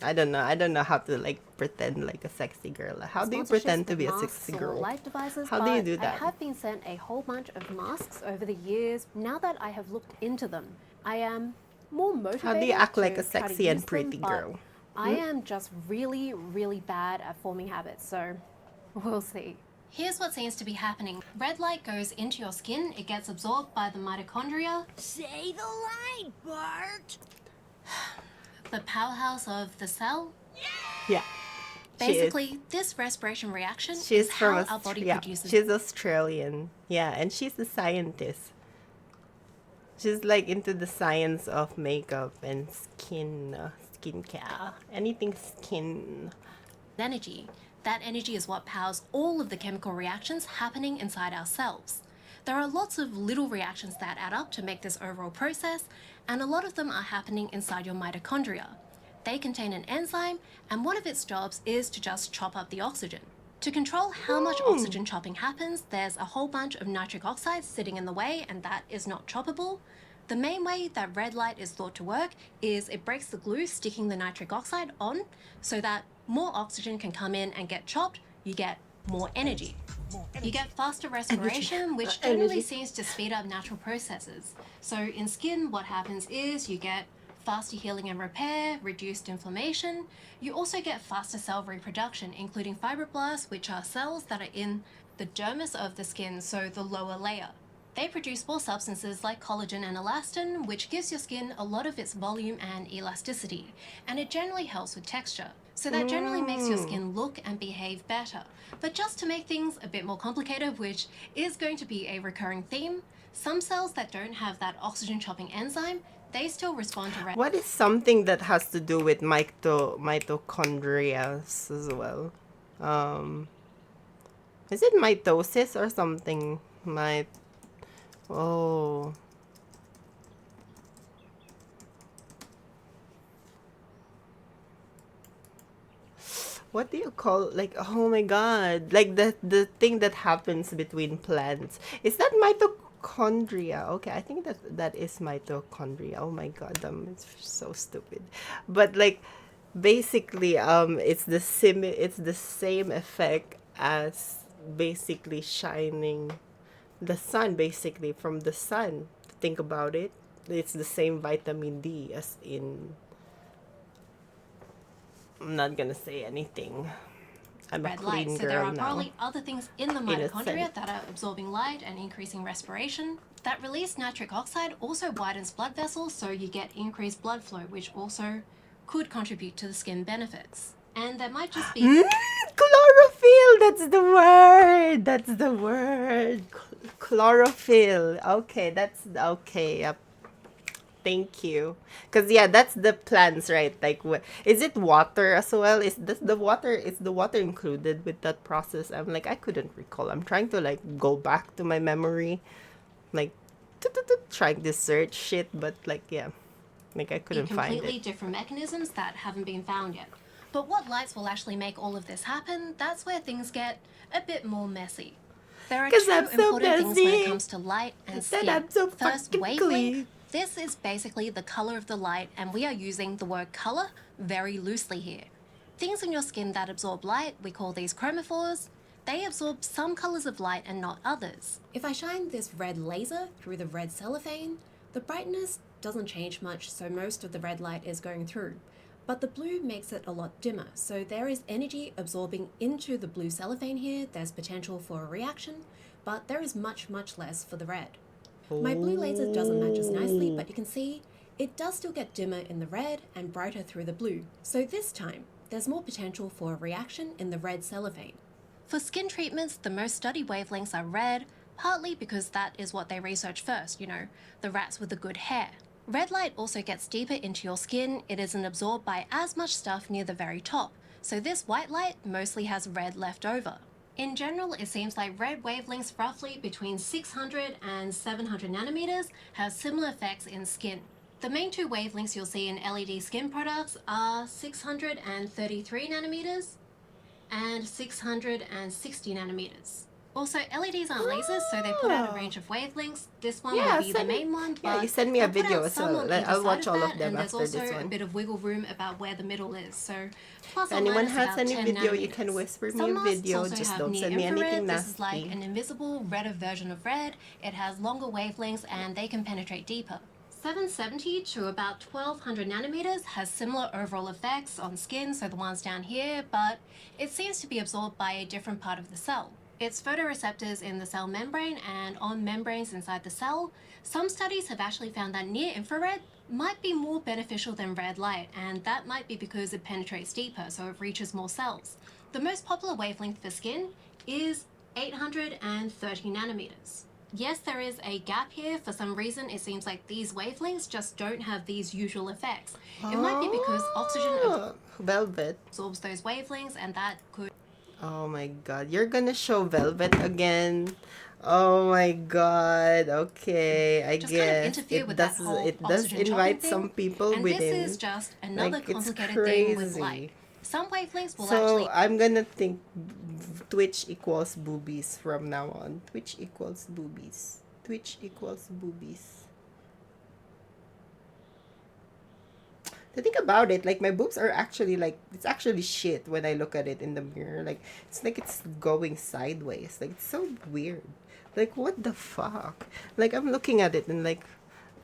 I don't know how to like pretend like a sexy girl. How do you pretend to be a sexy girl? Light devices, How do you do that? I have been sent a whole bunch of masks over the years. Now that I have looked into them, I am more motivated. How do you act like a to try to sexy and use pretty them, but girl? I am just really bad at forming habits, so we'll see. Here's what seems to be happening. Red light goes into your skin, it gets absorbed by the mitochondria. Say the line, Bart! The powerhouse of the cell. Yeah. Basically, this respiration reaction She's is from how our body yeah, produces. she's Australian. Yeah, and she's a scientist. She's like into the science of makeup and skincare, anything skin. Energy. That energy is what powers all of the chemical reactions happening inside our cells. There are lots of little reactions that add up to make this overall process, and a lot of them are happening inside your mitochondria. They contain an enzyme, and one of its jobs is to just chop up the oxygen. To control how much oxygen chopping happens, there's a whole bunch of nitric oxide sitting in the way, and that is not choppable. The main way that red light is thought to work is it breaks the glue sticking the nitric oxide on so that more oxygen can come in and get chopped. You get more energy. You get faster respiration, which generally seems to speed up natural processes. So in skin, what happens is you get faster healing and repair, reduced inflammation. You also get faster cell reproduction, including fibroblasts, which are cells that are in the dermis of the skin, so the lower layer. They produce more substances like collagen and elastin, which gives your skin a lot of its volume and elasticity, and it generally helps with texture. So that generally makes your skin look and behave better. But just to make things a bit more complicated, which is going to be a recurring theme, some cells that don't have that oxygen chopping enzyme, they still respond to red. What is something that has to do with mitochondria as well? Is it mitosis or something? Oh. What do you call, like, oh my god, like the thing that happens between plants? Is that mitochondria? Okay, I think that is mitochondria. Oh my god, it's so stupid. But like basically it's the same effect as basically shining the sun, basically from the sun. Think about it. It's the same vitamin D as in, I'm not gonna say anything. I'm a Red light. clean So there girl are now. probably other things in the Innocent. mitochondria that are absorbing light and increasing respiration. That released nitric oxide also widens blood vessels, so you get increased blood flow, which also could contribute to the skin benefits. And there might just be Chlorophyll, that's the word. That's the word. Chlorophyll. Okay, that's okay. Yep. Thank you. Cause yeah, that's the plants, right? Like, what is it? Water as well? Is the water included with that process? I'm like, I couldn't recall. I'm trying to like go back to my memory, like, trying to search shit, but like, yeah, like I couldn't find completely it. different mechanisms that haven't been found yet. But what lights will actually make all of this happen, that's where things get a bit more messy. There are 'Cause two I'm so important things when it messy. comes to light and That skin. I'm so First, fucking wavelength. clean. This is basically the color of the light, and we are using the word color very loosely here. Things in your skin that absorb light, we call these chromophores. They absorb some colors of light and not others. If I shine this red laser through the red cellophane, the brightness doesn't change much, so most of the red light is going through. But the blue makes it a lot dimmer, so there is energy absorbing into the blue cellophane here. There's potential for a reaction, but there is much, much less for the red. My blue laser doesn't match as nicely, but you can see it does still get dimmer in the red and brighter through the blue. So this time, there's more potential for a reaction in the red cellophane. For skin treatments, the most studied wavelengths are red, partly because that is what they researched first, the rats with the good hair. Red light also gets deeper into your skin. It isn't absorbed by as much stuff near the very top, so this white light mostly has red left over. In general, it seems like red wavelengths roughly between 600 and 700 nanometers have similar effects in skin. The main two wavelengths you'll see in LED skin products are 633 nanometers and 660 nanometers. Also, LEDs aren't lasers, so they put out a range of wavelengths. This one will be the main one, but you send me a they'll put video out as some well. on either I'll side watch of all of that, them and there's after this also a one. bit of wiggle room about where the middle is. So, plus or Anyone minus has about any 10 video, you nanometers. can whisper me Some a masks video. also Just have don't near send me anything infrared. This is nasty. like an invisible, redder version of red. It has longer wavelengths, and they can penetrate deeper. 770 to about 1200 nanometers has similar overall effects on skin, so the ones down here, but it seems to be absorbed by a different part of the cell. It's photoreceptors in the cell membrane and on membranes inside the cell. Some studies have actually found that near infrared might be more beneficial than red light, and that might be because it penetrates deeper, so it reaches more cells. The most popular wavelength for skin is 830 nanometers. Yes, there is a gap here. For some reason, it seems like these wavelengths just don't have these usual effects. It might be because oxygen Velvet. absorbs those wavelengths, and that could... Oh my god, you're gonna show Velvet again? Oh my god. Okay, I just guess kind of interfere with that whole it does oxygen invite chopping some thing. people And within. this is just another Like, it's complicated thing with crazy. light. Some wavelengths will So actually... I'm gonna think Twitch equals boobies from now on. Twitch equals boobies. Twitch equals boobies. To think about it, like my boobs are actually like, it's actually shit when I look at it in the mirror. Like it's going sideways. Like it's so weird. Like what the fuck? Like I'm looking at it and like,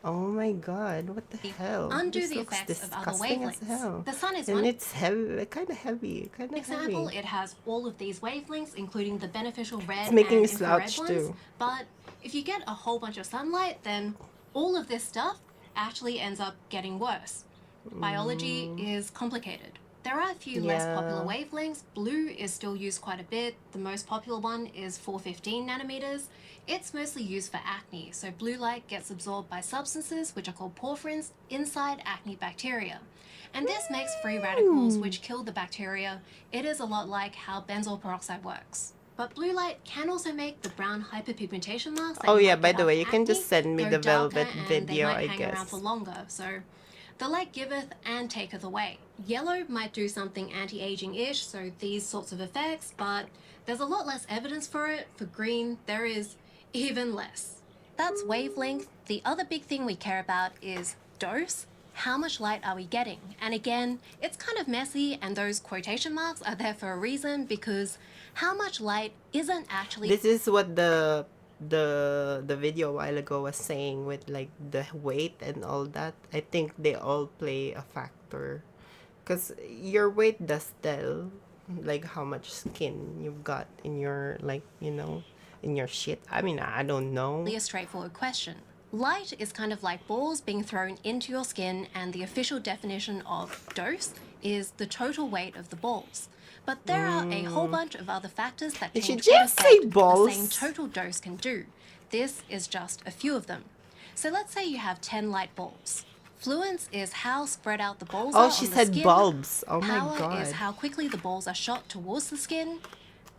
oh my god, what the hell? undo This the looks effects of other disgusting as wavelengths. hell. The sun is And one it's heavy, kind of heavy, kind of example. heavy. It has all of these wavelengths, including the beneficial red It's making and me infrared slouch ones. too. But if you get a whole bunch of sunlight, then all of this stuff actually ends up getting worse. Biology is complicated. There are a few less popular wavelengths. Blue is still used quite a bit. The most popular one is 415 nanometers. It's mostly used for acne, so blue light gets absorbed by substances, which are called porphyrins, inside acne bacteria. And this makes free radicals, which kill the bacteria. It is a lot like how benzoyl peroxide works. But blue light can also make the brown hyperpigmentation marks that Oh you yeah, might by get the way, after you can acne just send me go the darker, velvet and they video, might I hang around for guess. longer. So the light giveth and taketh away. Yellow might do something anti-aging-ish, so these sorts of effects, but there's a lot less evidence for it. For green, there is even less. That's wavelength. The other big thing we care about is dose. How much light are we getting? And again, it's kind of messy, and those quotation marks are there for a reason, because how much light isn't actually... This is what the video a while ago was saying with like the weight and all that. I think they all play a factor, because your weight does tell like how much skin you've got in your, like, you know, in your shit. I mean, I don't know. A straightforward question. Light is kind of like balls being thrown into your skin, and the official definition of dose is the total weight of the balls. But there are a whole bunch of other factors that Did she change what just say effect balls? the same total dose can do. This is just a few of them. So let's say you have 10 light balls. Fluence is how spread out the balls Oh, are she on the said skin. bulbs. Oh my Power god. is how quickly the balls are shot towards the skin.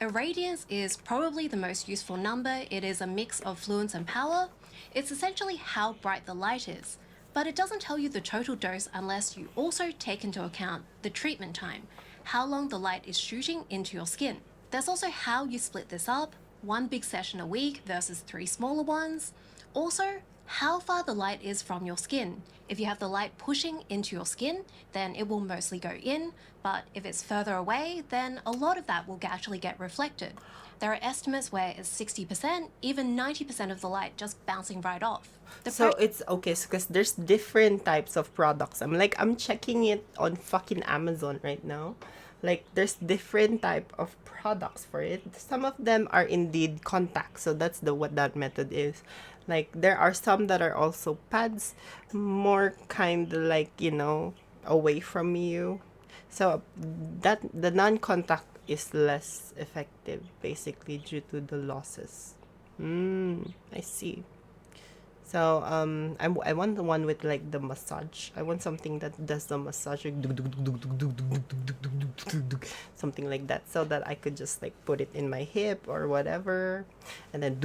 Irradiance is probably the most useful number. It is a mix of fluence and power. It's essentially how bright the light is, but it doesn't tell you the total dose unless you also take into account the treatment time, how long the light is shooting into your skin. There's also how you split this up, 1 big session a week versus 3 smaller ones. Also, how far the light is from your skin. If you have the light pushing into your skin, then it will mostly go in, but if it's further away, then a lot of that will actually get reflected. There are estimates where it's 60%, even 90% of the light just bouncing right off. So it's okay, because there's different types of products. I'm checking it on fucking Amazon right now. Like, there's different type of products for it. Some of them are indeed contact, so that's what that method is. Like, there are some that are also pads, more kind of like, you know, away from you. So that the non-contact is less effective, basically, due to the losses. I see. So I want the one with like the massage. I want something that does the massage, like, something like that, so that I could just like put it in my hip or whatever, and then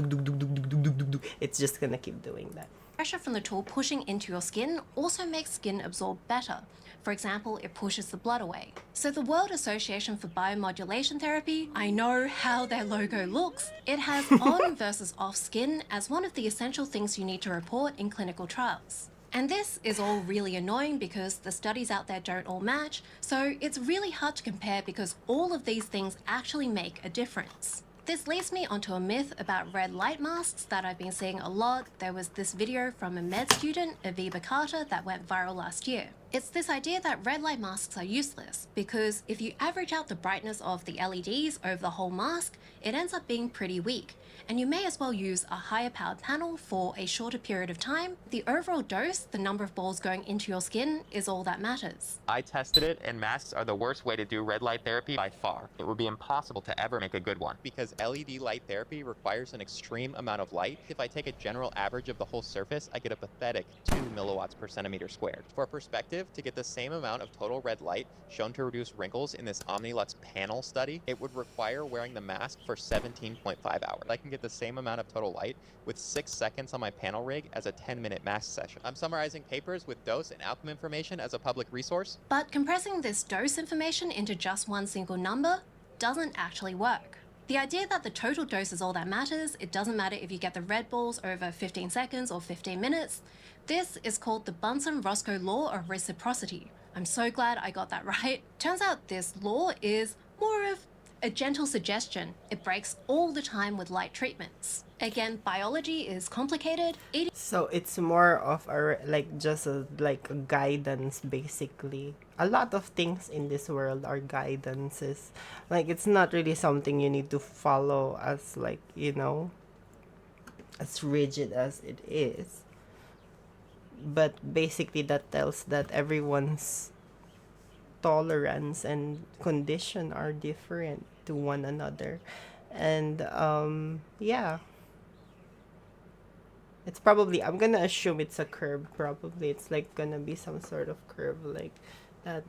it's just gonna keep doing that. Pressure from the tool pushing into your skin also makes skin absorb better. For example, it pushes the blood away. So the World Association for Biomodulation Therapy, I know how their logo looks. It has on versus off skin as one of the essential things you need to report in clinical trials. And this is all really annoying because the studies out there don't all match, so it's really hard to compare because all of these things actually make a difference. This leads me onto a myth about red light masks that I've been seeing a lot. There was this video from a med student, Aviva Carter, that went viral last year. It's this idea that red light masks are useless because if you average out the brightness of the LEDs over the whole mask, it ends up being pretty weak, and you may as well use a higher powered panel for a shorter period of time. The overall dose, the number of balls going into your skin, is all that matters. I tested it, and masks are the worst way to do red light therapy by far. It would be impossible to ever make a good one. Because LED light therapy requires an extreme amount of light. If I take a general average of the whole surface, I get a pathetic 2 milliwatts per centimeter squared. For perspective, to get the same amount of total red light shown to reduce wrinkles in this Omnilux panel study, it would require wearing the mask for 17.5 hours. I can get the same amount of total light with 6 seconds on my panel rig as a 10-minute mask session. I'm summarizing papers with dose and outcome information as a public resource. But compressing this dose information into just one single number doesn't actually work. The idea that the total dose is all that matters, it doesn't matter if you get the red balls over 15 seconds or 15 minutes, this is called the Bunsen-Roscoe law of reciprocity. I'm so glad I got that right. Turns out this law is more of a gentle suggestion. It breaks all the time with light treatments. Again, biology is complicated. So it's more of a like just a like a guidance, basically. A lot of things in this world are guidances. Like, it's not really something you need to follow as, like, you know, as rigid as it is. But basically that tells that everyone's tolerance and condition are different to one another. And yeah, it's probably, I'm gonna assume it's a curve. Probably it's like gonna be some sort of curve like that.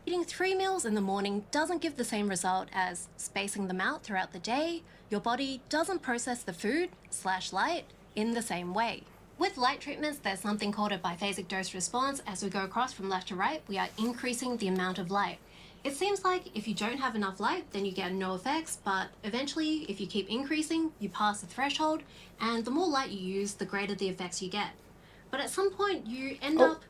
Eating 3 meals in the morning doesn't give the same result as spacing them out throughout the day. Your body doesn't process the food/light in the same way. With light treatments, there's something called a biphasic dose response. As we go across from left to right, we are increasing the amount of light. It seems like if you don't have enough light, then you get no effects, but eventually, if you keep increasing, you pass the threshold, and the more light you use, the greater the effects you get. But at some point, you end up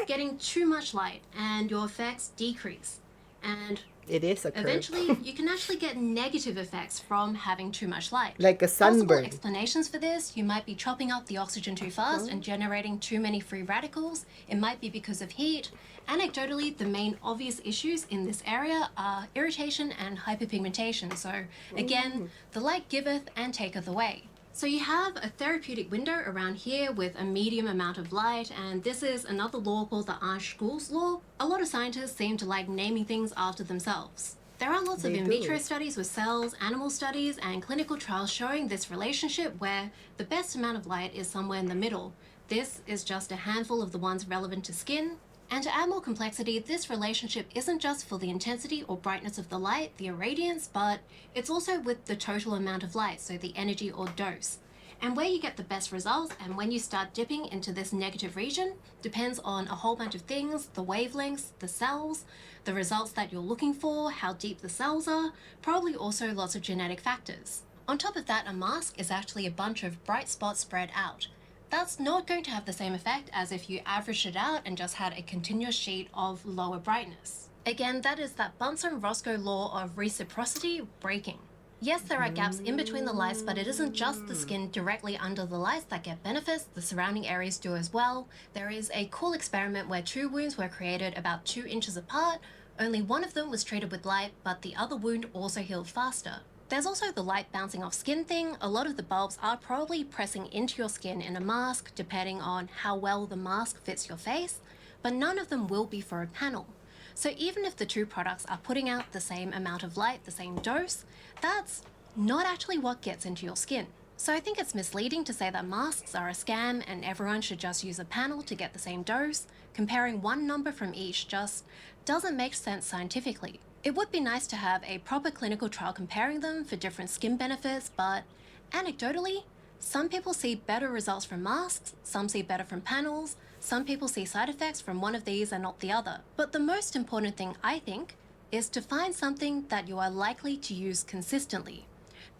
getting too much light, and your effects decrease. And It is a curve. eventually, you can actually get negative effects from having too much light. Like a Possible sunburn. explanations for this: you might be chopping up the oxygen too fast and generating too many free radicals. It might be because of heat. Anecdotally, the main obvious issues in this area are irritation and hyperpigmentation. So again, the light giveth and taketh away. So you have a therapeutic window around here with a medium amount of light, and this is another law called the Ange-Schools law. A lot of scientists seem to like naming things after themselves. There are lots of in vitro studies with cells, animal studies, and clinical trials showing this relationship where the best amount of light is somewhere in the middle. This is just a handful of the ones relevant to skin. And to add more complexity, this relationship isn't just for the intensity or brightness of the light, the irradiance, but it's also with the total amount of light, so the energy or dose. And where you get the best results and when you start dipping into this negative region depends on a whole bunch of things: the wavelengths, the cells, the results that you're looking for, how deep the cells are, probably also lots of genetic factors. On top of that, a mask is actually a bunch of bright spots spread out. That's not going to have the same effect as if you averaged it out and just had a continuous sheet of lower brightness. Again, that is that Bunsen-Roscoe law of reciprocity breaking. Yes, there are gaps in between the lights, but it isn't just the skin directly under the lights that get benefits, the surrounding areas do as well. There is a cool experiment where 2 wounds were created about 2 inches apart. Only one of them was treated with light, but the other wound also healed faster. There's also the light bouncing off skin thing. A lot of the bulbs are probably pressing into your skin in a mask, depending on how well the mask fits your face, but none of them will be for a panel. So even if the 2 products are putting out the same amount of light, the same dose, that's not actually what gets into your skin. So I think it's misleading to say that masks are a scam and everyone should just use a panel to get the same dose. Comparing one number from each just doesn't make sense scientifically. It would be nice to have a proper clinical trial comparing them for different skin benefits, but anecdotally, some people see better results from masks, some see better from panels, some people see side effects from one of these and not the other. But the most important thing, I think, is to find something that you are likely to use consistently.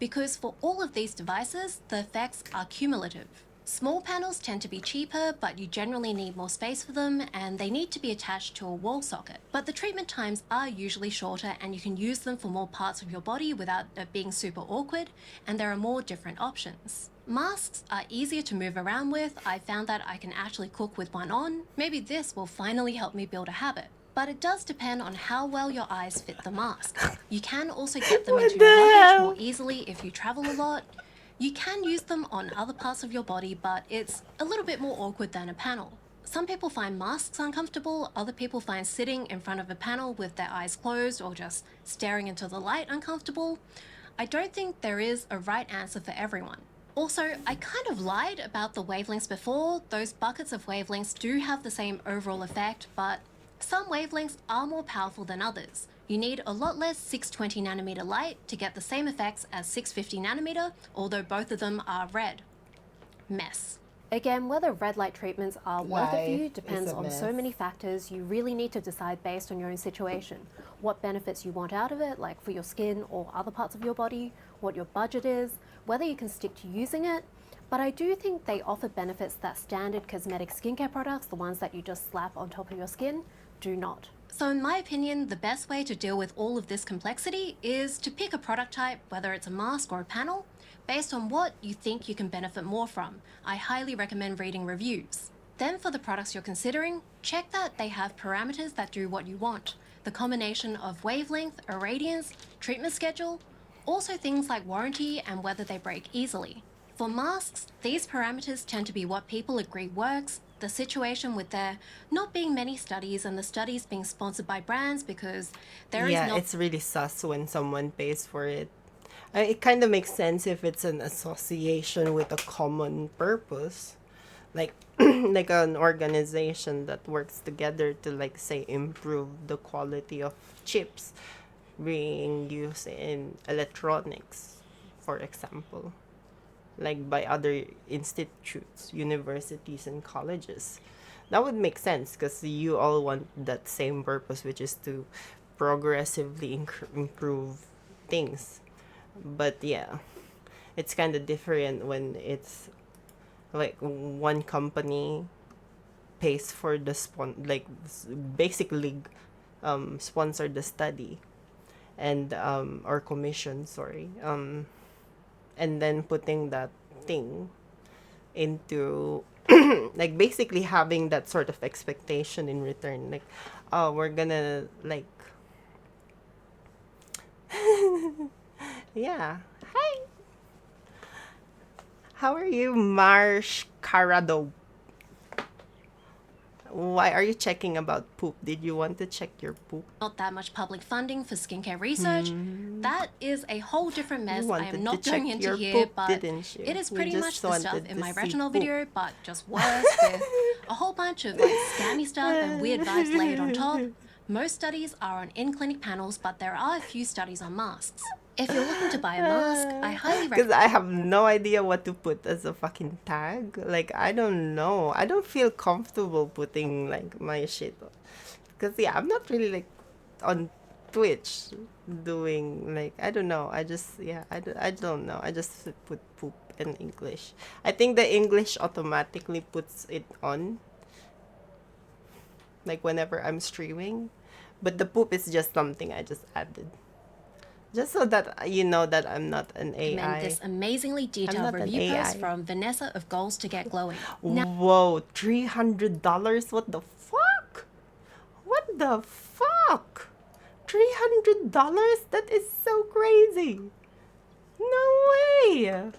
Because for all of these devices, the effects are cumulative. Small panels tend to be cheaper, but you generally need more space for them, and they need to be attached to a wall socket. But the treatment times are usually shorter, and you can use them for more parts of your body without it being super awkward, and there are more different options. Masks are easier to move around with. I found that I can actually cook with one on. Maybe this will finally help me build a habit. But it does depend on how well your eyes fit the mask. You can also get them into your luggage more easily if you travel a lot. You can use them on other parts of your body, but it's a little bit more awkward than a panel. Some people find masks uncomfortable, other people find sitting in front of a panel with their eyes closed or just staring into the light uncomfortable. I don't think there is a right answer for everyone. Also, I kind of lied about the wavelengths before. Those buckets of wavelengths do have the same overall effect, but some wavelengths are more powerful than others. You need a lot less 620 nanometer light to get the same effects as 650 nanometer, although both of them are red. Mess. Again, whether red light treatments are worth it for you Life depends is a on so mess. many factors. You really need to decide based on your own situation. What benefits you want out of it, like for your skin or other parts of your body, what your budget is, whether you can stick to using it. But I do think they offer benefits that standard cosmetic skincare products, the ones that you just slap on top of your skin, do not. So in my opinion, the best way to deal with all of this complexity is to pick a product type, whether it's a mask or a panel, based on what you think you can benefit more from. I highly recommend reading reviews. Then for the products you're considering, check that they have parameters that do what you want. The combination of wavelength, irradiance, treatment schedule, also things like warranty and whether they break easily. For masks, these parameters tend to be what people agree works, the situation with there not being many studies and the studies being sponsored by brands because there is Yeah, not... it's really sus when someone pays for it. It kind of makes sense if it's an association with a common purpose. Like, like an organization that works together to like say improve the quality of chips being used in electronics, for example, like by other institutes, universities, and colleges. That would make sense because you all want that same purpose, which is to progressively improve things. But yeah, it's kind of different when it's like one company pays for the basically sponsor the study and or commission, sorry, and then putting that thing into like basically having that sort of expectation in return, like, oh, we're gonna like yeah. Hi, how are you, Marsh Carado? Why are you checking about poop? Did you want to check your poop? Not that much public funding for skincare research. That is a whole different mess. I am not going into here, poop, but didn't you? it is You pretty just much the stuff wanted in to my see original poop. video, but just worse with a whole bunch of like scammy stuff and weird vibes layered on top. Most studies are on in-clinic panels, but there are a few studies on masks. If you're looking to buy a mask, I highly Because recommend. I have no idea what to put as a fucking tag. Like, I don't know. I don't feel comfortable putting like my shit. Because yeah, I'm not really like on Twitch doing like, I don't know. I just, yeah, I don't know. I just put poop in English. I think the English automatically puts it on. Like whenever I'm streaming. But the poop is just something I just added. Just so that you know that I'm not an AI. Recommend this amazingly detailed not an review post AI. from Vanessa of Goals to Get Glowing. Whoa, $300? What the fuck? What the fuck? $300? That is so crazy. No way.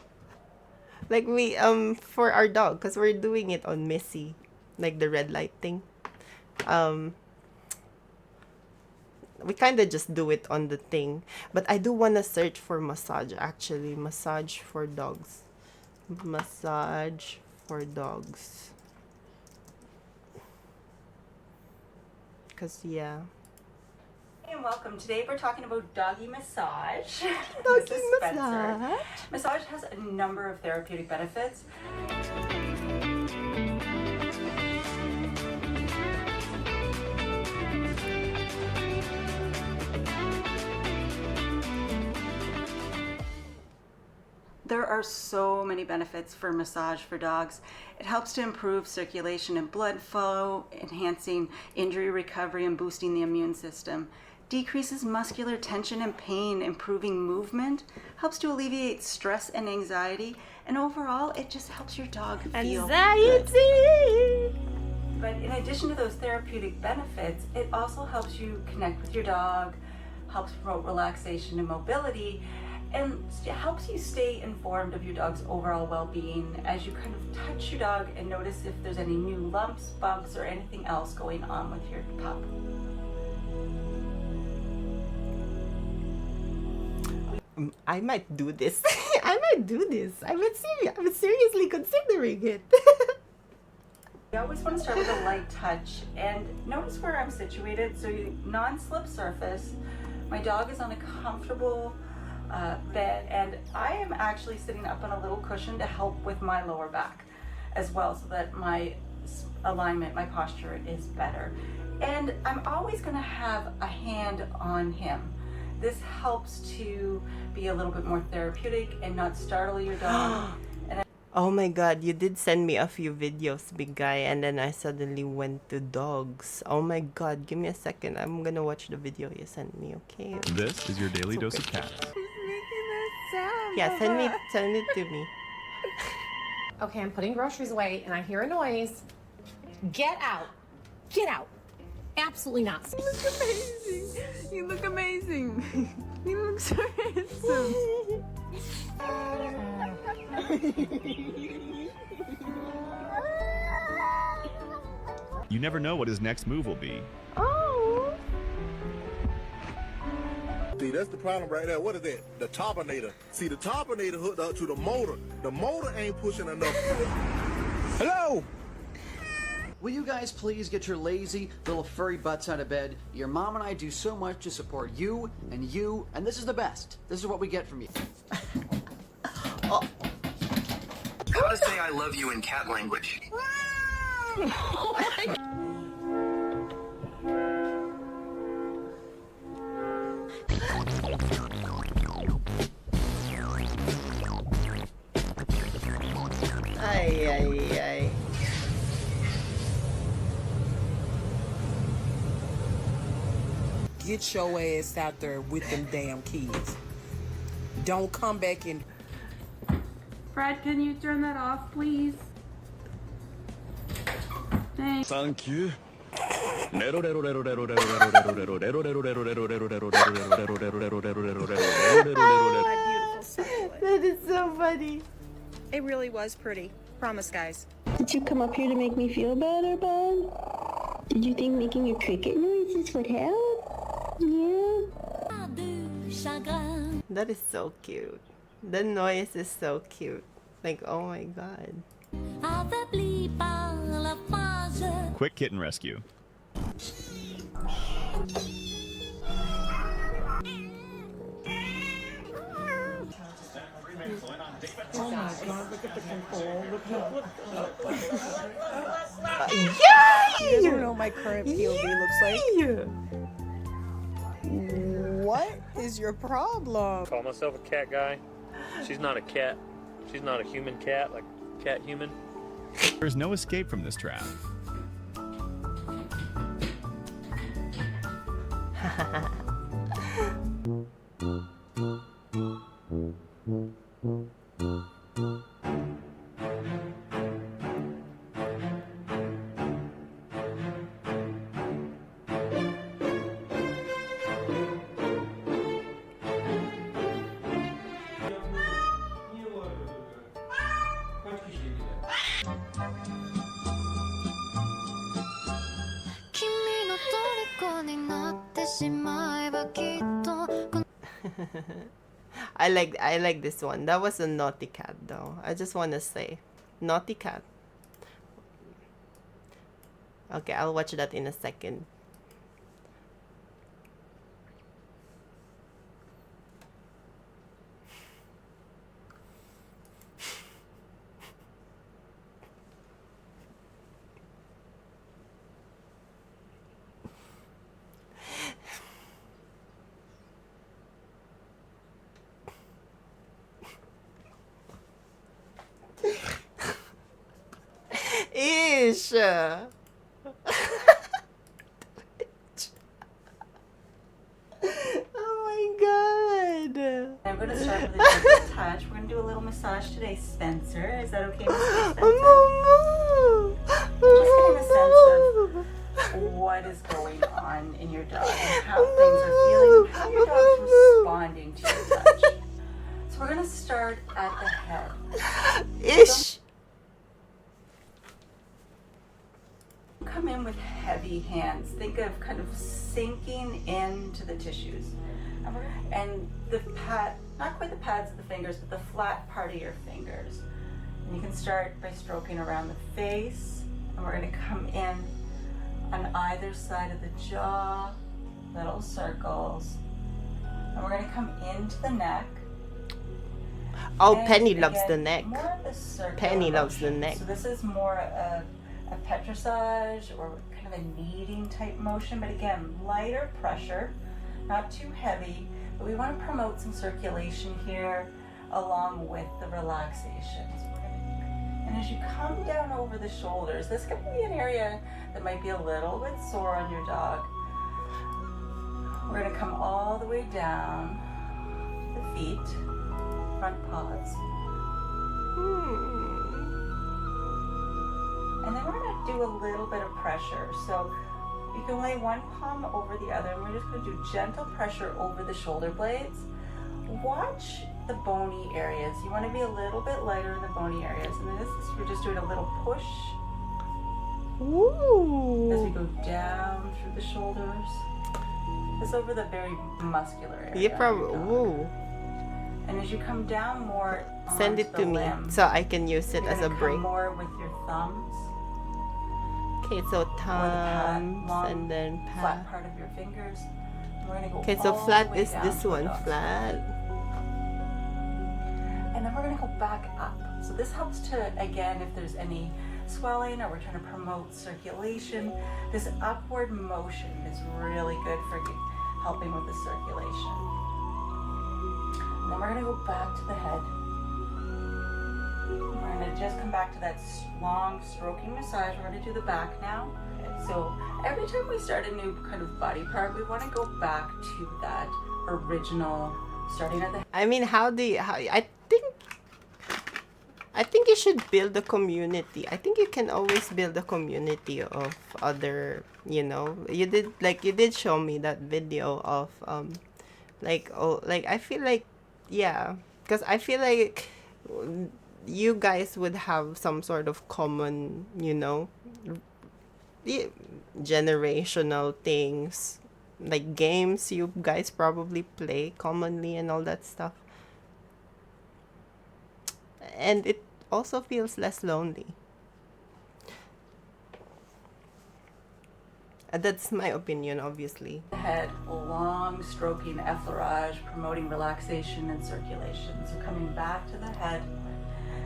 Like we for our dog, because we're doing it on Missy, like the red light thing. We kind of just do it on the thing, but I do want to search for massage, actually. Massage for dogs. Massage for dogs. Because yeah. Hey and welcome. Today we're talking about doggy massage. Doggy This is Spencer. massage. Massage has a number of therapeutic benefits. There are so many benefits for massage for dogs. It helps to improve circulation and blood flow, enhancing injury recovery and boosting the immune system. Decreases muscular tension and pain, improving movement, helps to alleviate stress and anxiety, and overall it just helps your dog feel good. But in addition to those therapeutic benefits, it also helps you connect with your dog, helps promote relaxation and mobility, and helps you stay informed of your dog's overall well-being as you kind of touch your dog and notice if there's any new lumps, bumps, or anything else going on with your pup. I might do this. I might do this. I'm seriously considering it. You always want to start with a light touch and notice where I'm situated. So non-slip surface. My dog is on a comfortable bed, and I am actually sitting up on a little cushion to help with my lower back as well, so that my alignment, my posture is better. And I'm always going to have a hand on him. This helps to be a little bit more therapeutic and not startle your dog. Oh my god, you did send me a few videos, big guy, and then I suddenly went to dogs. Oh my god, give me a second. I'm gonna watch the video you sent me, okay? This is your daily dose of cats. Yeah, send it to me. Okay, I'm putting groceries away and I hear a noise. Get out. Get out. Absolutely not. You look amazing. You look amazing. You look so handsome. You never know what his next move will be. Oh. See, that's the problem right there. What is that? The topinator. See, the topinator hooked up to the motor. The motor ain't pushing enough. Hello. Will you guys please get your lazy little furry butts out of bed? Your mom and I do so much to support you, and this is the best. This is what we get from you. How to say I love you in cat language? Ay, ay, ay. Get your ass out there with them damn kids. Don't come back in. Brad, can you turn that off, please? Thanks. Thank you. That is so funny. It really was pretty. Promise, guys. Did you come up here to make me feel better, bud? Did you think making your cricket noises would help? Yeah. That is so cute. The noise is so cute. Like, oh my god. Quick kitten rescue. Oh my god, look at the control. Yay! You guys know what my current POV looks like? What is your problem? Call myself a cat guy. She's not a cat. She's not a human cat, like cat human. There's no escape from this trap. I like this one. That was a naughty cat though. I just want to say, naughty cat. Okay, I'll watch that in a second. Ish. Oh my god. I'm going to start with a gentle touch. We're going to do a little massage today, Spencer. Is that okay, Mr. Spencer? Just getting a sense of what is going on in your dog and how things are feeling, how your dog's responding to your touch. So we're going to start at the head. Ish. Come in with heavy hands. Think of kind of sinking into the tissues. And the pad, not quite the pads of the fingers, but the flat part of your fingers. And you can start by stroking around the face. And we're going to come in on either side of the jaw, little circles. And we're going to come into the neck. Oh, And Penny again, loves the neck. more of the circular Penny loves the motion. neck. So this is more a petrissage or kind of a kneading type motion, but again, lighter pressure, not too heavy, but we want to promote some circulation here along with the relaxation. And as you come down over the shoulders, this could be an area that might be a little bit sore on your dog. We're going to come all the way down the feet, front paws. And then we're going to do a little bit of pressure. So you can lay one palm over the other, and we're just going to do gentle pressure over the shoulder blades. Watch the bony areas. You want to be a little bit lighter in the bony areas. And then we're just doing a little push. Ooh. As we go down through the shoulders. This over the very muscular area. You probably. Ooh. And as you come down more, Send it onto to the me limb, so I can use it you're as a gonna come break. more with your thumbs. Okay, so or the thumbs long, and then flat part of your fingers. We're gonna go Okay, so all flat the way is down this to a one, dog's flat. And then we're gonna go back up. So this helps to, again, if there's any swelling or we're trying to promote circulation, this upward motion is really good for helping with the circulation. And then we're gonna go back to the head. We're gonna just come back to that long stroking massage. We're gonna do the back now. So every time we start a new kind of body part, we wanna go back to that original, starting at the I mean, I think you should build a community. I think you can always build a community of other, you know, you did show me that video of I feel like, yeah, because I feel like you guys would have some sort of common, you know, generational things, like games you guys probably play commonly and all that stuff. And it also feels less lonely. That's my opinion, obviously. head, long stroking effleurage, promoting relaxation and circulation. So coming back to the head.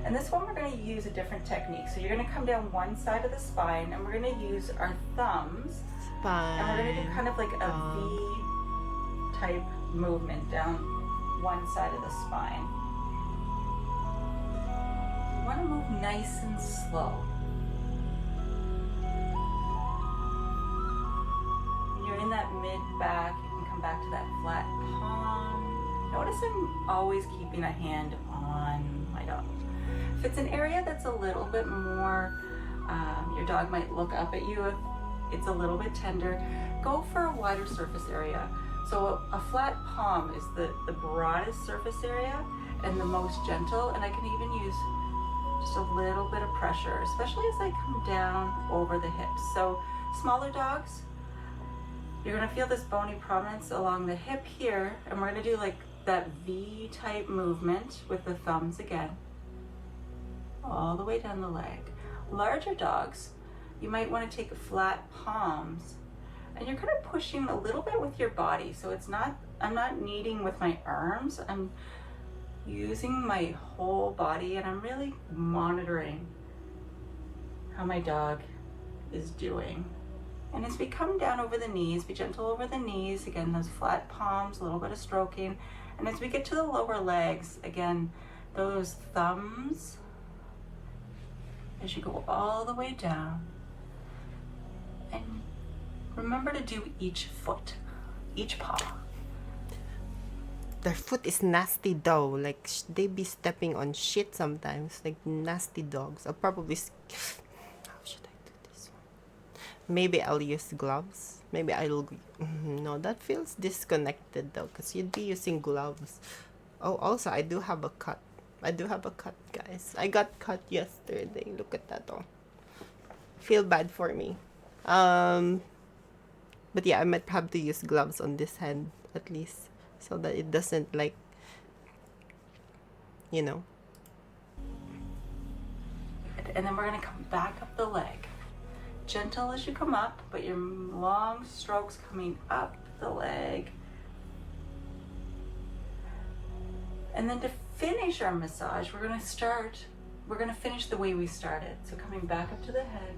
And this one we're going to use a different technique. So you're going to come down one side of the spine and we're going to use our thumbs. And we're going to do kind of like a V type movement down one side of the spine. You want to move nice and slow. When you're in that mid back, you can come back to that flat palm. Notice I'm always keeping a hand on my dog. If it's an area that's a little bit more, your dog might look up at you if it's a little bit tender, go for a wider surface area. So a flat palm is the broadest surface area and the most gentle, and I can even use just a little bit of pressure, especially as I come down over the hips. So smaller dogs, you're gonna feel this bony prominence along the hip here, and we're gonna do like that V type movement with the thumbs again, all the way down the leg. Larger dogs, you might want to take flat palms and you're kind of pushing a little bit with your body. So it's not, I'm not kneading with my arms, I'm using my whole body and I'm really monitoring how my dog is doing. And as we come down over the knees, be gentle over the knees, again, those flat palms, a little bit of stroking. And as we get to the lower legs, again, those thumbs, as you go all the way down. And remember to do each foot, each paw. Their foot is nasty though. Like they be stepping on shit sometimes. Like nasty dogs. I'll probably. How should I do this one? Maybe I'll use gloves. Maybe I'll. No, that feels disconnected though, because you'd be using gloves. Oh, also I do have a cut. Guys. I got cut yesterday. Look at that though. Feel bad for me. But yeah, I might have to use gloves on this hand at least, so that it doesn't, like, you know. And then we're gonna come back up the leg. Gentle as you come up, but your long strokes coming up the leg. And then to finish our massage, we're gonna finish the way we started. So coming back up to the head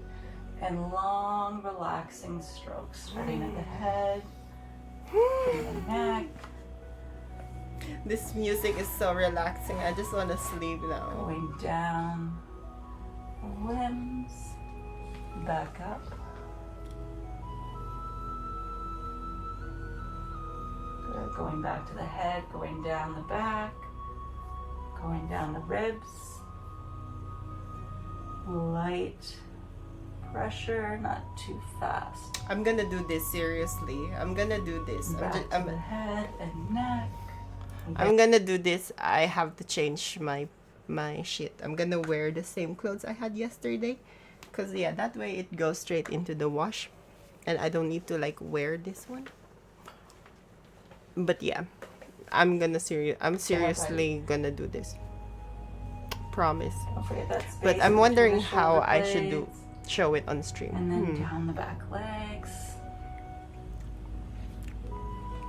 and long relaxing strokes, starting at the head, the neck. This music is so relaxing. I just want to sleep now. Going down the limbs, back up. Good. Going back to the head, going down the back, going down the ribs. Light pressure, not too fast. I'm gonna do this seriously. I'm gonna do this. Back to the head and neck. I'm gonna do this. I have to change my shit. I'm gonna wear the same clothes I had yesterday, cause yeah, that way it goes straight into the wash, and I don't need to like wear this one. But yeah, I'm seriously gonna do this. Promise. Don't forget that space But I'm between wondering the how shoulder I should do. blades. show it on stream. And then down the back legs.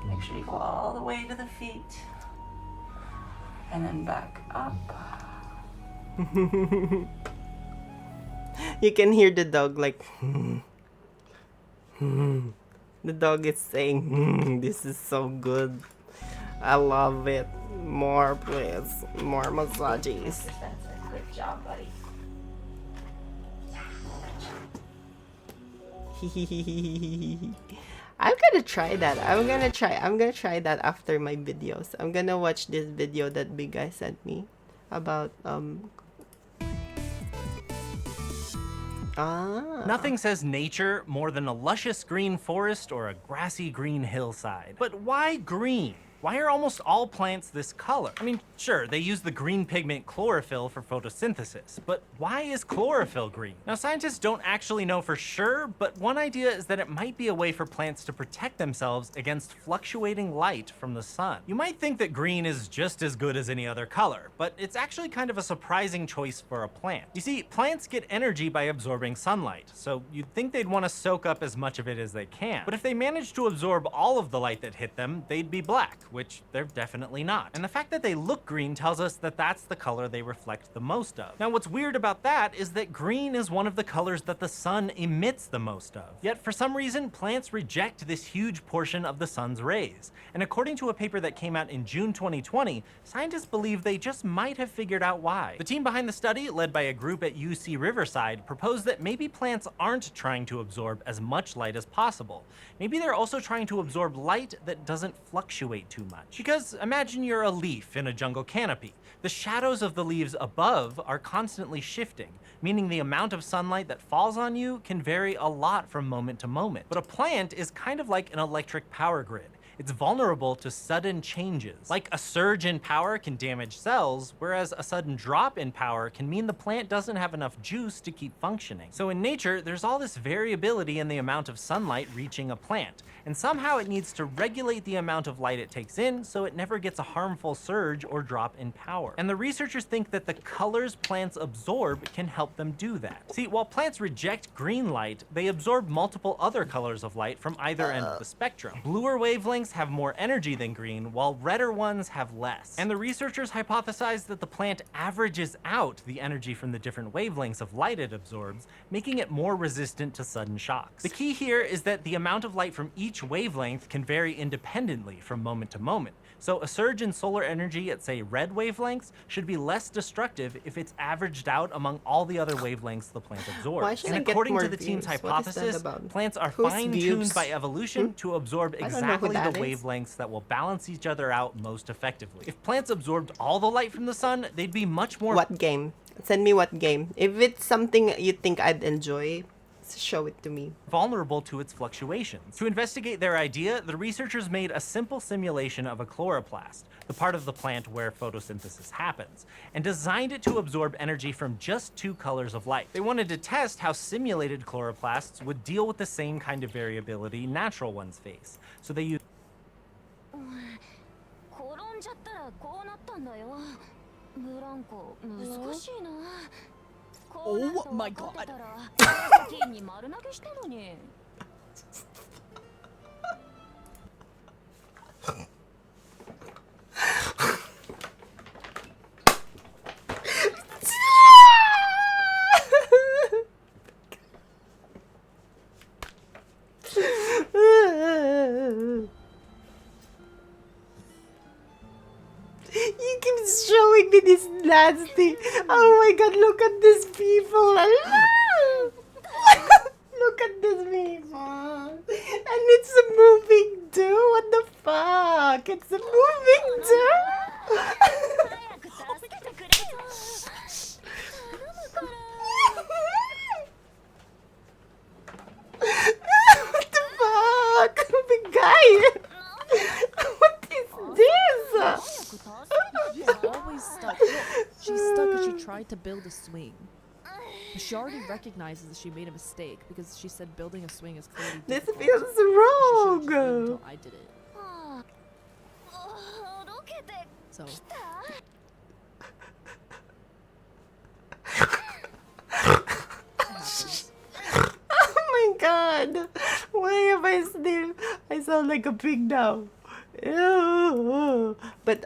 Make sure you go all the way to the feet. And then back up. You can hear the dog like the dog is saying this is so good. I love it. More please. More massages. Good job, buddy. I'm gonna try that. I'm gonna try that after my videos. I'm gonna watch this video that big guy sent me about Nothing says nature more than a luscious green forest or a grassy green hillside. But why green? Why are almost all plants this color? I mean, sure, they use the green pigment chlorophyll for photosynthesis, but why is chlorophyll green? Now, scientists don't actually know for sure, but one idea is that it might be a way for plants to protect themselves against fluctuating light from the sun. You might think that green is just as good as any other color, but it's actually kind of a surprising choice for a plant. You see, plants get energy by absorbing sunlight, so you'd think they'd want to soak up as much of it as they can. But if they managed to absorb all of the light that hit them, they'd be black, which they're definitely not. And the fact that they look green tells us that that's the color they reflect the most of. Now, what's weird about that is that green is one of the colors that the sun emits the most of. Yet for some reason, plants reject this huge portion of the sun's rays. And according to a paper that came out in June 2020, scientists believe they just might have figured out why. The team behind the study, led by a group at UC Riverside, proposed that maybe plants aren't trying to absorb as much light as possible. Maybe they're also trying to absorb light that doesn't fluctuate too much. Because imagine you're a leaf in a jungle canopy. The shadows of the leaves above are constantly shifting, meaning the amount of sunlight that falls on you can vary a lot from moment to moment. But a plant is kind of like an electric power grid. It's vulnerable to sudden changes. Like a surge in power can damage cells, whereas a sudden drop in power can mean the plant doesn't have enough juice to keep functioning. So in nature, there's all this variability in the amount of sunlight reaching a plant, and somehow it needs to regulate the amount of light it takes in so it never gets a harmful surge or drop in power. And the researchers think that the colors plants absorb can help them do that. See, while plants reject green light, they absorb multiple other colors of light from either end of the spectrum. Bluer wavelengths have more energy than green, while redder ones have less. And the researchers hypothesized that the plant averages out the energy from the different wavelengths of light it absorbs, making it more resistant to sudden shocks. The key here is that the amount of light from each wavelength can vary independently from moment to moment. So a surge in solar energy at, say, red wavelengths should be less destructive if it's averaged out among all the other wavelengths the plant absorbs. And according to the team's hypothesis, plants are fine-tuned by evolution to absorb exactly the wavelengths that will balance each other out most effectively. If plants absorbed all the light from the sun, they'd be much more— What game? Send me what game. If it's something you think I'd enjoy, show it to me. Vulnerable to its fluctuations. To investigate their idea, the researchers made a simple simulation of a chloroplast, the part of the plant where photosynthesis happens, and designed it to absorb energy from just 2 colors of light. They wanted to test how simulated chloroplasts would deal with the same kind of variability natural ones face. So they used— Oh my god. You keep showing me this nasty. Oh my god, look at these people. Look at these people. And it's a moving too. What the fuck? It's a moving too. What the fuck? Big guy. What is this? She's always stuck. Look, she's stuck because she tried to build a swing. But she already recognizes that she made a mistake because she said building a swing is clearly difficult. This feels wrong. She should've just waited until I did it. So. It happens. sound like a pig now. Ew. But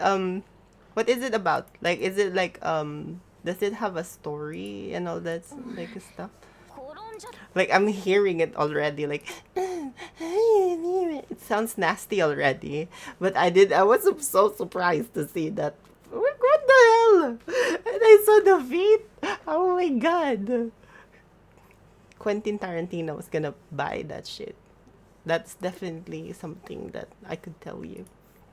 what is it about? Like, is it like does it have a story and all that like stuff? Like I'm hearing it already. Like it sounds nasty already. But I was so surprised to see that. What the hell? And I saw the feet. Oh my god. Quentin Tarantino was gonna buy that shit. That's definitely something that I could tell you.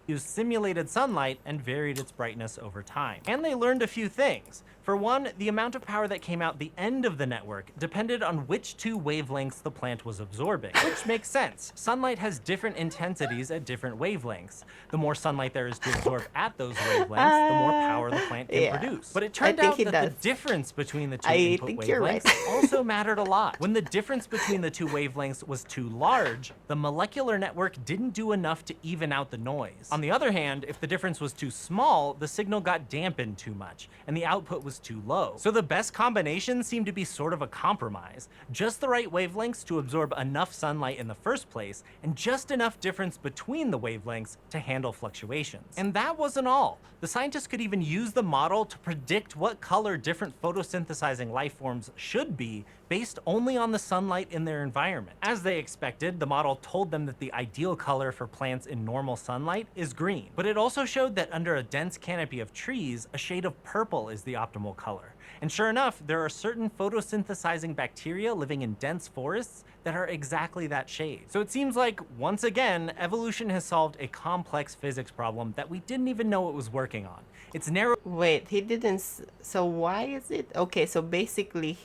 Used simulated sunlight and varied its brightness over time. And they learned a few things. For one, the amount of power that came out the end of the network depended on which two wavelengths the plant was absorbing, which makes sense. Sunlight has different intensities at different wavelengths. The more sunlight there is to absorb at those wavelengths, the more power the plant can produce. But it turned out that the difference between the two input wavelengths also mattered a lot. When the difference between the two wavelengths was too large, the molecular network didn't do enough to even out the noise. On the other hand, if the difference was too small, the signal got dampened too much, and the output was too low. So the best combination seemed to be sort of a compromise. Just the right wavelengths to absorb enough sunlight in the first place, and just enough difference between the wavelengths to handle fluctuations. And that wasn't all. The scientists could even use the model to predict what color different photosynthesizing life forms should be based only on the sunlight in their environment. As they expected, the model told them that the ideal color for plants in normal sunlight is green. But it also showed that under a dense canopy of trees, a shade of purple is the optimal color. And sure enough, there are certain photosynthesizing bacteria living in dense forests that are exactly that shade. So it seems like, once again, evolution has solved a complex physics problem that we didn't even know it was working on. It's narrow. Wait, he didn't. So why is it? Okay, so basically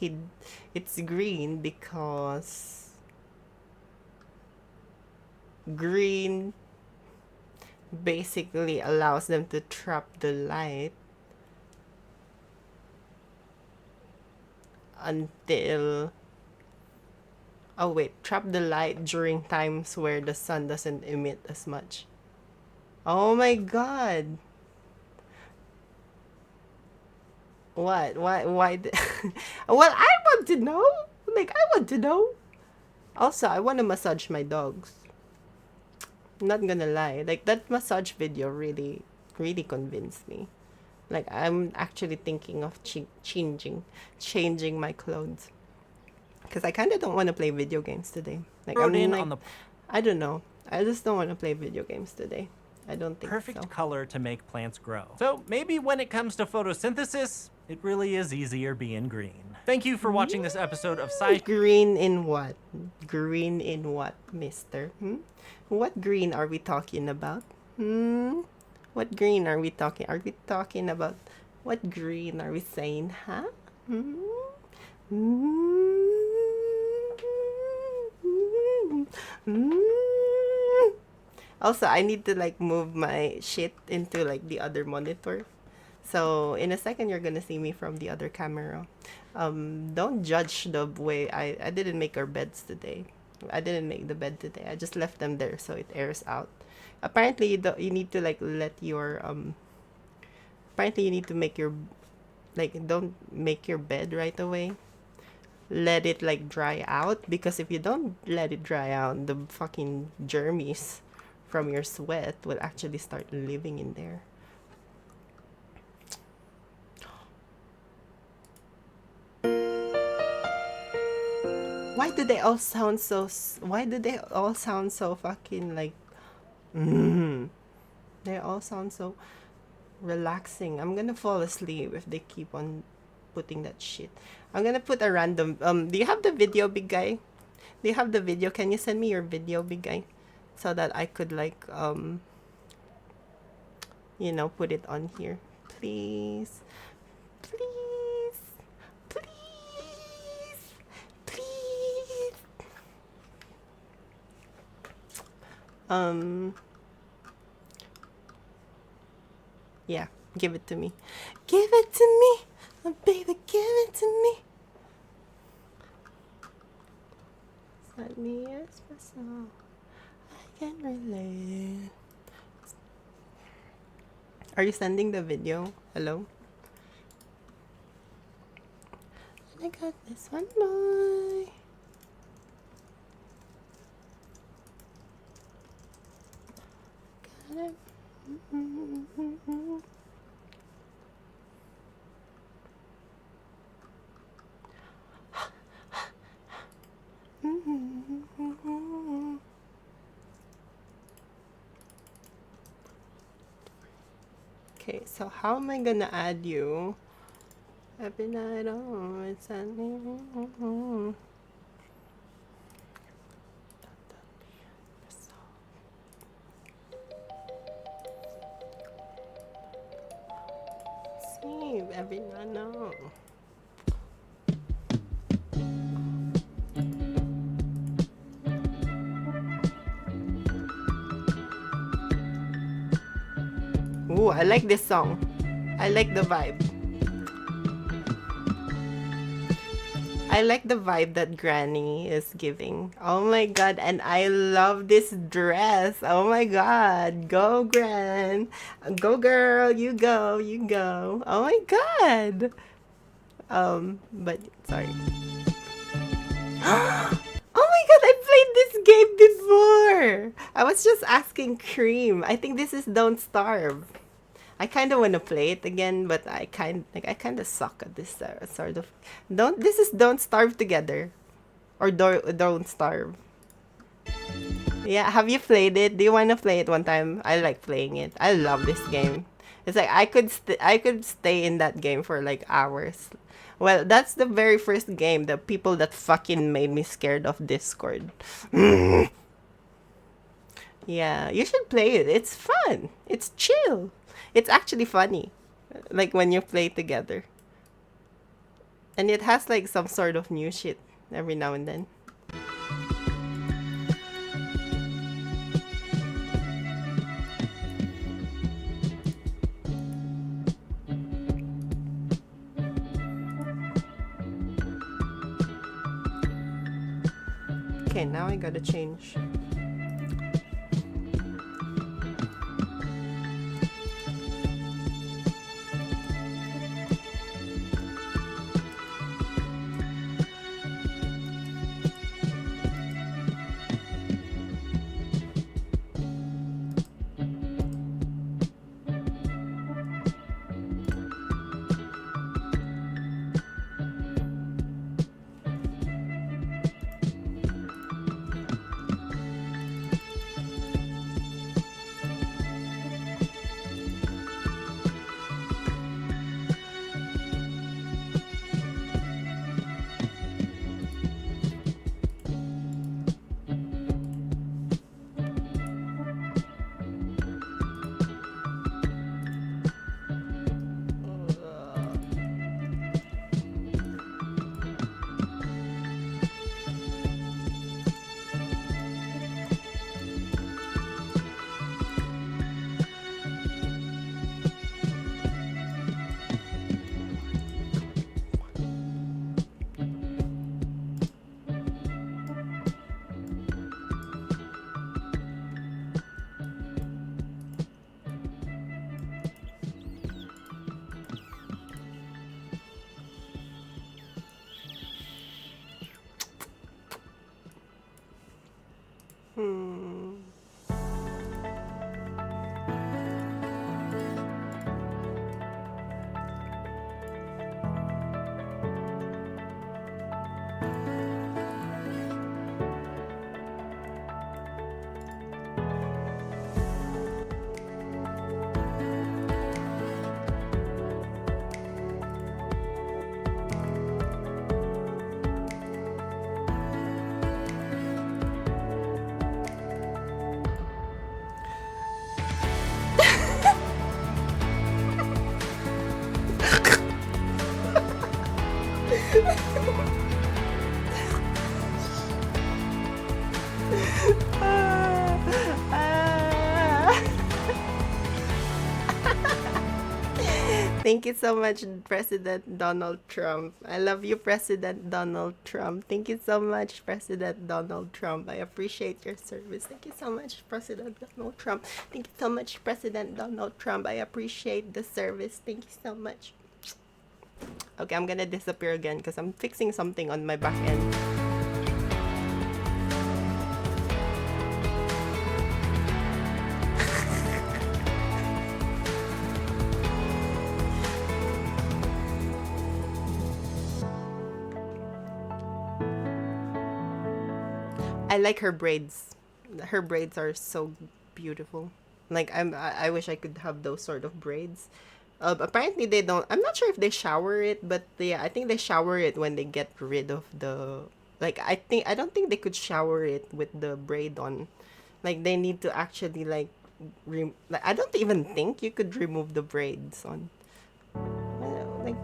it's green because green basically allows them to trap the light until trap the light during times where the sun doesn't emit as much. Oh my god. What? Why? Well, I want to know. Like, I want to know. Also, I want to massage my dogs. I'm not gonna lie. Like, that massage video really convinced me. Like, I'm actually thinking of changing my clothes. Because I kind of don't want to play video games today. Like, I don't know. I just don't want to play video games today. I don't think perfect color to make plants grow. So maybe when it comes to photosynthesis, it really is easier being green. Thank you for watching this episode of Green in what? Green in what, mister? What green are we talking about? What green are we talking? Are we talking about what green are we saying, huh? Also, I need to like move my shit into like the other monitor. So in a second, you're gonna see me from the other camera. Don't judge the way I didn't make our beds today. I didn't make the bed today. I just left them there so it airs out. Apparently, you need to like let your apparently you need to make your don't make your bed right away. Let it like dry out, because if you don't let it dry out, the fucking germs from your sweat will actually start living in there. Why do they all sound so fucking like they all sound so relaxing. I'm gonna fall asleep if they keep on putting that shit. I'm gonna put a random do you have the video, big guy? Do you have the video? Can you send me your video, big guy? So that I could like you know, put it on here. Please. Please. Please. Please. Yeah, give it to me. Give it to me. Oh, baby, give it to me. Let me espresso. I can relate. Are you sending the video? Hello? I got this one, boy. Okay, so how am I gonna add you? Every night, oh, it's ending. Save every night, no. Ooh, I like this song. I like the vibe. I like the vibe that Granny is giving. Oh my god, and I love this dress. Oh my god. Go, Gran. Go, girl. You go. You go. Oh my god. But sorry. Oh my god, I played this game before. I was just asking Cream. I think this is Don't Starve. I kind of want to play it again, but I kind of suck at this sort of. This is Don't Starve Together, or Don't Starve. Yeah, have you played it? Do you want to play it one time? I like playing it. I love this game. It's like I could stay in that game for like hours. Well, that's the very first game. The people that fucking made me scared of Discord. Yeah, you should play it. It's fun. It's chill. It's actually funny, like when you play together. And it has like some sort of new shit every now and then. Okay, now I gotta change. Thank you so much, President Donald Trump. I love you, President Donald Trump. Thank you so much, President Donald Trump. I appreciate your service. Thank you so much, President Donald Trump. Thank you so much, President Donald Trump. I appreciate the service. Thank you so much. Okay, I'm gonna disappear again because I'm fixing something on my back end. I like her braids. Her braids are so beautiful. Like I wish I could have those sort of braids. Apparently they don't. I'm not sure if they shower it, but yeah, I think they shower it when they get rid of the. Like I don't think they could shower it with the braid on. Like they need to actually like, like I don't even think you could remove the braids on. Like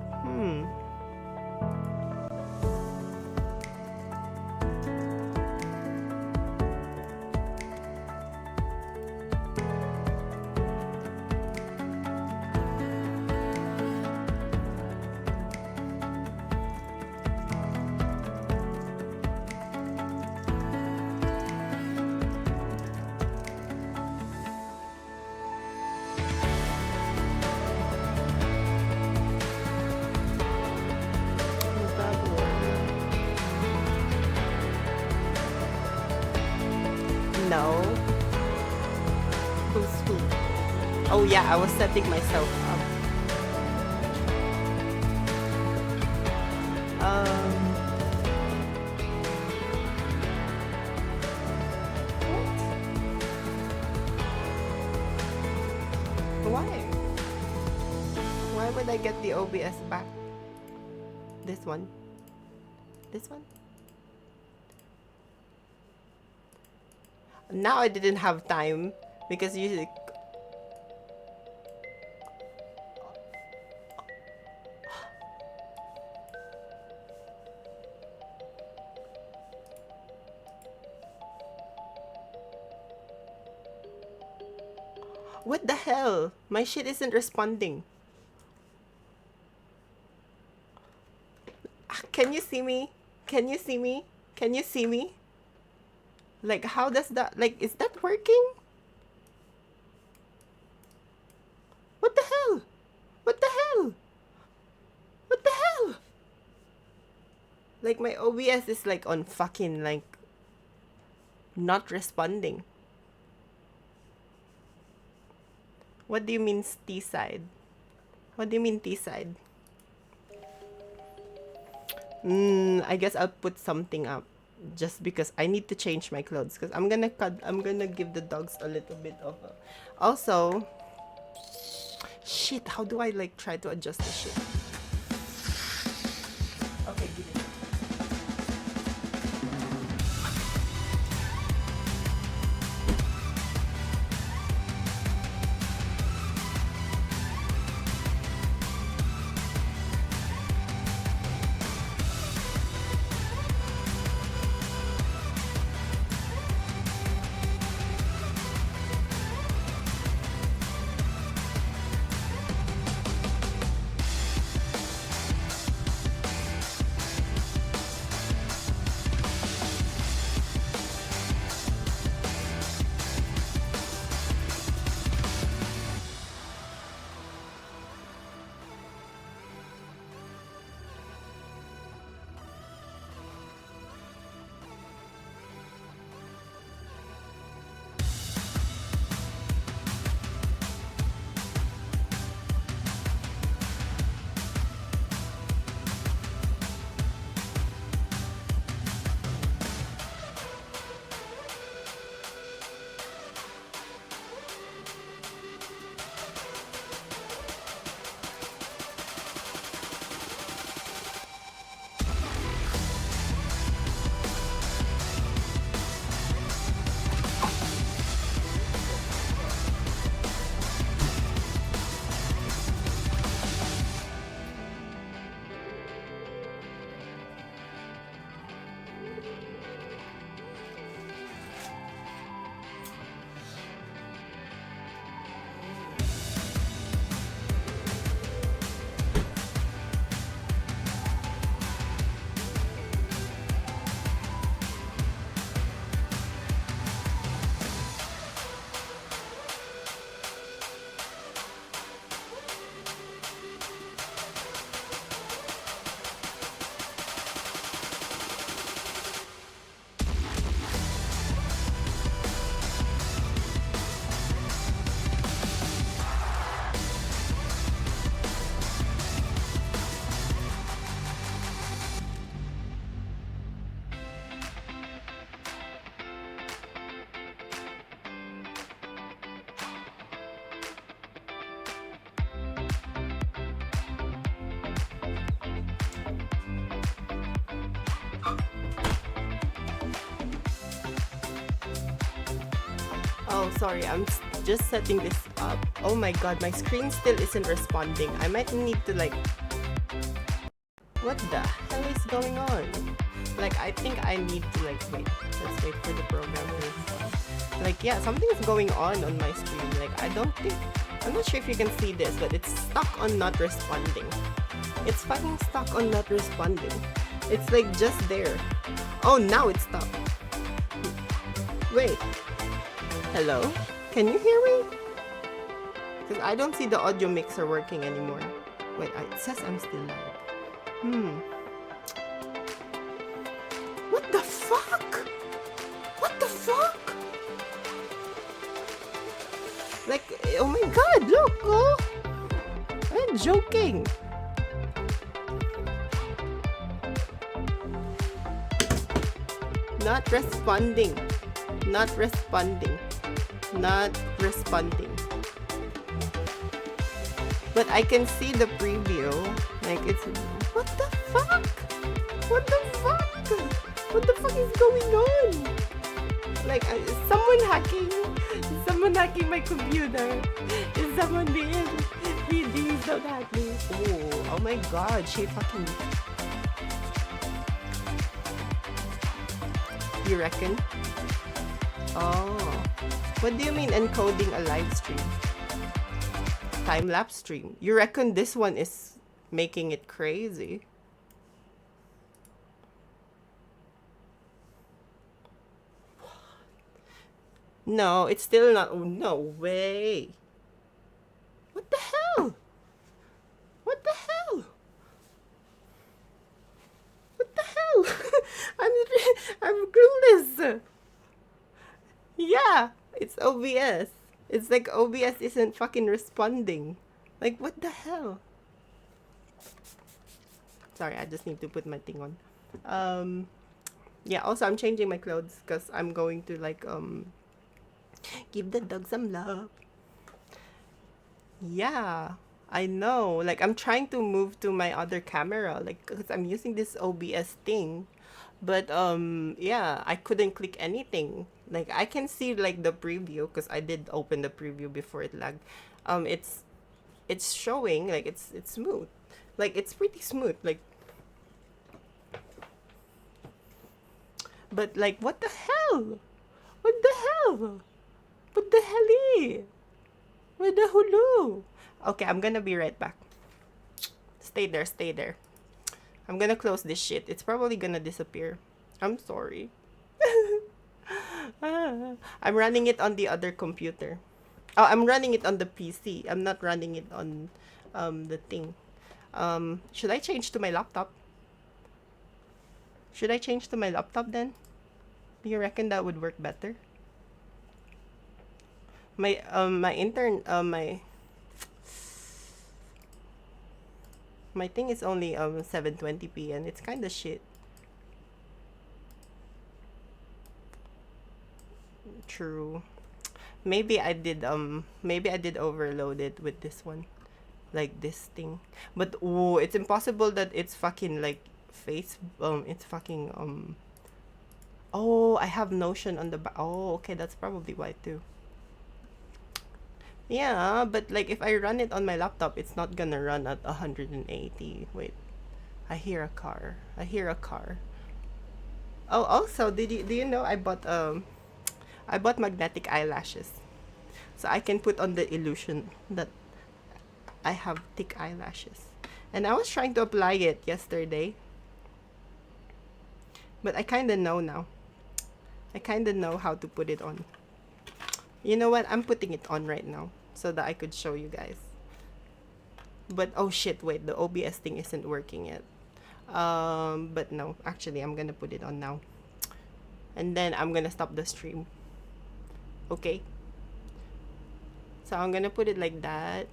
no. Who's who? Oh yeah, I was setting myself up. What? Why? Why would I get the OBS back? This one? This one? Now I didn't have time because usually. What the hell? My shit isn't responding. Can you see me? Can you see me? Can you see me? Like, how does that, like, is that working? What the hell? What the hell? What the hell? Like, my OBS is like on fucking, like, not responding. What do you mean T-side? What do you mean T-side? I guess I'll put something up just because I need to change my clothes because I'm gonna give the dogs a little bit of a... Also, shit, how do I like try to adjust the shit? Okay, give it. Oh, sorry, just setting this up. Oh my god, my screen still isn't responding. I might need to like... What the hell is going on? Like, I think I need to like, wait. Let's wait for the program to respond. Like, yeah, something's going on my screen. Like, I don't think... I'm not sure if you can see this, but it's stuck on not responding. It's fucking stuck on not responding. It's like just there. Oh, now it's stuck. Wait. Hello? Can you hear me? Because I don't see the audio mixer working anymore. Wait, it says I'm still live. What the fuck? What the fuck? Like, oh my god, look, oh! I'm joking. Not responding. Not responding. Not responding. But I can see the preview. Like, it's... What the fuck? What the fuck? What the fuck is going on? Like, is someone hacking? Is someone hacking my computer? Is someone being... Please don't hack me. Oh my god, she fucking... You reckon? Oh. What do you mean encoding a live stream? Time-lapse stream. You reckon this one is making it crazy? No, it's still not. Oh, no way. What the hell? What the hell? What the hell? I'm clueless. Yeah, it's OBS. It's like OBS isn't fucking responding. Like, what the hell? Sorry, I just need to put my thing on. Yeah, also I'm changing my clothes because I'm going to like give the dog some love. Yeah, I know. Like, I'm trying to move to my other camera, like, because I'm using this OBS thing. But yeah, I couldn't click anything. Like, I can see like the preview because I did open the preview before it lagged. It's showing like it's smooth. Like, it's pretty smooth. Like, but like, what the hell? What the hell? What the hell? What the hulu? Okay, I'm gonna be right back. Stay there, stay there. I'm gonna close this shit. It's probably gonna disappear. I'm sorry. I'm running it on the other computer. Oh, I'm running it on the PC. I'm not running it on the thing. Should I change to my laptop? Should I change to my laptop then? Do you reckon that would work better? My my thing is only 720p and it's kind of shit. True. Maybe I did overload it with this one, like this thing. But oh, it's impossible that it's fucking like it's fucking oh, I have Notion on the back. Oh, okay, that's probably why too. Yeah, but like if I run it on my laptop, it's not gonna run at 180. Wait, I hear a car. I hear a car. Oh, also, do you know I bought magnetic eyelashes, so I can put on the illusion that I have thick eyelashes. And I was trying to apply it yesterday, but I kind of know now. I kind of know how to put it on. You know what? I'm putting it on right now so that I could show you guys. But oh shit, wait, the OBS thing isn't working yet. But no, actually I'm gonna put it on now. And then I'm gonna stop the stream. Okay? So I'm gonna put it like that.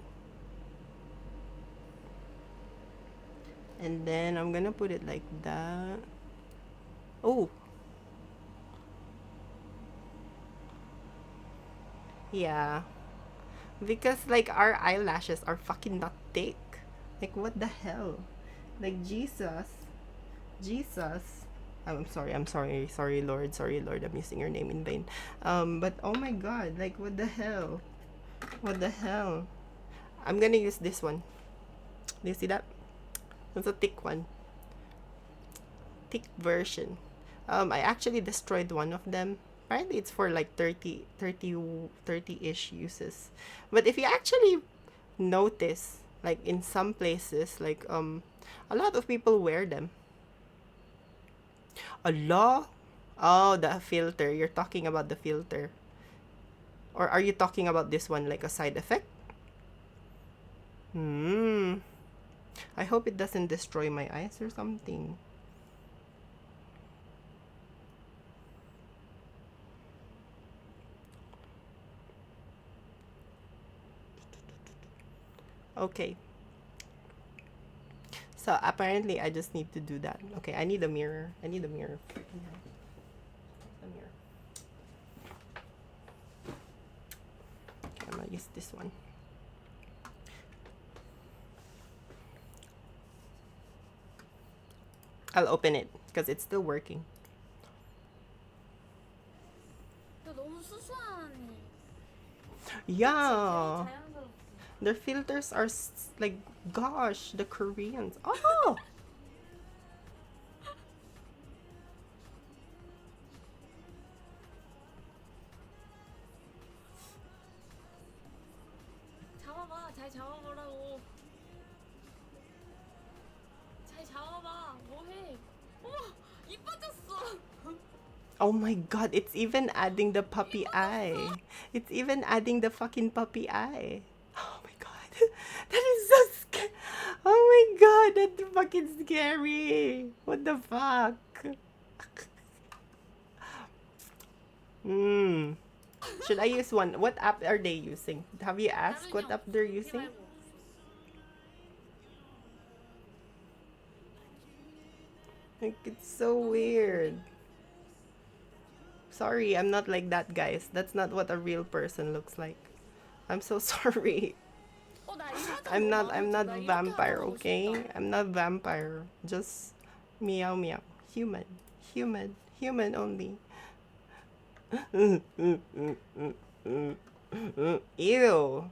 And then I'm gonna put it like that. Oh. Yeah. Because like our eyelashes are fucking not thick. Like, what the hell? Like, Jesus. I'm sorry, Lord, I'm using your name in vain. But oh my god, like what the hell? What the hell? I'm gonna use this one. Do you see that? It's a thick one. Thick version. I actually destroyed one of them. Apparently it's for like 30-ish uses. But if you actually notice, like in some places, like a lot of people wear them. Allah? Oh, the filter. You're talking about the filter. Or are you talking about this one like a side effect? I hope it doesn't destroy my eyes or something. Okay. So apparently I just need to do that. Okay, I need a mirror. I need a mirror. A mirror. Okay, I'm gonna use this one. I'll open it because it's still working. Yeah. Their filters are like, gosh, the Koreans. Oh! 잡아봐, 잘 잡아보라고. 잘 잡아봐. 뭐해? 어머, 입 빠졌어. Oh my god, it's even adding the puppy eye. It's even adding the fucking puppy eye. Oh my god. That is so scary. Oh my god, that's fucking scary. What the fuck? Should I use one? What app are they using? Have you asked what app they're using? Like, it's so weird. Sorry, I'm not like that, guys. That's not what a real person looks like. I'm so sorry. I'm not vampire, okay? I'm not vampire. Just meow meow. Human. Human only. Ew.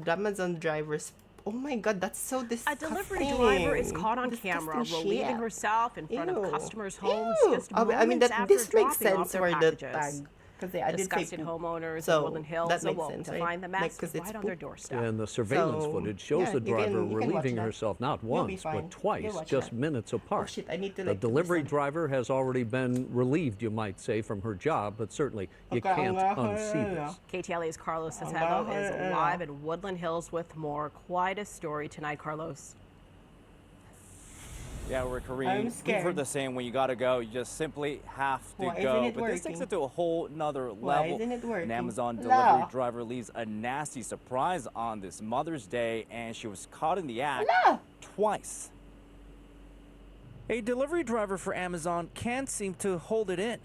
Amazon drivers. Oh my god, that's so disgusting. A delivery driver is caught on camera relieving herself in front of customers' homes just moments I mean, that after this makes dropping off sense their for the packages. tag. Because I did say Disgusted poop. homeowners So, in Woodland Hills that makes awoke sense, to right? find the Like, mess 'cause it's right on poop. their doorstep. And the surveillance So, footage shows yeah, the driver you can watch relieving that. herself not You'll be once, fine. but twice, You'll watch just that. minutes apart. Shit, I need to, The like, delivery listen. driver has already been relieved, you might say, from her job, but certainly you can't unsee this. KTLA's Carlos Sazebo is live in Woodland Hills with more. Quite a story tonight, Carlos. Yeah, we're Korean. I'm We've scared. heard the saying, when you gotta go, you just simply have to Why go. isn't it But this takes working? it to a whole nother Why level. isn't it working? An Amazon La. delivery driver leaves a nasty surprise on this Mother's Day, and she was caught in the act twice. A delivery driver for Amazon can't seem to hold it in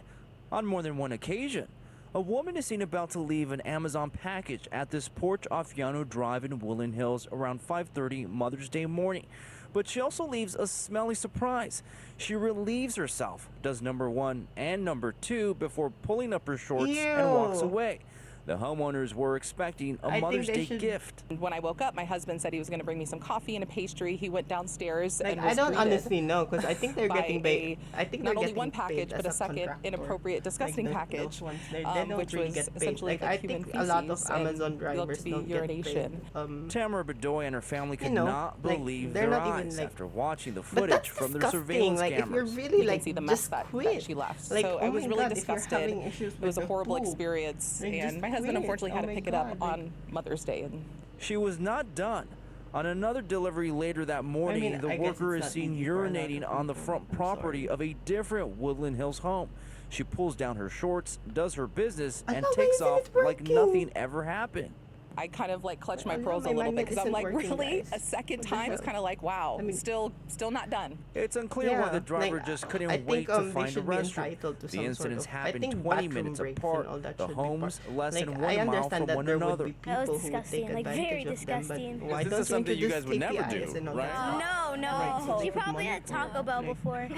on more than one occasion. A woman is seen about to leave an Amazon package at this porch off Yano Drive in Woodland Hills around 5:30 Mother's Day morning. But she also leaves a smelly surprise. She relieves herself, does number 1 and number 2 before pulling up her shorts and walks Ew. away. The homeowners were expecting a Mother's Day gift. When I woke up, my husband said he was going to bring me some coffee and a pastry. He went downstairs Like, and I was don't greeted honestly know, because I think they're by getting paid. I think they're not only getting one paid package, as but a second contractor. inappropriate, disgusting Like, package, those ones, they don't which really was get paid. essentially Like, like I human think a lot of feces and Amazon looked drivers to be don't urination. get paid. Tamara Bedoy and her family could You know, not like, believe they're their not even, eyes like- after watching the But footage that's from their disgusting. surveillance Like, if you're cameras. really, You like, can see the mess just that quit. she left. Like, So oh I was my really God, if you're disgusted. having issues It was with a the horrible poop, experience, like, just and my husband quit. unfortunately had Oh to my pick it God, up like- on Mother's Day. And She was not done. On another delivery later that morning, I the guess worker it's is not seen easy for a lot urinating of on the people. front I'm property of a different Woodland Hills home. She pulls down her shorts, does her business, and know, why takes isn't off it like working? nothing ever happened. I kind of like clutched my I know pearls my a little magnet bit because I'm isn't like, working, really? guys. A second What the time? It's hell? kind of like, wow, still not done. It's unclear why the driver just couldn't I think, wait to they find a should be restroom. entitled to The some incidents sort of, I happened think 20 bathroom minutes breaks apart. and all that The should be homes part. less Like, than I 1 mile understand from that one there another. would be people who would take disgusting, like, advantage very of them, disgusting. but why This is don't you something you introduce guys would never KPIs do, and all right? that stuff? No, no. She probably had Taco Bell before.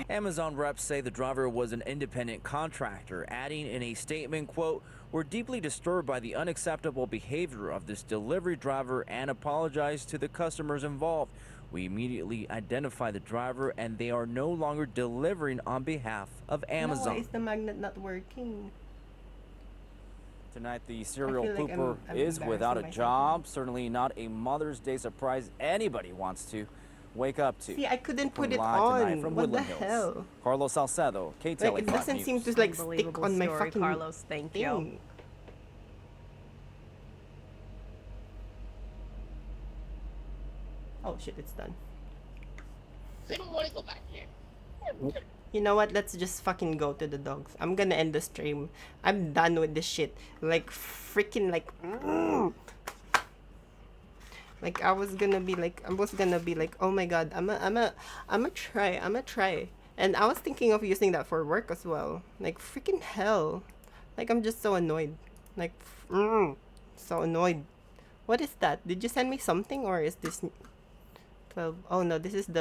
Amazon reps say the driver was an independent contractor, adding in a statement, quote, "We're deeply disturbed by the unacceptable behavior of this delivery driver and apologize to the customers involved. We immediately identify the driver and they are no longer delivering on behalf of Amazon." No, is the magnet not working? Tonight, the serial feel like pooper I'm is without a embarrassing job. Certainly not a Mother's Day surprise anybody wants to wake up to. See, I couldn't put it Reporting live tonight on. from What the Woodland Hills. hell? Carlos Salcedo, KTLA Like, it doesn't seem to like stick Unbelievable on my story, fucking Carlos. Thank thing. you. Oh shit, it's done. They don't want to go back here. You know what? Let's just fucking go to the dogs. I'm gonna end the stream. I'm done with this shit. Like freaking like. Like I was gonna be like, oh my god, I'ma try. And I was thinking of using that for work as well. Like freaking hell. Like I'm just so annoyed. Like so annoyed. What is that? Did you send me something or is this 12? Oh no, this is the